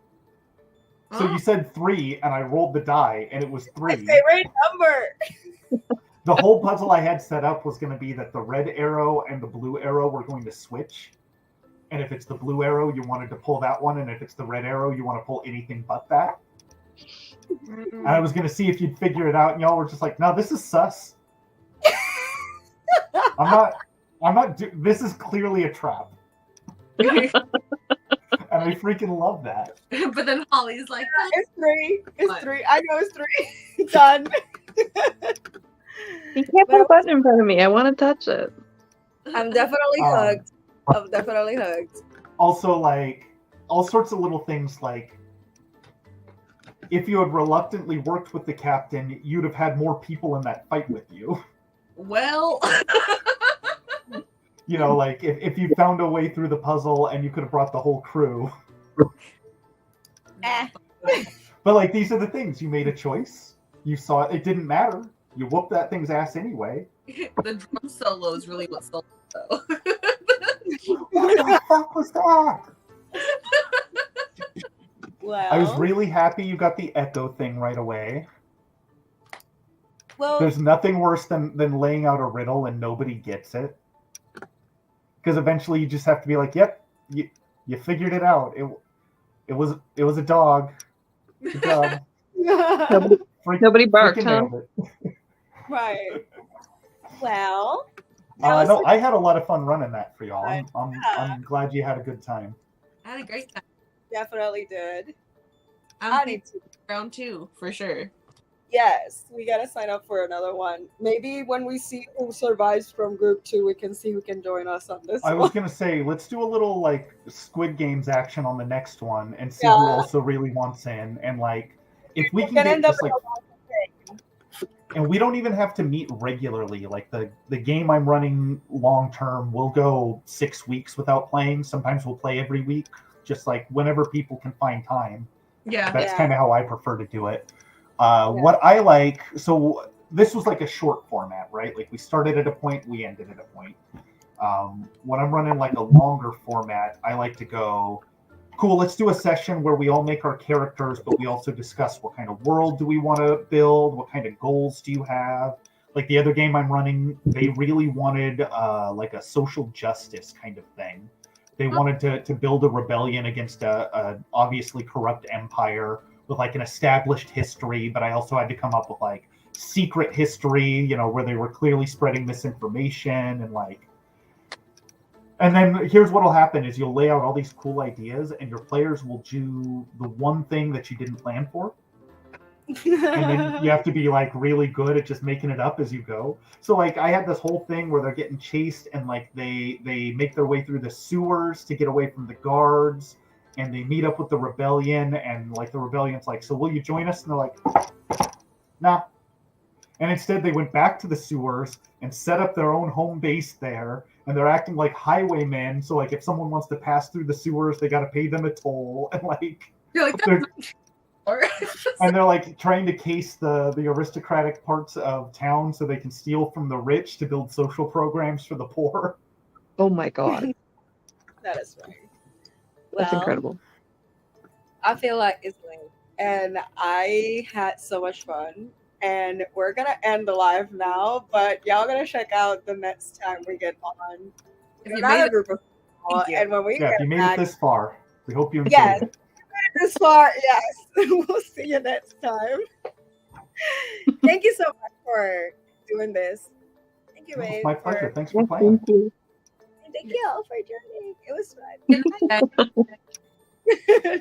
So you said 3, and I rolled the die, and it was 3. My favorite number. The whole puzzle I had set up was going to be that the red arrow and the blue arrow were going to switch. And if it's the blue arrow, you wanted to pull that one, and if it's the red arrow, you want to pull anything but that. And I was going to see if you'd figure it out, and y'all were just like, no, this is sus. This is clearly a trap. And I freaking love that. But then Holly's like, it's 3. It's 3. I know it's 3. Done. You can't put a button in front of me. I want to touch it. I'm definitely hooked. I'm definitely hooked. Also, like, all sorts of little things like, if you had reluctantly worked with the captain, you'd have had more people in that fight with you. well... You know, like, if you found a way through the puzzle and you could have brought the whole crew. But, like, these are the things. You made a choice. You saw it. It didn't matter. You whooped that thing's ass anyway. The drum solo is really what sold it, though. What the fuck was that? Well, I was really happy you got the echo thing right away. Well, there's nothing worse than laying out a riddle and nobody gets it. Because eventually you just have to be like, yep, you figured it out. It was a dog. Good job. Nobody barked, huh? Right. Well. No, I had a lot of fun running that for y'all. I'm glad you had a good time. I had a great time. Definitely did. I need to round 2 for sure. Yes, we gotta sign up for another one. Maybe when we see who survives from group 2, we can see who can join us on this one. I was gonna say, let's do a little like Squid Games action on the next one and see who also really wants in. And like, if we can get just like, and we don't even have to meet regularly. Like the game I'm running long term, we'll go 6 weeks without playing. Sometimes we'll play every week, just like whenever people can find time. Yeah, that's kind of how I prefer to do it. What I like, so this was like a short format, right? Like we started at a point, we ended at a point. When I'm running like a longer format, I like to go, cool, let's do a session where we all make our characters, but we also discuss what kind of world do we want to build? What kind of goals do you have? Like the other game I'm running, they really wanted like a social justice kind of thing. They wanted to build a rebellion against a obviously corrupt empire with like an established history, but I also had to come up with like secret history, you know, where they were clearly spreading misinformation and like. And then here's what'll happen is you'll lay out all these cool ideas and your players will do the one thing that you didn't plan for. And then you have to be like really good at just making it up as you go. So like I had this whole thing where they're getting chased and like they make their way through the sewers to get away from the guards. And they meet up with the rebellion, and like the rebellion's like, so will you join us? And they're like, nah. And instead they went back to the sewers and set up their own home base there, and they're acting like highwaymen. So like if someone wants to pass through the sewers, they got to pay them a toll, and like, and they're like trying to case the aristocratic parts of town so they can steal from the rich to build social programs for the poor. Oh my god. That is right. That's Well, incredible. I feel like it's late, and I had so much fun. And we're gonna end the live now, but y'all gonna check out the next time we get on If you made another it, group of people. thank you. And when we Yeah, if you get made it back, this far, we hope you enjoyed yes, it. this far, yes, we'll see you next time. Thank you so much for doing this. Thank you, It was Wade, my pleasure. for Thanks for Yes, playing. thank you. and thank you all for joining. It was Good night, guys. fun.